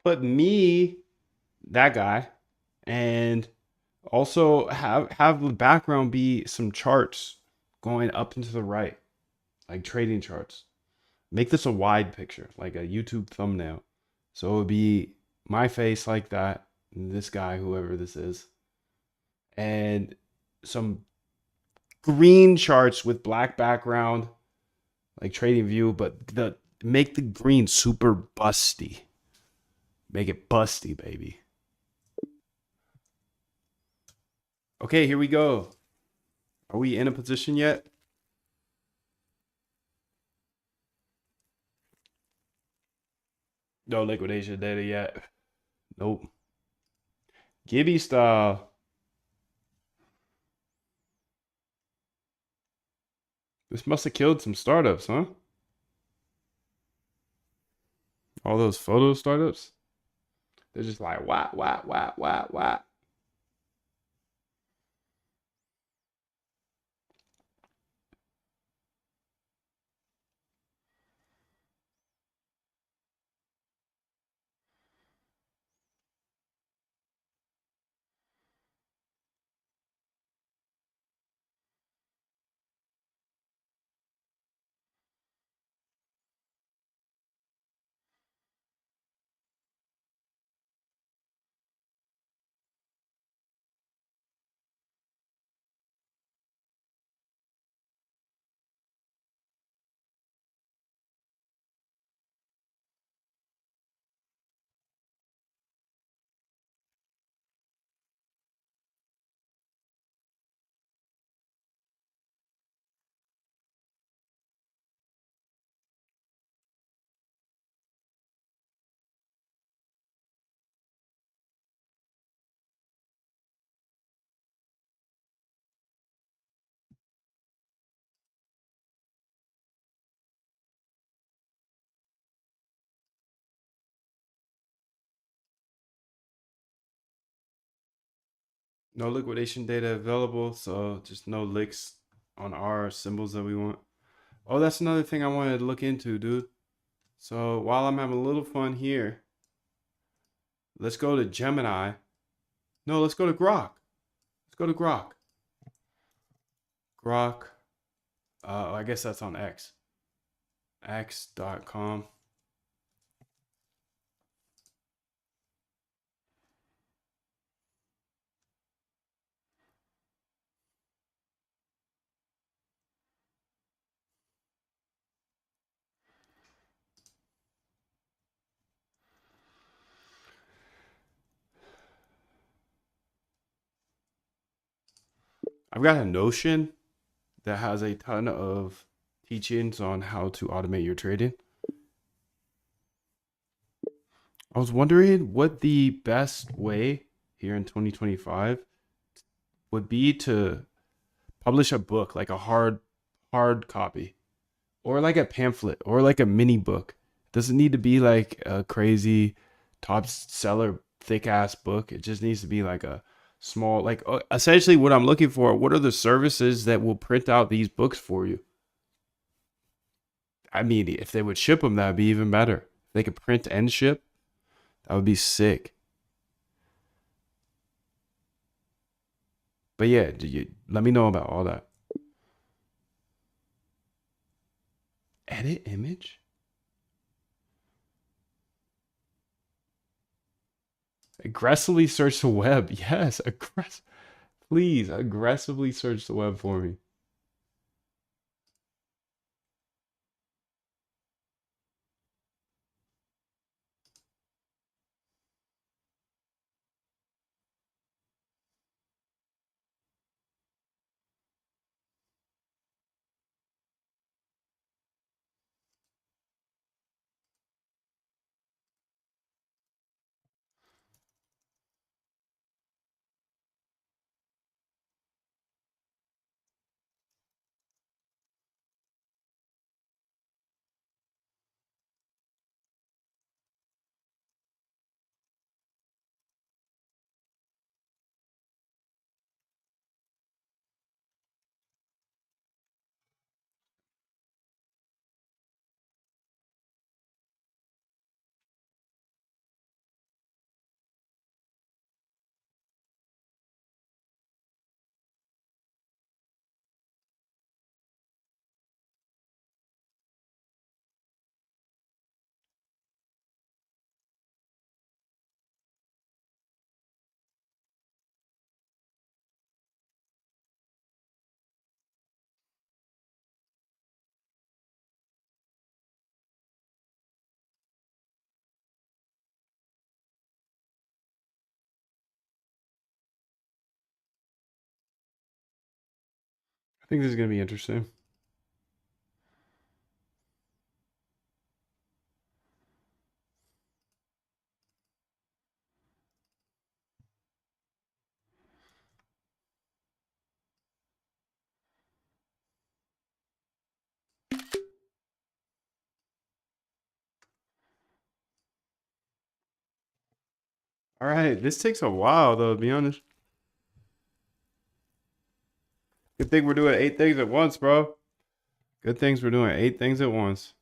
Put me, that guy, and also have the background be some charts going up and to the right, like trading charts. Make this a wide picture, like a YouTube thumbnail. So it would be my face like that, and this guy, whoever this is, and some green charts with black background, like trading view, but make the green super busty. Make it busty, baby. Okay, here we go. Are we in a position yet? No liquidation data yet. Nope. Gibby style. This must have killed some startups, huh? All those photo startups. They're just like, whack, whack, whack, whack, whack. No liquidation data available, so just no licks on our symbols that we want. Oh, that's another thing I wanted to look into, dude. So while I'm having a little fun here, let's go to Gemini. No, let's go to Grok. Let's go to Grok. Grok. I guess that's on X. X.com. I've got a Notion that has a ton of teachings on how to automate your trading. I was wondering what the best way here in 2025 would be to publish a book, like a hard copy, or like a pamphlet, or like a mini book. It doesn't need to be like a crazy top seller thick ass book. It just needs to be like a small, like essentially what I'm looking for. What are the services that will print out these books for you? I mean, if they would ship them, that would be even better. If they could print and ship, that would be sick. But yeah, let me know about all that. Edit image? Aggressively search the web. Yes, please aggressively search the web for me. I think this is going to be interesting. All right, this takes a while though, to be honest. Good thing we're doing 8 things at once, bro. Good things we're doing 8 things at once.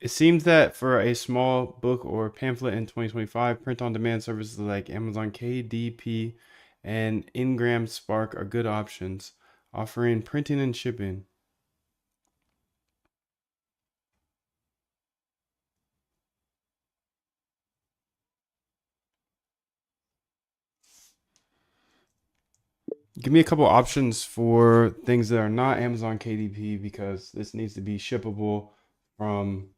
It seems that for a small book or pamphlet in 2025, print-on-demand services like Amazon KDP and Ingram Spark are good options, offering printing and shipping. Give me a couple options for things that are not Amazon KDP because this needs to be shippable from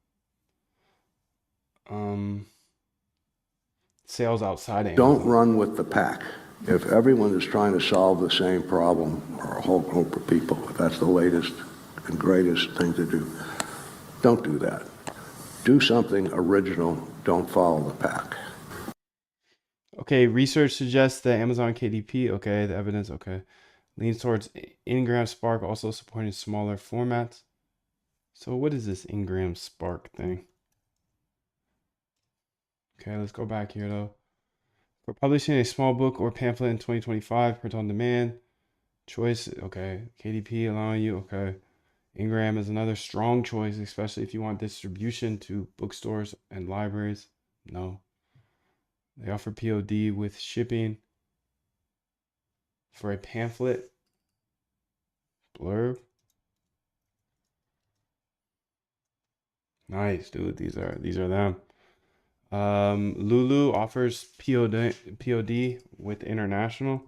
sales outside of Amazon. Don't run with the pack. If everyone is trying to solve the same problem, or a whole group of people, if that's the latest and greatest thing to do, don't do that. Do something original. Don't follow the pack. Okay, research suggests that Amazon KDP, okay, the evidence, okay, leans towards Ingram Spark, also supporting smaller formats. So what is this Ingram Spark thing? Okay, let's go back here though. For publishing a small book or pamphlet in 2025, print on demand, choice, okay, KDP allowing you, okay. Ingram is another strong choice, especially if you want distribution to bookstores and libraries. No. They offer POD with shipping for a pamphlet blurb. Nice, dude. These are them. Lulu offers POD with international.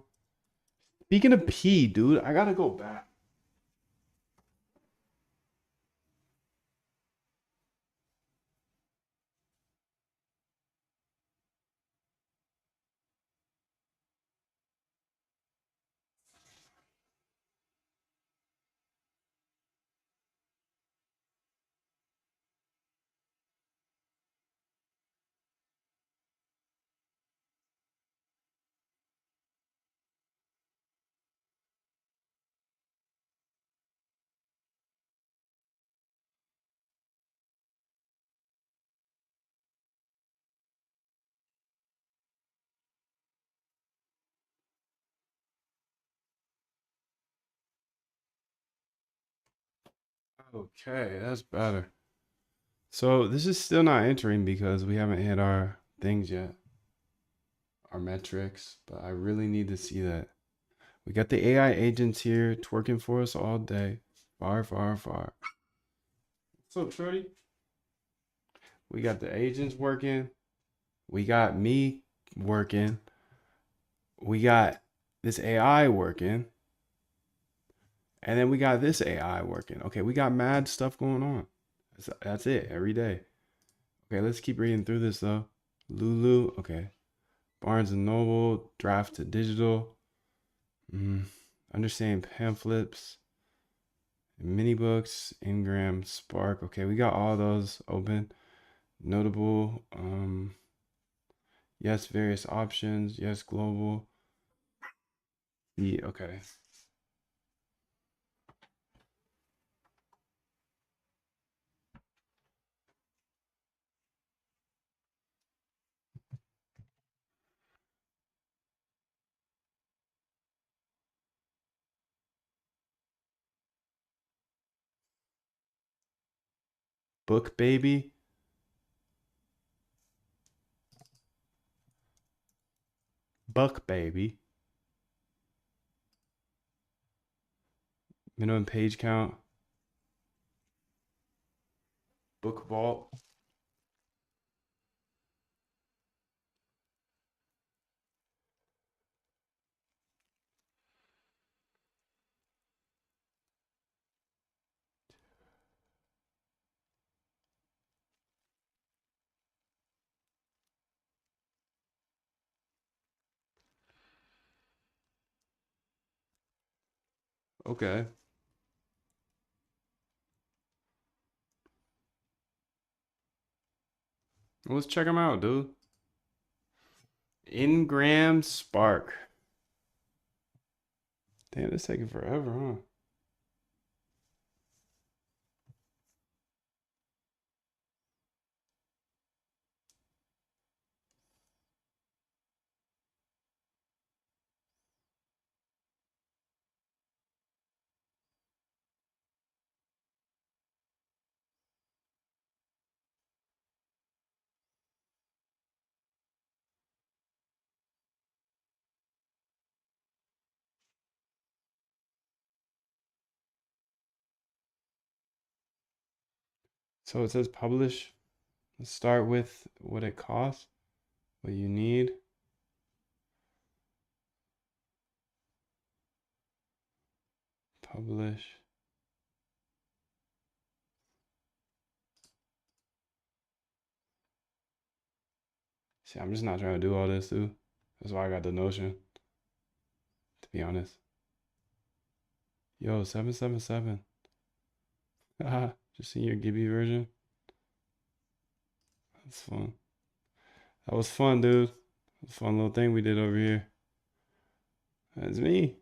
Speaking of P, dude, I gotta go back. Okay, that's better. So this is still not entering because we haven't hit our things yet. Our metrics, but I really need to see that. We got the AI agents here twerking for us all day. Far, far, far. What's up, shorty? We got the agents working. We got me working. We got this AI working. And then we got this AI working. Okay, we got mad stuff going on. That's it every day. Okay, let's keep reading through this though. Lulu, okay. Barnes and Noble, draft to digital. Understanding pamphlets, mini books, Ingram, Spark. Okay, we got all those open. Notable. Yes, various options. Yes, global. Okay. Book Baby. Buck Baby. Minimum page count. Book Vault. Okay. Well, let's check them out, dude. Ingram Spark. Damn, it's taking forever, huh? So it says publish. Let's start with what it costs, what you need. Publish. See, I'm just not trying to do all this, dude. That's why I got the Notion, to be honest. Yo, 777. Haha, just seen your Gibby version. That's fun. That was fun, dude. That was a fun little thing we did over here. That's me.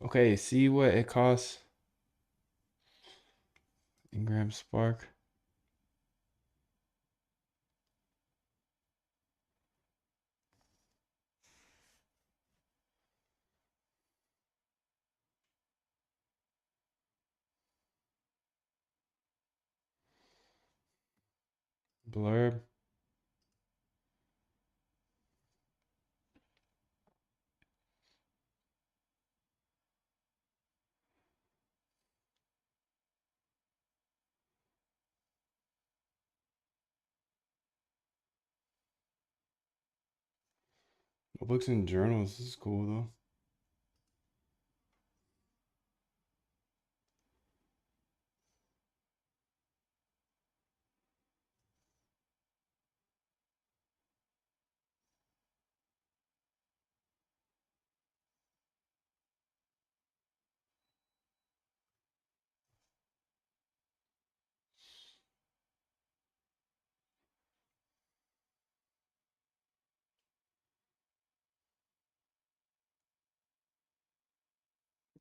Okay, see what it costs. Ingram Spark. Blurb. Books and journals. This is cool though.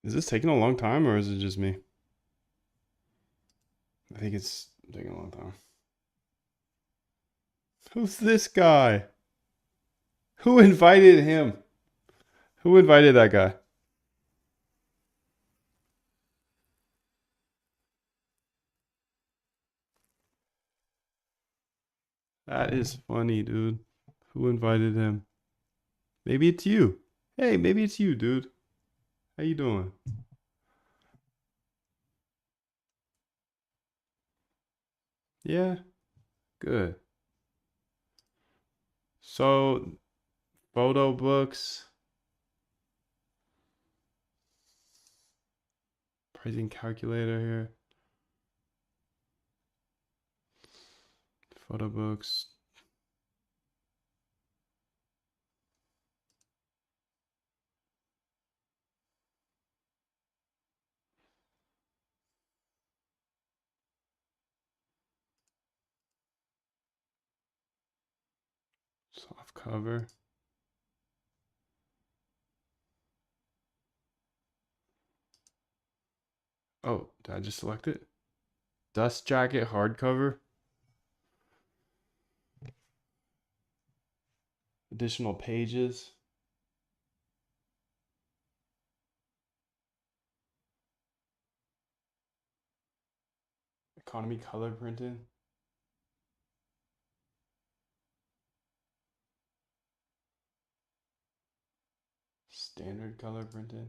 Is this taking a long time or is it just me? I think it's taking a long time. Who's this guy? Who invited him? Who invited that guy? That is funny, dude. Who invited him? Maybe it's you. Hey, maybe it's you, dude. How you doing? Yeah, good. So, photo books. Pricing calculator here. Photo books. Soft cover. Oh, did I just select it? Dust jacket hardcover. Additional pages. Economy color printed. Standard color printed.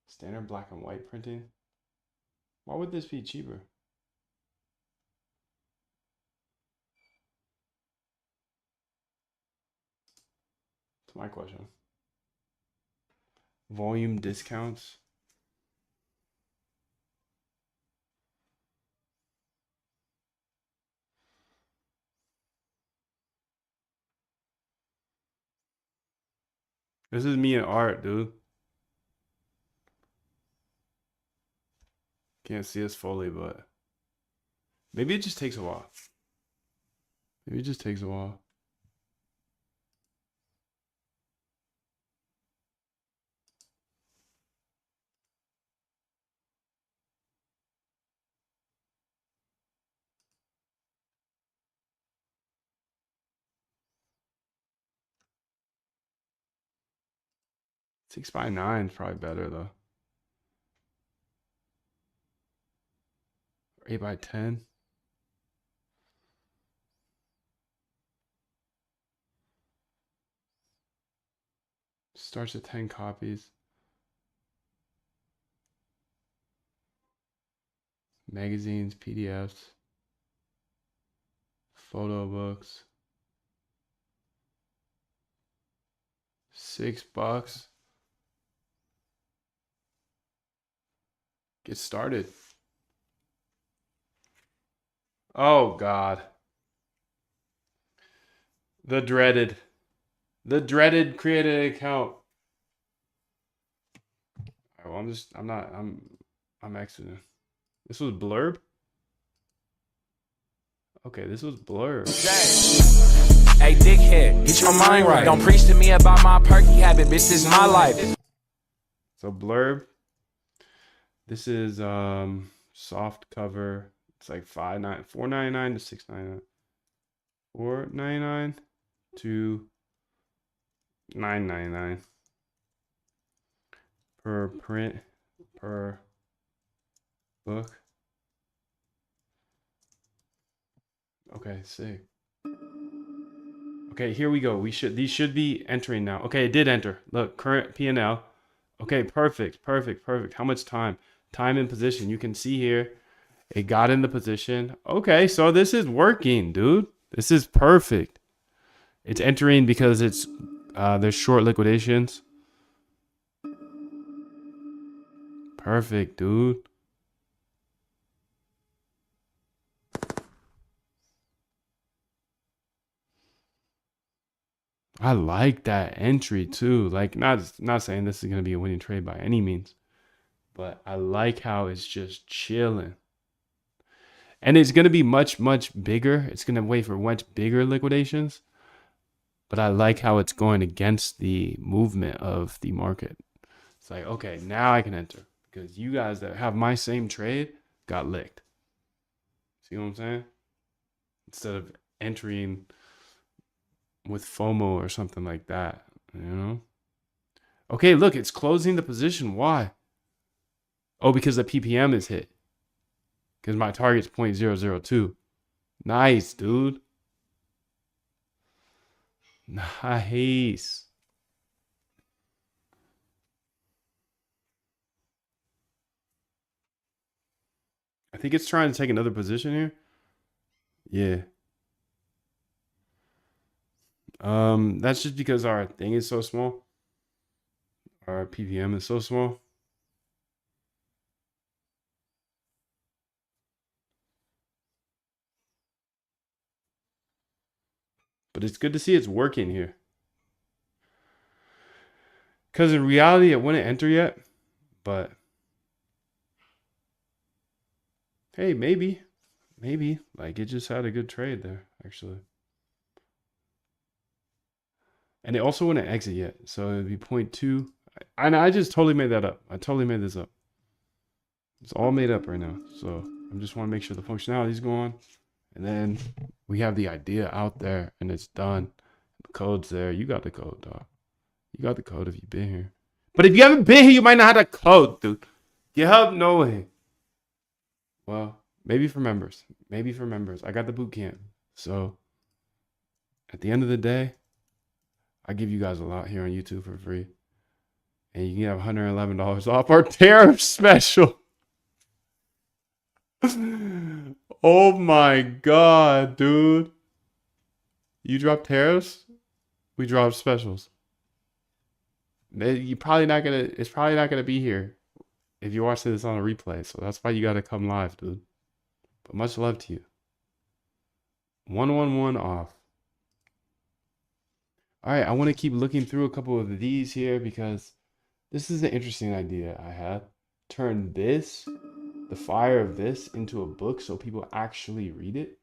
Standard black and white printing. Why would this be cheaper? That's my question. Volume discounts. This is me and art, dude. Can't see us fully, but maybe it just takes a while. Maybe it just takes a while. Six by 9 is probably better though. 8 by 10. Starts at 10 copies. Magazines, PDFs, photo books. $6. Get started. Oh God. The dreaded created account. All right, well, I'm exiting. This was Blurb? Okay, this was Blurb. Hey, dickhead, get your mind right. Don't preach to me about my perky habit, bitch, this is my life. So Blurb. This is soft cover. It's like $4.99 to $6.99. $4.99 to $9.99 per print per book. Okay, sick. Okay, here we go. These should be entering now. Okay, it did enter. Look, current P&L. Okay, perfect. How much time? Time in position. You can see here, it got in the position. Okay, so this is working, dude. This is perfect. It's entering because it's there's short liquidations. Perfect, dude. I like that entry too. Like not saying this is gonna be a winning trade by any means, but I like how it's just chilling. And it's gonna be much bigger. It's gonna wait for much bigger liquidations. But I like how it's going against the movement of the market. It's like, okay, now I can enter because you guys that have my same trade got licked. See what I'm saying? Instead of entering with FOMO or something like that, you know? Okay, look, it's closing the position. Why? Oh, because the PPM is hit. Because my target's 0.002. Nice, dude. Nice. I think it's trying to take another position here. Yeah. That's just because our thing is so small. Our PPM is so small. But it's good to see it's working here. Because in reality, it wouldn't enter yet. But hey, maybe. Like, it just had a good trade there, actually. And it also wouldn't exit yet. So it'd be 0.2. And I just totally made that up. I totally made this up. It's all made up right now. So I just want to make sure the functionality's going. And then we have the idea out there and it's done. The code's there. You got the code, dog. You got the code if you've been here. But if you haven't been here, you might not have the code, dude. GitHub, no way. Well, maybe for members. Maybe for members. I got the boot camp. So at the end of the day, I give you guys a lot here on YouTube for free. And you can have $111 off our tariff special. Oh my God, dude. You drop tariffs, we drop specials. It's probably not gonna be here if you're watching this on a replay. So that's why you gotta come live, dude. But much love to you. 111 off. All right, I want to keep looking through a couple of these here because this is an interesting idea I had. Turn this, the fire of this, into a book so people actually read it.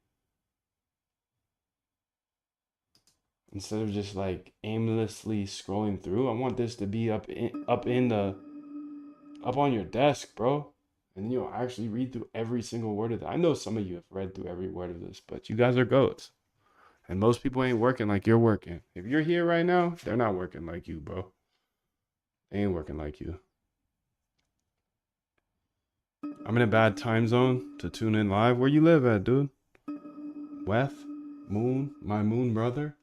Instead of just like aimlessly scrolling through, I want this to be up on your desk, bro. And you'll actually read through every single word of that. I know some of you have read through every word of this, but you guys are goats. And most people ain't working like you're working. If you're here right now, they're not working like you, bro. They ain't working like you. I'm in a bad time zone to tune in live. Where you live at, dude? Weth? Moon? My moon brother?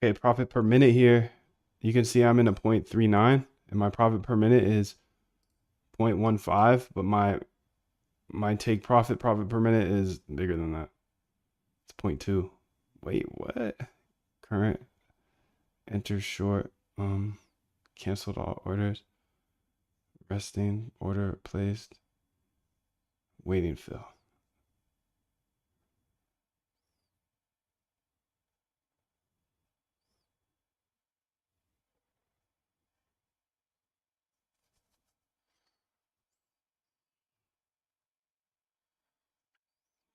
Okay, profit per minute here. You can see I'm in a 0.39 and my profit per minute is 0.15, but my take profit per minute is bigger than that. It's 0.2. Wait, what? Current, enter short, canceled all orders, resting, order placed, waiting fill.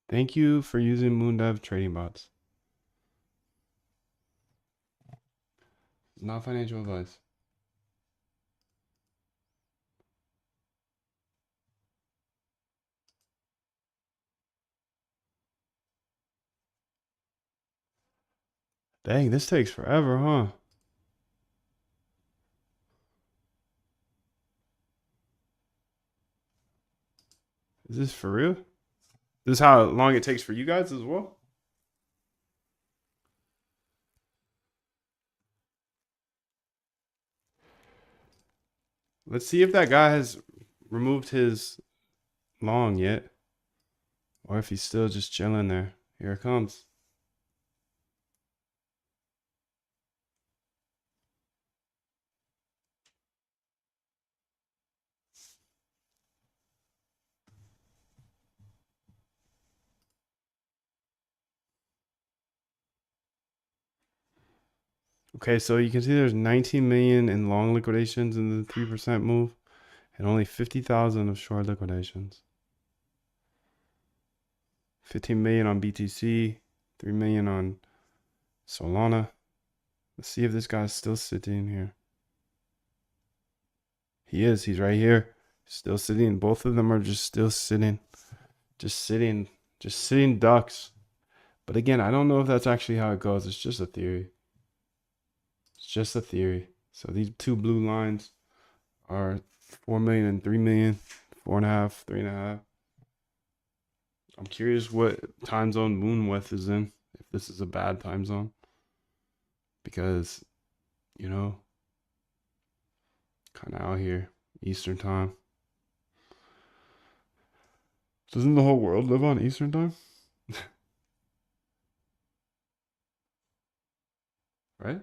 Thank you for using Moondev trading bots. Not financial advice. Dang, this takes forever, huh? Is this for real? This is how long it takes for you guys as well? Let's see if that guy has removed his long yet. Or if he's still just chilling there. Here it comes. Okay, so you can see there's 19 million in long liquidations in the 3% move and only 50,000 of short liquidations. 15 million on BTC, 3 million on Solana. Let's see if this guy's still sitting here. He is, he's right here. Still sitting. Both of them are just still sitting. Just sitting ducks. But again, I don't know if that's actually how it goes. It's just a theory. It's just a theory. So these two blue lines are 4 million and 3 million, 4.5, 3.5. I'm curious what time zone Moonweth is in, if this is a bad time zone. Because, you know, kind of out here, Eastern time. Doesn't the whole world live on Eastern time? Right?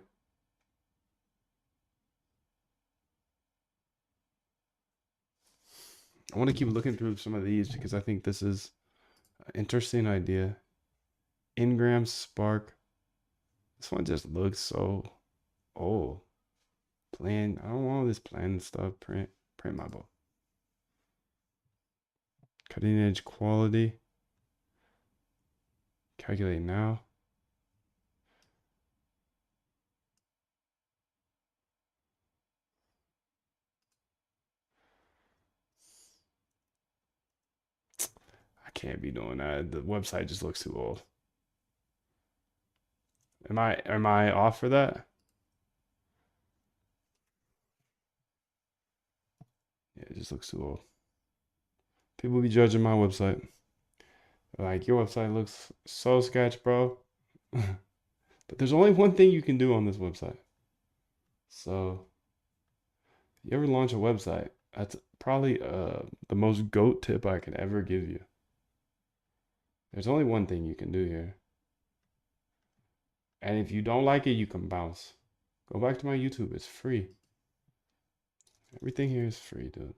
I want to keep looking through some of these because I think this is an interesting idea. Ingram Spark. This one just looks so old. Plain. I don't want all this plain stuff. Print my book. Cutting edge quality. Calculate now. I can't be doing that. The website just looks too old. Am I off for that? Yeah, it just looks too old. People be judging my website. They're like, your website looks so sketch, bro. But there's only one thing you can do on this website. So, if you ever launch a website, that's probably the most GOAT tip I could ever give you. There's only one thing you can do here. And if you don't like it, you can bounce. Go back to my YouTube. It's free. Everything here is free, dude.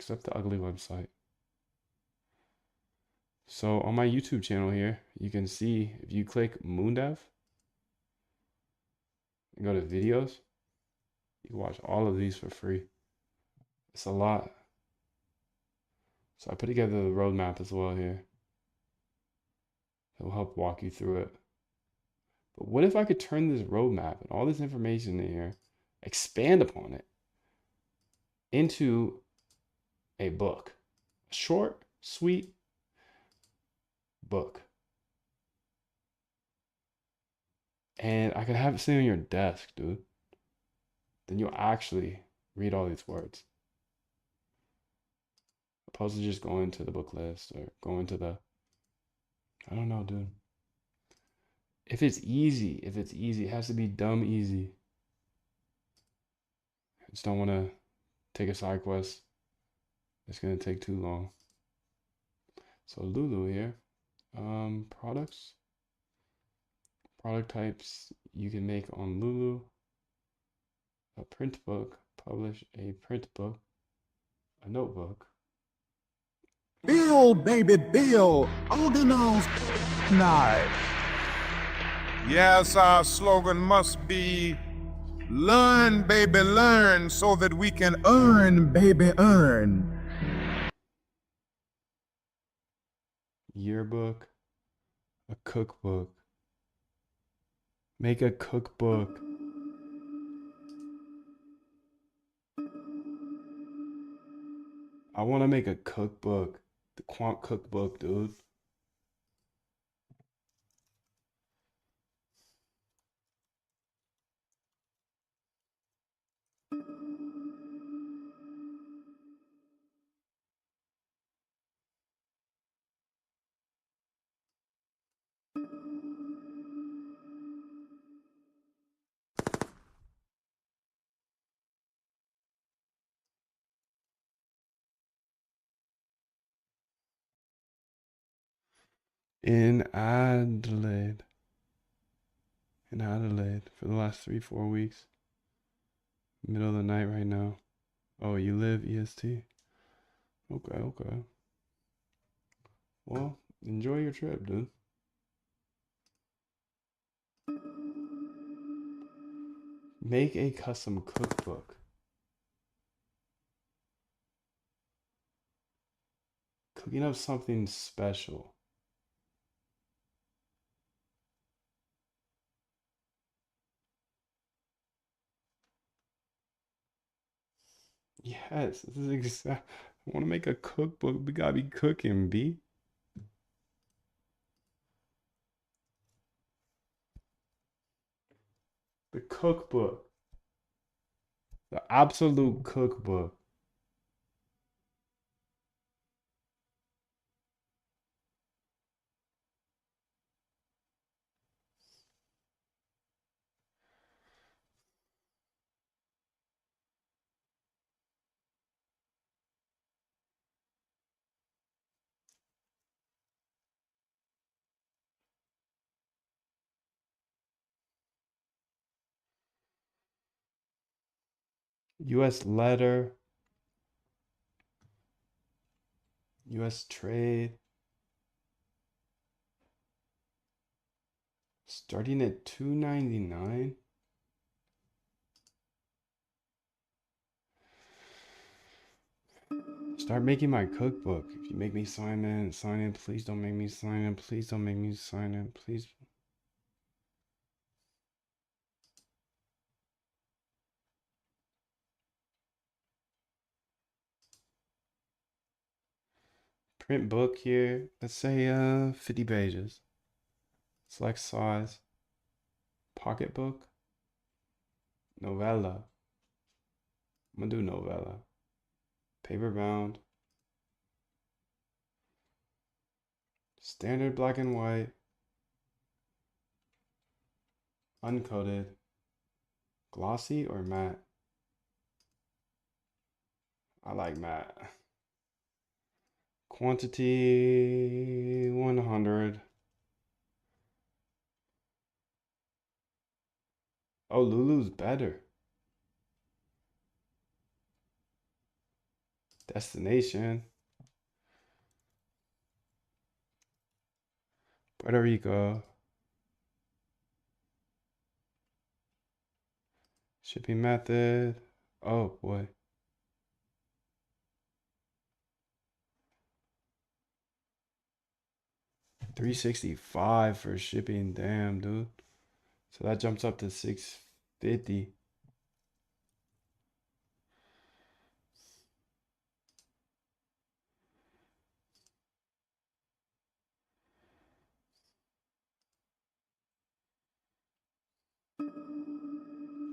Except the ugly website. So on my YouTube channel here, you can see if you click Moondev and go to videos, you can watch all of these for free. It's a lot. So I put together the roadmap as well here. It'll help walk you through it. But what if I could turn this roadmap and all this information in here, expand upon it into a book, a short, sweet book. And I could have it sitting on your desk, dude. Then you'll actually read all these words. Opposed to just going to the book list or going to the, I don't know, dude. If it's easy, it has to be dumb easy. I just don't want to take a side quest. It's gonna take too long. So Lulu here. Products. Product types you can make on Lulu. A print book. Publish a print book. A notebook. Bill, baby, Bill, organize night. Yes, our slogan must be learn, baby, learn, so that we can earn, baby, earn. Yearbook. A cookbook. Make a cookbook. I want to make a cookbook. The Quant cookbook, dude. In Adelaide. In Adelaide for the last 3-4 weeks. Middle of the night right now. Oh, you live EST? Okay, okay. Well, enjoy your trip, dude. Make a custom cookbook. Cooking up something special. Yes, this is exact. I want to make a cookbook. We gotta be cooking, B. The cookbook. The absolute cookbook. US letter. US trade. Starting at $2.99. Start making my cookbook. If you make me sign in. Please don't make me sign in. Please don't make me sign in. Please. Print book here. Let's say 50 pages. Select size. Pocketbook. Novella. I'm gonna do novella. Paper bound. Standard black and white. Uncoated. Glossy or matte? I like matte. Quantity 100. Oh, Lulu's better. Destination. Puerto Rico. Shipping method. Oh boy. $365 for shipping. Damn, dude. So that jumps up to $650.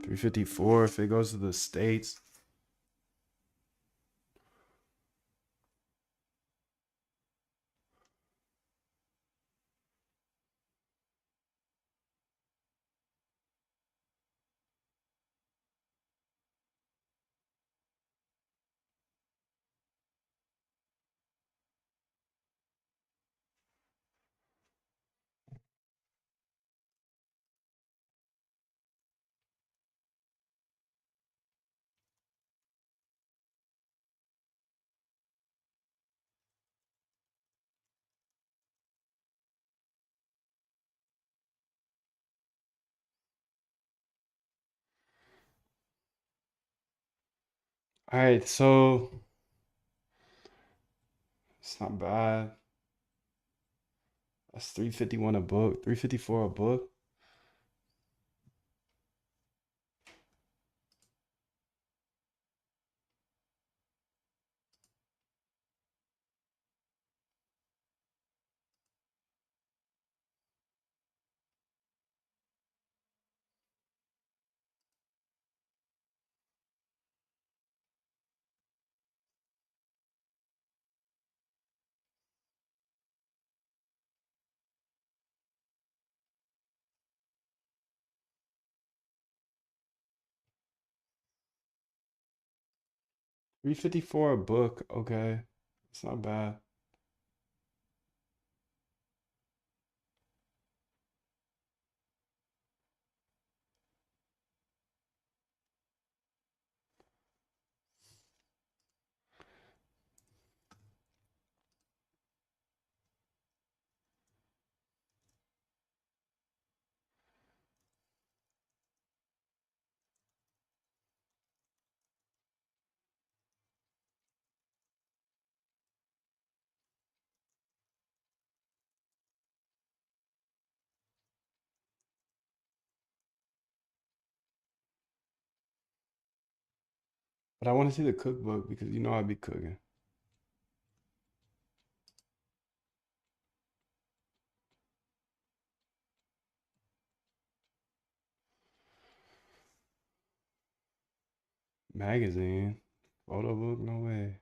$354 if it goes to the States. All right, so it's not bad. That's 351 a book, 354 a book. $354 a book. Okay, it's not bad. But I want to see the cookbook because you know I'd be cooking. Magazine, photo book, no way.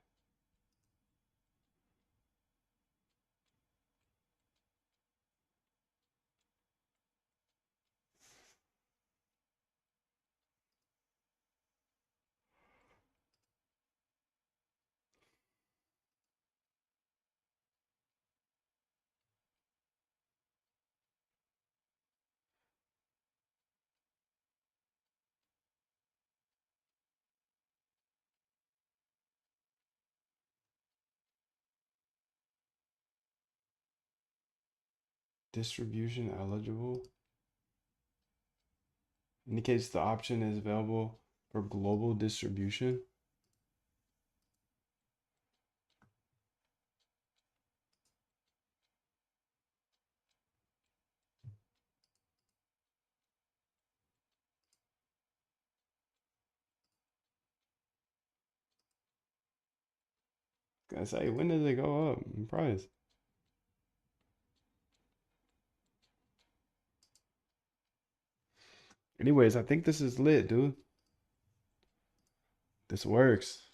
Distribution eligible. Indicates the option is available for global distribution. Gonna say, when does it go up in price? Anyways, I think this is lit, dude. This works.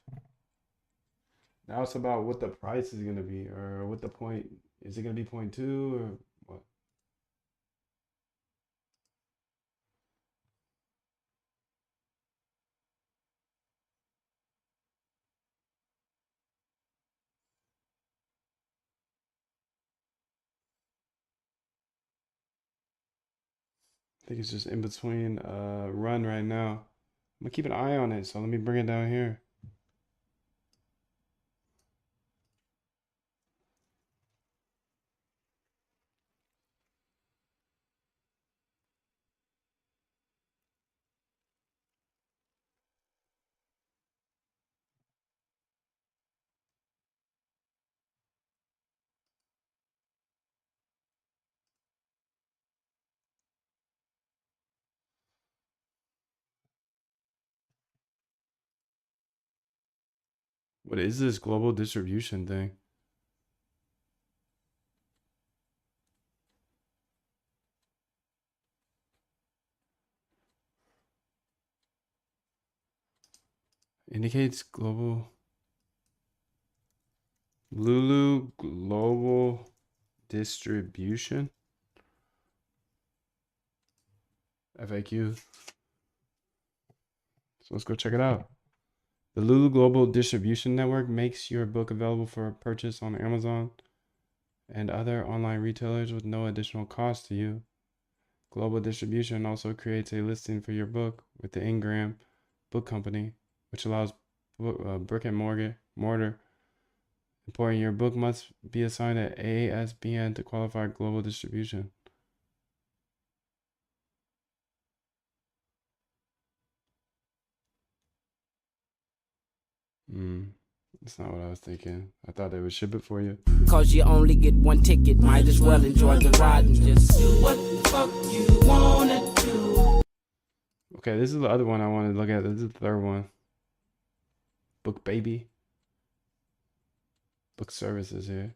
Now it's about what the price is gonna be, or what the point is. It gonna be 0.2 or what? I think it's just in between run right now. I'm gonna keep an eye on it, so let me bring it down here. What is this global distribution thing? Indicates global. Lulu global distribution. FAQ. So let's go check it out. The Lulu Global Distribution Network makes your book available for purchase on Amazon and other online retailers with no additional cost to you. Global Distribution also creates a listing for your book with the Ingram Book Company, which allows brick and mortar. Important, your book must be assigned an ASBN to qualify global distribution. That's not what I was thinking. I thought they would ship it for you. Cause you only get one ticket, might as well enjoy the ride and just do what the fuck you wanna do. Okay, this is the other one I want to look at. This is the third one. Book Baby. Book services here.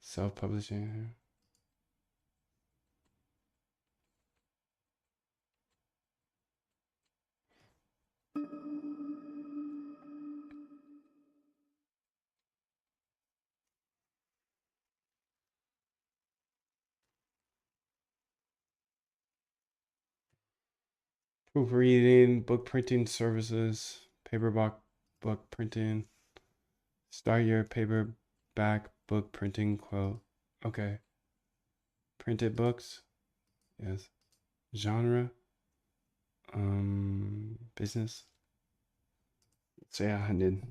Self-publishing here. Proofreading, book printing services, paperback book printing. Start your paperback book printing quote. Okay. Printed books. Yes. Genre. Business. Say 100.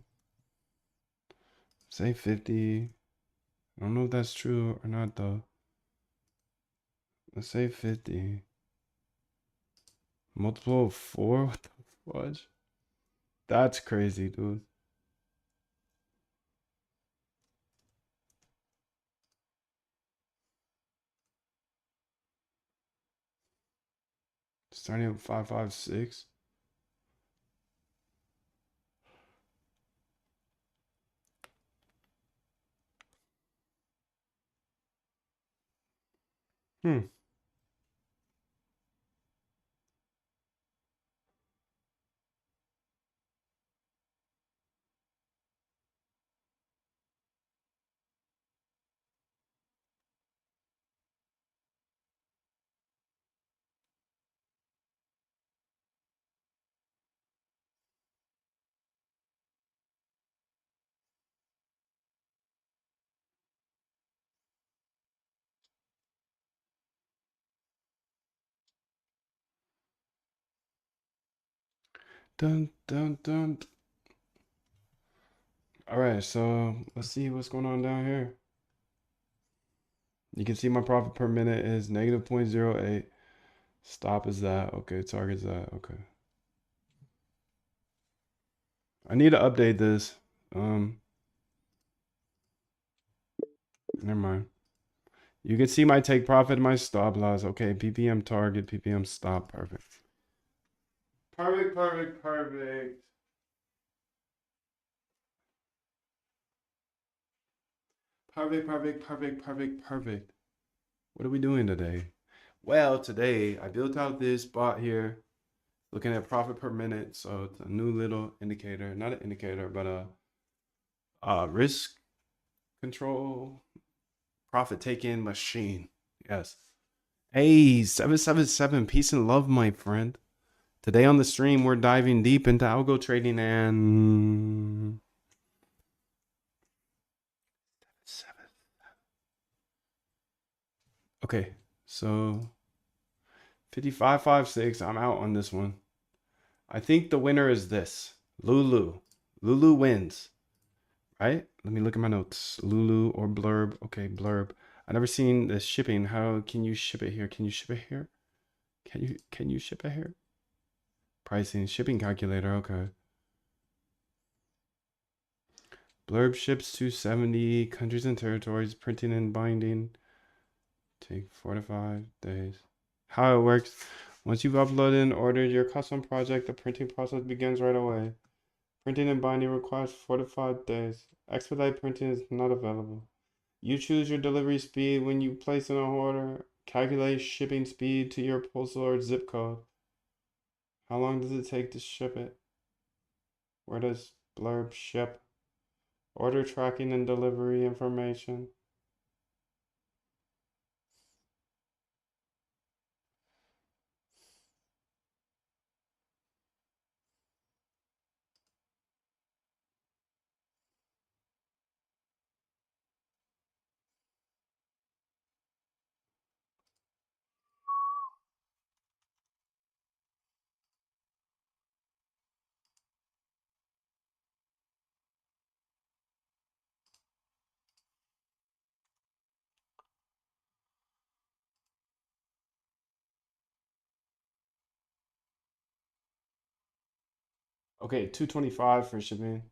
Say 50. I don't know if that's true or not though. Let's say 50. Multiple of 4? What the fudge? That's crazy, dude. Starting at 556. Hmm. Dun dun dun. All right, so let's see what's going on down here. You can see my profit per minute is negative 0.08. Stop is that. Okay, target's that. Okay. I need to update this. Never mind. You can see my take profit, my stop loss. Okay, PPM target, PPM stop. Perfect. Perfect, perfect, perfect. Perfect, perfect, perfect, perfect, perfect. What are we doing today? Well, today I built out this bot here, looking at profit per minute. So it's a new little indicator, not an indicator, but a risk control profit taking machine. Yes. Hey, 777, peace and love, my friend. Today on the stream, we're diving deep into algo trading and okay, so 55.56. I'm out on this one. I think the winner is this. Lulu. Lulu wins. Right? Let me look at my notes. Lulu or Blurb. Okay, Blurb. I never seen this shipping. How can you ship it here? Can you ship it here? Can you ship it here? Pricing, shipping calculator. Okay. Blurb ships to 70 countries and territories, printing and binding. Take 4 to 5 days. How it works. Once you've uploaded and ordered your custom project, the printing process begins right away. Printing and binding requires 4 to 5 days. Expedite printing is not available. You choose your delivery speed when you place an order. Calculate shipping speed to your postal or zip code. How long does it take to ship it? Where does Blurb ship? Order tracking and delivery information. Okay, 225 for shipping.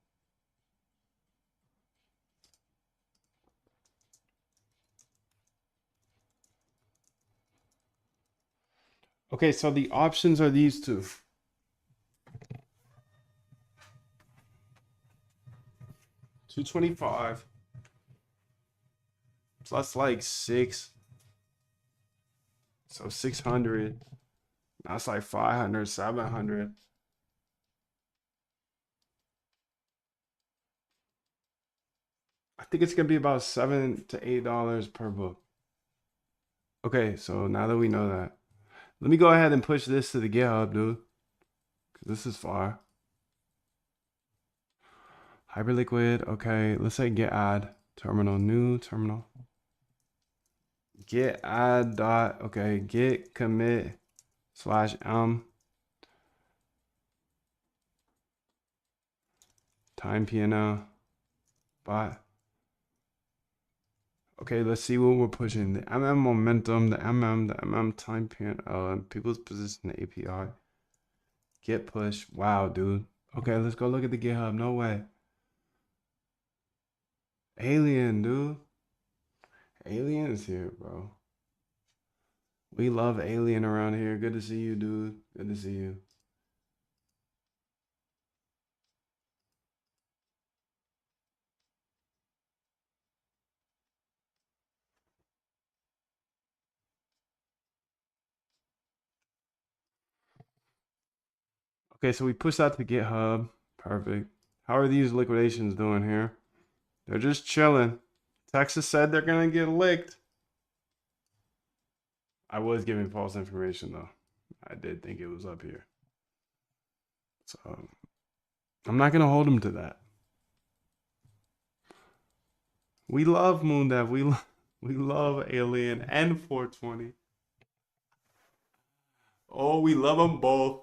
Okay, so the options are these two. $225 plus like 6. So 600. That's like 500, 700. I think it's gonna be about $7 to $8 per book. Okay, so now that we know that, let me go ahead and push this to the GitHub, dude. 'Cause this is far. Hyperliquid. Okay, let's say git add terminal, new terminal. Git add dot. Okay, git commit /m time PNL bot. Okay, let's see what we're pushing. The MM momentum, the MM time PNL, and people's position, the API. Git push. Wow, dude. Okay, let's go look at the GitHub. No way. Alien, dude. Alien is here, bro. We love Alien around here. Good to see you, dude. Good to see you. Okay, so we pushed that to GitHub. Perfect. How are these liquidations doing here? They're just chilling. Texas said they're gonna get licked. I was giving false information though. I did think it was up here. So I'm not gonna hold them to that. We love MoonDev. We love Alien and 420. Oh, we love them both.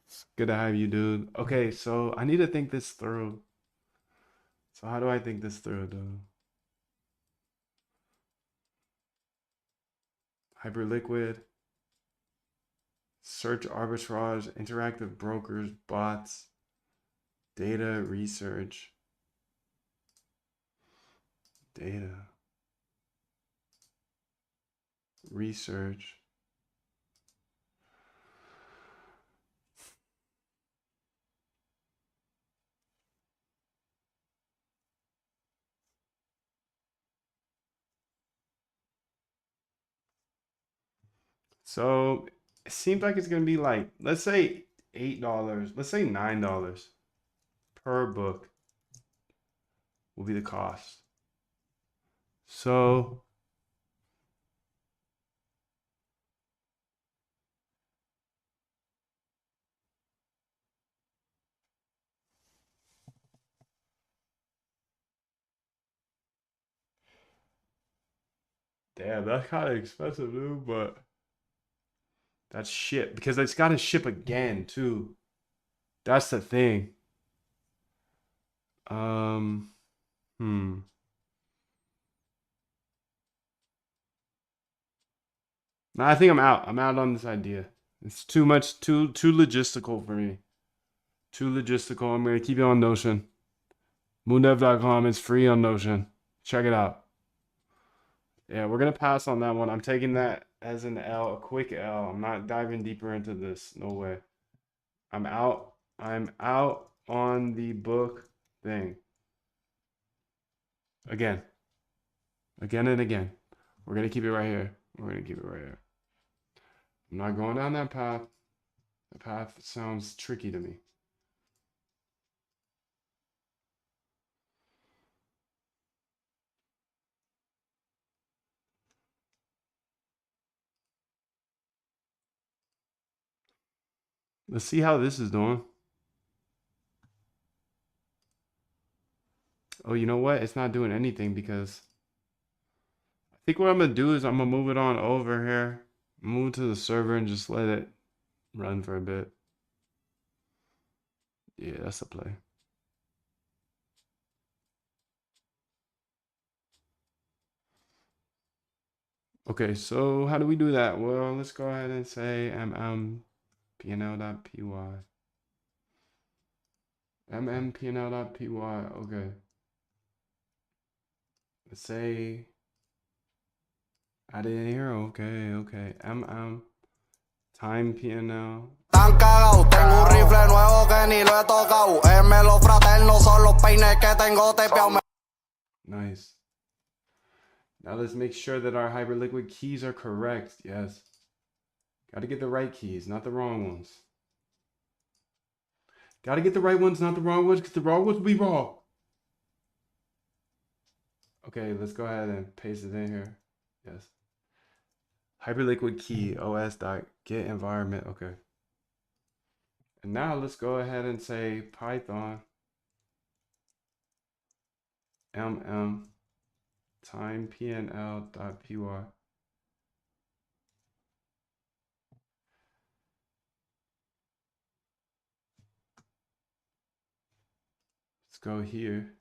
It's good to have you, dude. Okay, so I need to think this through. So how do I think this through, dude? Hyperliquid, search arbitrage, interactive brokers, bots, data research, data research. So it seems like it's gonna be like, let's say $8, let's say $9 per book will be the cost. So damn, that's kind of expensive, dude, but that's shit because it's got to ship again too. That's the thing. Hmm. No, I think I'm out. I'm out on this idea. It's too much, too logistical for me. Too logistical. I'm gonna keep it on Notion. Moondev.com is free on Notion. Check it out. Yeah, we're gonna pass on that one. I'm taking that as an L, a quick L. I'm not diving deeper into this. No way. I'm out. I'm out on the book thing. Again. Again and again. We're gonna keep it right here. We're gonna keep it right here. I'm not going down that path. The path sounds tricky to me. Let's see how this is doing. Oh, you know what? It's not doing anything because I think what I'm gonna do is I'm gonna move it on over here, move to the server and just let it run for a bit. Yeah, that's the play. Okay, so how do we do that? Well, let's go ahead and say mmpnl.py. mmpnl.py. Okay. Let's say add it in here. Okay, okay. Time PNL. Tan cagao, tengo un rifle nuevo que ni lo he tocado. Los fraternos son los peines que tengo tepeado. Nice. Now let's make sure that our Hyperliquid keys are correct. Yes. Gotta get the right keys, not the wrong ones. Gotta get the right ones, not the wrong ones, because the wrong ones will be wrong. Okay, let's go ahead and paste it in here. Yes. Hyperliquid key os.get environment. Okay. And now let's go ahead and say Python time pnl.py. Let's go here.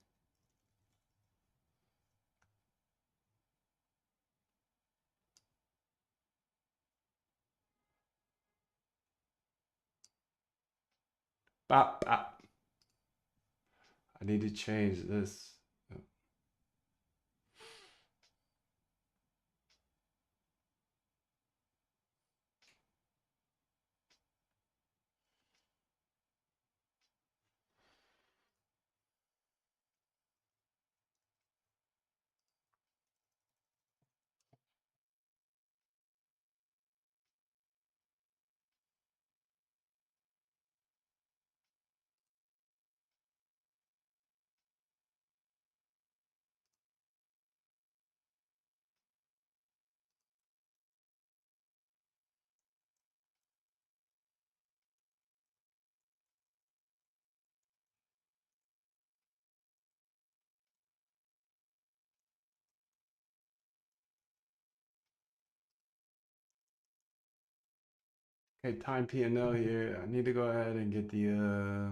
Bop, bop. I need to change this. Okay, time PNL here. I need to go ahead and get the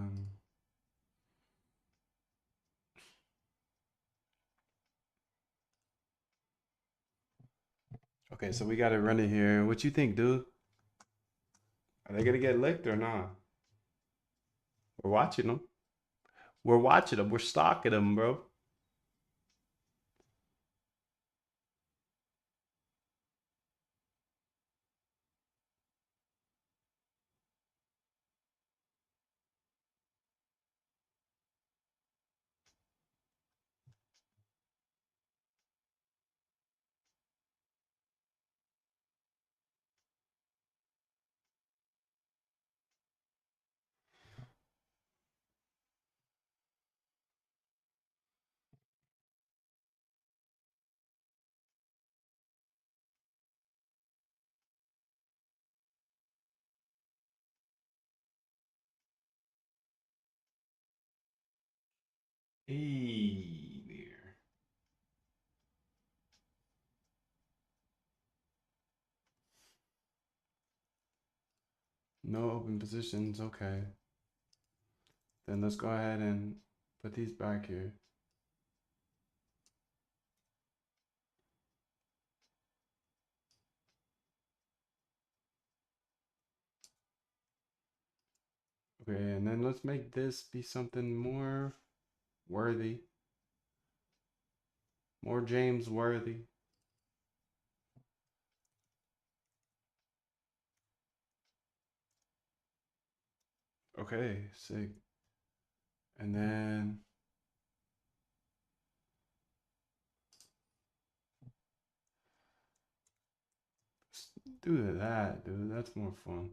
okay, so we got it running here. What you think, dude? Are they gonna get licked or not? We're watching them. We're watching them. We're stalking them, bro. Hey there. No open positions. Okay. Then let's go ahead and put these back here. Okay, and then let's make this be something more worthy. More James worthy. Okay, sick. And then let's do that, dude. That's more fun.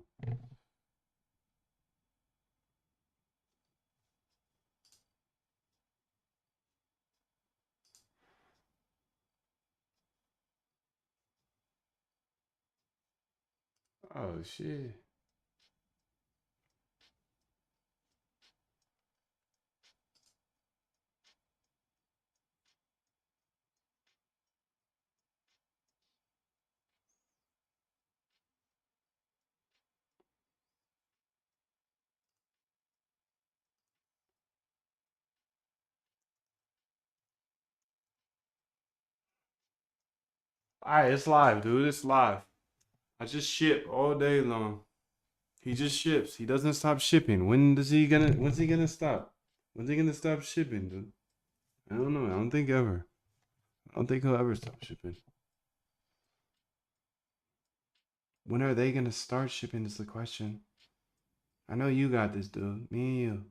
Oh shit. Alright, it's live, dude. It's live. I just ship all day long. He just ships. He doesn't stop shipping. When's he gonna stop? When's he gonna stop shipping, dude? I don't know. I don't think ever. I don't think he'll ever stop shipping. When are they gonna start shipping is the question. I know you got this, dude. Me and you.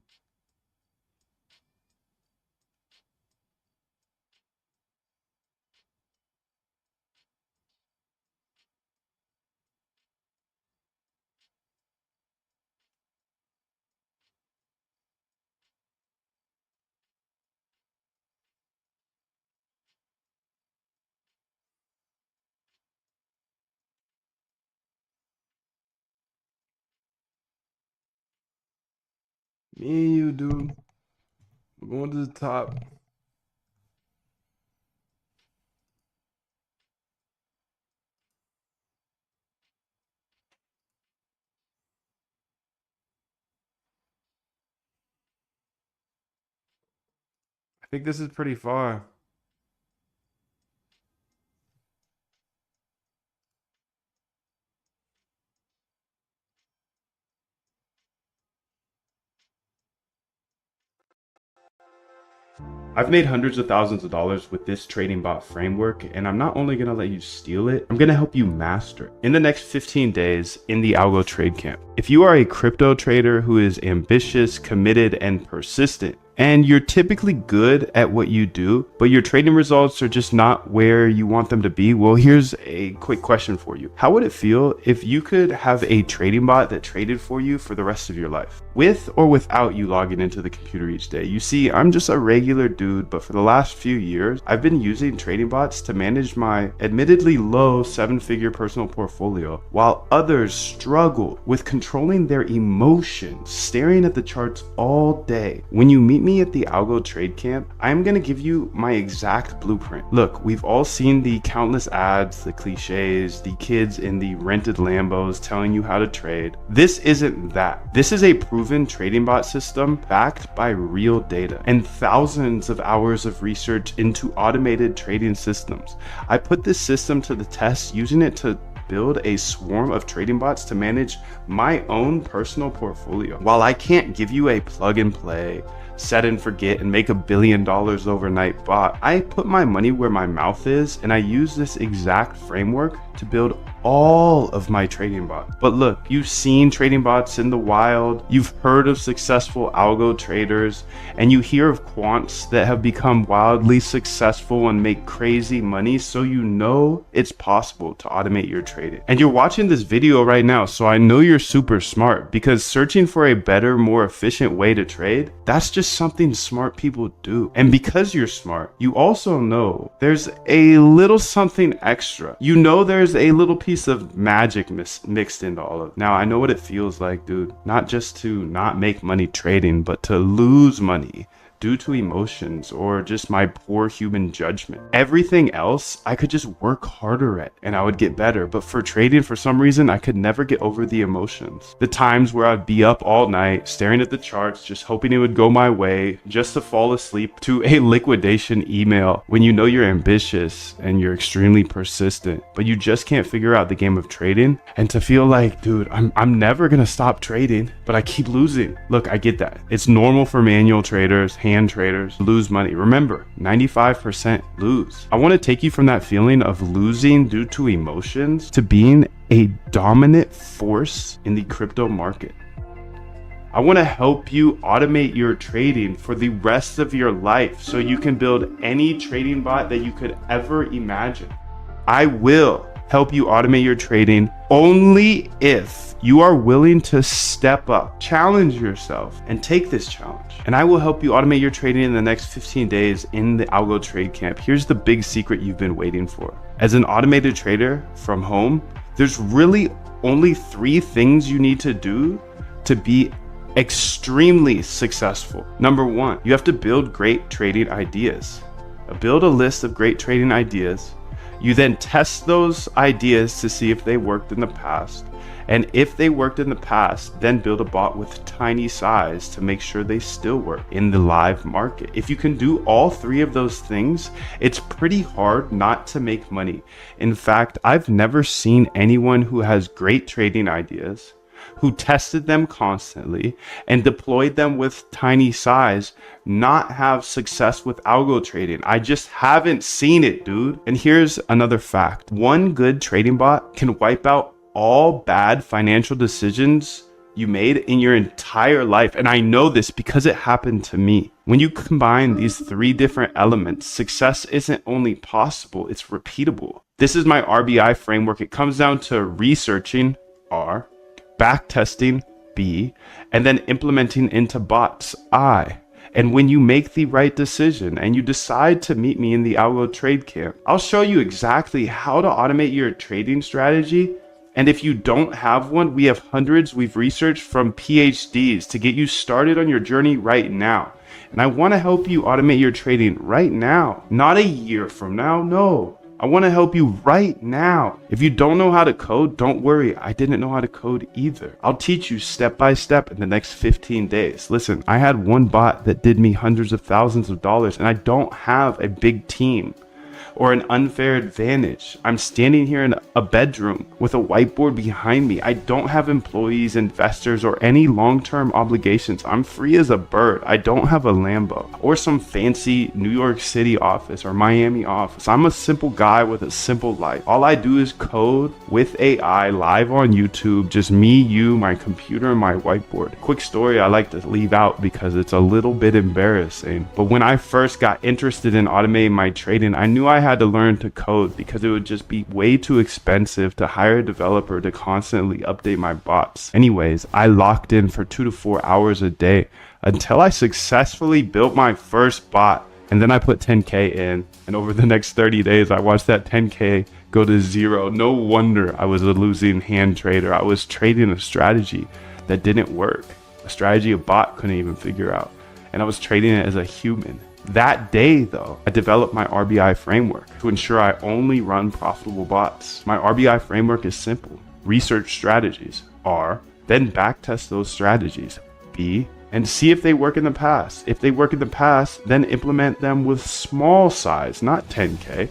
Me and you, dude. We're going to the top. I think this is pretty far. I've made hundreds of thousands of dollars with this trading bot framework, and I'm not only going to let you steal it, I'm going to help you master it in the next 15 days in the Algo Trade Camp. If you are a crypto trader who is ambitious, committed, and persistent, and you're typically good at what you do, but your trading results are just not where you want them to be, well, here's a quick question for you. How would it feel if you could have a trading bot that traded for you for the rest of your life? With or without you logging into the computer each day? You see, I'm just a regular dude, but for the last few years, I've been using trading bots to manage my admittedly low 7-figure personal portfolio, while others struggle with controlling their emotions, staring at the charts all day. When you meet me at the Algo Trade Camp, I'm gonna give you my exact blueprint. Look, we've all seen the countless ads, the cliches, the kids in the rented Lambos telling you how to trade. This isn't that. This is a proven trading bot system backed by real data and thousands of hours of research into automated trading systems. I put this system to the test using it to build a swarm of trading bots to manage my own personal portfolio. While I can't give you a plug and play, set and forget and make $1 billion overnight bot, I put my money where my mouth is, and I use this exact framework to build all of my trading bots. But look, you've seen trading bots in the wild, you've heard of successful algo traders, and you hear of quants that have become wildly successful and make crazy money, so you know it's possible to automate your trading. And you're watching this video right now, so I know you're super smart, because searching for a better, more efficient way to trade, that's just something smart people do. And because you're smart, you also know there's a little something extra. You know there's a little piece of magic mixed into all of it. Now, I know what it feels like, dude. Not just to not make money trading, but to lose money due to emotions or just my poor human judgment. Everything else I could just work harder at and I would get better, but for trading, for some reason, I could never get over the emotions. The times where I'd be up all night staring at the charts, just hoping it would go my way, just to fall asleep to a liquidation email. When you know you're ambitious and you're extremely persistent, but you just can't figure out the game of trading, and to feel like, dude, I'm never gonna stop trading, but I keep losing. Look, I get that. It's normal for manual traders, hand traders, lose money. Remember, 95% lose. I want to take you from that feeling of losing due to emotions to being a dominant force in the crypto market. I want to help you automate your trading for the rest of your life so you can build any trading bot that you could ever imagine. I will help you automate your trading only if you are willing to step up, challenge yourself, and take this challenge. And I will help you automate your trading in the next 15 days in the Algo Trade Camp. Here's the big secret you've been waiting for. As an automated trader from home, there's really only 3 things you need to do to be extremely successful. Number 1, you have to build great trading ideas. Build a list of great trading ideas. You then test those ideas to see if they worked in the past. And if they worked in the past, then build a bot with tiny size to make sure they still work in the live market. If you can do all 3 of those things, it's pretty hard not to make money. In fact, I've never seen anyone who has great trading ideas, who tested them constantly and deployed them with tiny size, not have success with algo trading. I just haven't seen it, dude. And here's another fact. One good trading bot can wipe out all bad financial decisions you made in your entire life. And I know this because it happened to me. When you combine these 3 different elements, success isn't only possible, it's repeatable. This is my RBI framework. It comes down to researching, R, backtesting, B, and then implementing into bots, I. And when you make the right decision and you decide to meet me in the Algo Trade Camp, I'll show you exactly how to automate your trading strategy. And if you don't have one, we have hundreds we've researched from PhDs to get you started on your journey right now. And I want to help you automate your trading right now, not a year from now. No, I want to help you right now. If you don't know how to code, don't worry. I didn't know how to code either. I'll teach you step by step in the next 15 days. Listen, I had one bot that did me hundreds of thousands of dollars, and I don't have a big team or an unfair advantage. I'm standing here in a bedroom with a whiteboard behind me. I don't have employees, investors, or any long-term obligations. I'm free as a bird. I don't have a Lambo or some fancy New York City office or Miami office. I'm a simple guy with a simple life. All I do is code with AI live on YouTube, just me, you, my computer, and my whiteboard. Quick story I like to leave out because it's a little bit embarrassing. But when I first got interested in automating my trading, I knew I had to learn to code because it would just be way too expensive to hire a developer to constantly update my bots. Anyways, I locked in for 2 to 4 hours a day until I successfully built my first bot. And then I put 10K in, and over the next 30 days, I watched that 10K go to 0. No wonder I was a losing hand trader. I was trading a strategy that didn't work, a strategy a bot couldn't even figure out. And I was trading it as a human. That day, though, I developed my RBI framework to ensure I only run profitable bots. My RBI framework is simple. Research strategies, R, then backtest those strategies, B, and see if they work in the past. If they work in the past, then implement them with small size, not 10K.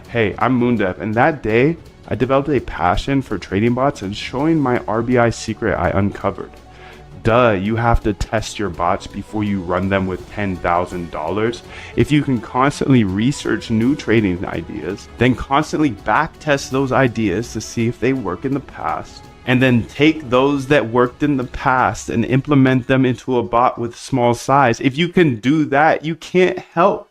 Hey, I'm Moondev, and that day, I developed a passion for trading bots and showing my RBI secret I uncovered. You have to test your bots before you run them with $10,000. If you can constantly research new trading ideas, then constantly backtest those ideas to see if they work in the past, and then take those that worked in the past and implement them into a bot with small size. If you can do that, you can't help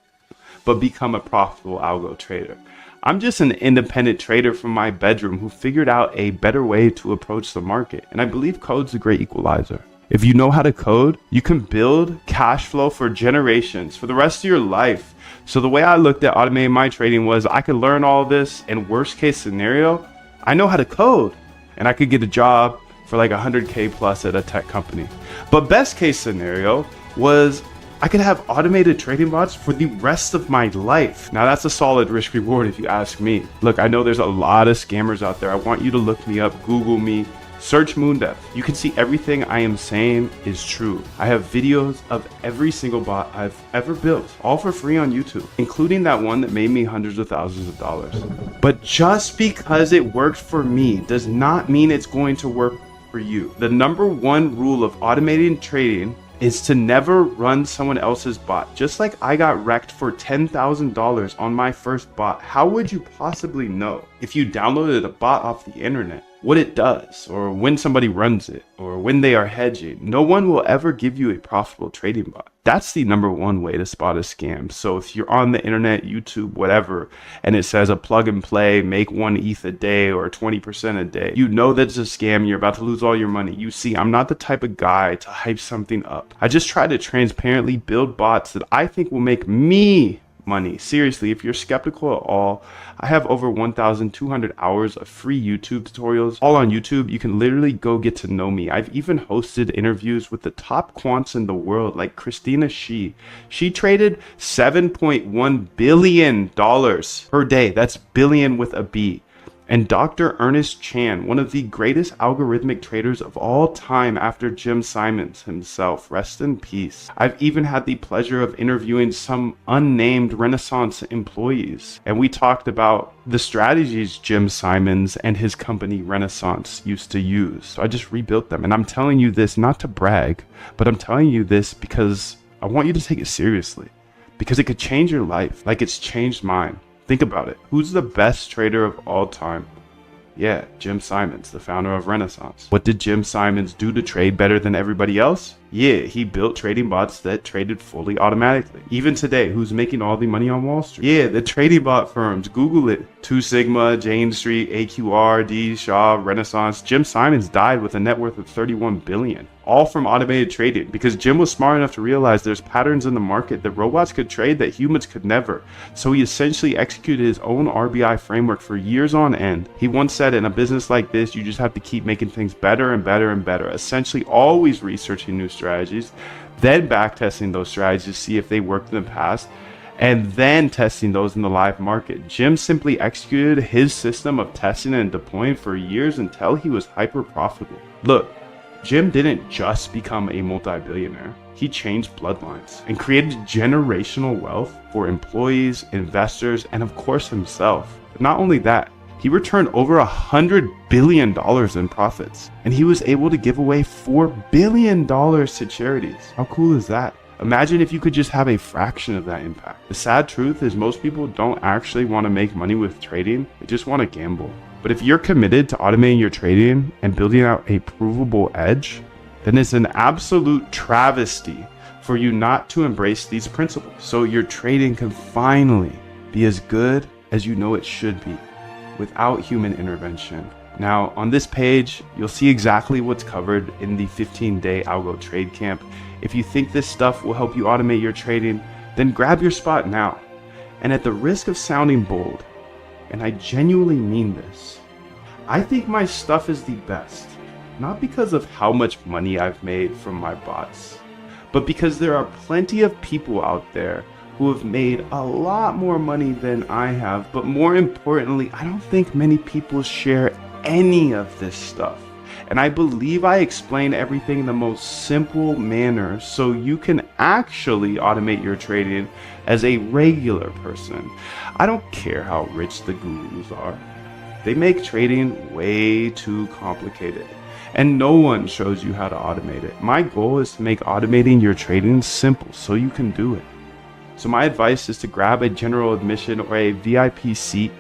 but become a profitable algo trader. I'm just an independent trader from my bedroom who figured out a better way to approach the market, and I believe code's a great equalizer. If you know how to code, you can build cash flow for generations, for the rest of your life. So the way I looked at automating my trading was I could learn all this, and worst case scenario, I know how to code, and I could get a job for like 100K plus at a tech company. But best case scenario was I could have automated trading bots for the rest of my life. Now that's a solid risk reward if you ask me. Look, I know there's a lot of scammers out there. I want you to look me up, Google me, search Moondev. You can see everything I am saying is true. I have videos of every single bot I've ever built, all for free on YouTube, including that one that made me hundreds of thousands of dollars. But just because it worked for me does not mean it's going to work for you. The number one rule of automating trading is to never run someone else's bot. Just like I got wrecked for $10,000 on my first bot, how would you possibly know if you downloaded a bot off the internet what it does, or when somebody runs it, or when they are hedging? No one will ever give you a profitable trading bot. That's the number one way to spot a scam. So if you're on the internet, YouTube, whatever, and it says a plug and play, make 1 ETH a day or 20% a day, you know that's a scam. You're about to lose all your money. You see, I'm not the type of guy to hype something up. I just try to transparently build bots that I think will make me money. Seriously, if you're skeptical at all, I have over 1,200 hours of free YouTube tutorials, all on YouTube. You can literally go get to know me. I've even hosted interviews with the top quants in the world, like Christina Shi. She traded $7.1 billion per day. That's billion with a B. And Dr. Ernest Chan, one of the greatest algorithmic traders of all time after Jim Simons himself. Rest in peace. I've even had the pleasure of interviewing some unnamed Renaissance employees, and we talked about the strategies Jim Simons and his company Renaissance used to use. So I just rebuilt them, and I'm telling you this not to brag, but I'm telling you this because I want you to take it seriously, because it could change your life like it's changed mine. Think about it. Who's the best trader of all time? Yeah, Jim Simons, the founder of Renaissance. What did Jim Simons do to trade better than everybody else? Yeah, he built trading bots that traded fully automatically. Even today, who's making all the money on Wall Street? Yeah, the trading bot firms. Google it. 2 Sigma, Jane Street, AQR, D, Shaw, Renaissance. Jim Simons died with a net worth of $31 billion. All from automated trading, because Jim was smart enough to realize there's patterns in the market that robots could trade that humans could never. So he essentially executed his own RBI framework for years on end. He once said, in a business like this, you just have to keep making things better and better and better. Essentially always researching new strategies, then backtesting those strategies to see if they worked in the past, and then testing those in the live market. Jim simply executed his system of testing and deploying for years until he was hyper profitable. Look, Jim didn't just become a multi-billionaire. He changed bloodlines and created generational wealth for employees, investors, and of course himself. But not only that, he returned over $100 billion in profits, and he was able to give away $4 billion to charities. How cool is that? Imagine if you could just have a fraction of that impact. The sad truth is most people don't actually want to make money with trading, they just want to gamble. But if you're committed to automating your trading and building out a provable edge, then it's an absolute travesty for you not to embrace these principles. So your trading can finally be as good as you know it should be, without human intervention. Now, on this page, you'll see exactly what's covered in the 15-day Algo Trade Camp. If you think this stuff will help you automate your trading, then grab your spot now. And at the risk of sounding bold, and I genuinely mean this, I think my stuff is the best, not because of how much money I've made from my bots, but because there are plenty of people out there who have made a lot more money than I have, but more importantly, I don't think many people share any of this stuff. And I believe I explain everything in the most simple manner so you can actually automate your trading as a regular person. I don't care how rich the gurus are. They make trading way too complicated, and no one shows you how to automate it. My goal is to make automating your trading simple so you can do it. So my advice is to grab a general admission or a VIP seat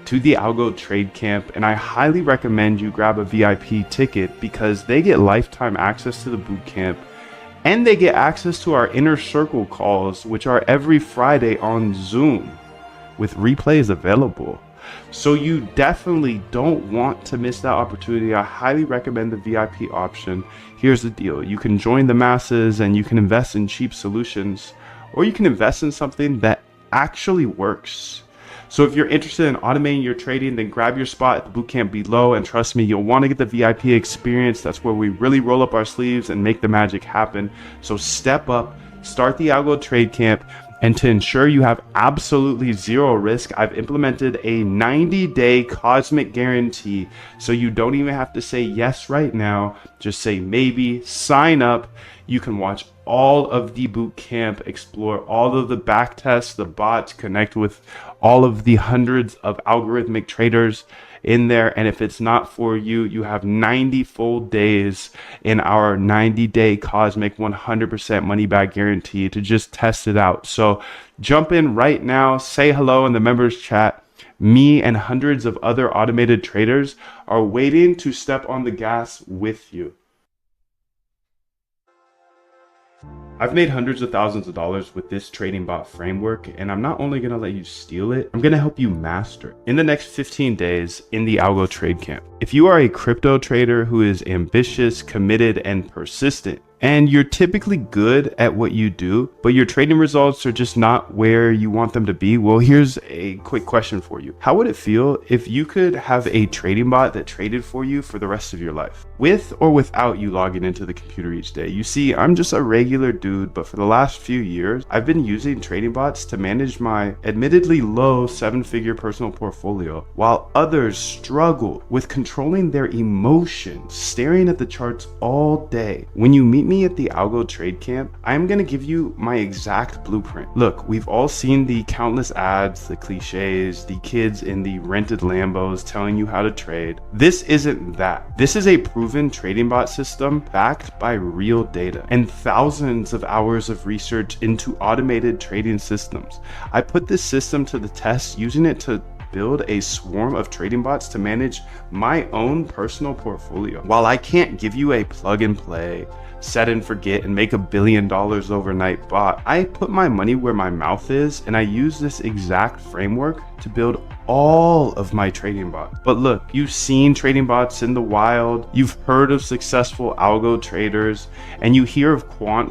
to the Algo Trade Camp, and I highly recommend you grab a VIP ticket because they get lifetime access to the boot camp, and they get access to our inner circle calls, which are every Friday on Zoom with replays available. So you definitely don't want to miss that opportunity. I highly recommend the VIP option. Here's the deal. You can join the masses and you can invest in cheap solutions, or you can invest in something that actually works. So if you're interested in automating your trading, then grab your spot at the bootcamp below, and trust me, you'll want to get the VIP experience. That's where we really roll up our sleeves and make the magic happen. So step up, start the Algo Trade Camp, and to ensure you have absolutely zero risk, I've implemented a 90-day cosmic guarantee, so you don't even have to say yes right now. Just say maybe, sign up. You can watch all of the boot camp, explore all of the back tests, the bots, connect with all of the hundreds of algorithmic traders in there. And if it's not for you, you have 90 full days in our 90-day cosmic 100% money back guarantee to just test it out. So jump in right now, say hello in the members chat. Me and hundreds of other automated traders are waiting to step on the gas with you. I've made hundreds of thousands of dollars with this trading bot framework, and I'm not only going to let you steal it, I'm going to help you master it in the next 15 days in the Algo Trade Camp. If you are a crypto trader who is ambitious, committed, and persistent, and you're typically good at what you do, but your trading results are just not where you want them to be, well, here's a quick question for you. How would it feel if you could have a trading bot that traded for you for the rest of your life, with or without you logging into the computer each day? You see, I'm just a regular dude, but for the last few years, I've been using trading bots to manage my admittedly low 7-figure personal portfolio, while others struggle with controlling their emotions, staring at the charts all day. When you meet me at the Algo Trade Camp, I'm going to give you my exact blueprint. Look, we've all seen the countless ads, the cliches, the kids in the rented Lambos telling you how to trade. This isn't that. This is a proven trading bot system backed by real data and thousands of hours of research into automated trading systems. I put this system to the test, using it to build a swarm of trading bots to manage my own personal portfolio. While I can't give you a plug and play, set and forget and make $1 billion overnight bot, I put my money where my mouth is, and I use this exact framework to build all of my trading bots. But look, you've seen trading bots in the wild, you've heard of successful algo traders, and you hear of quant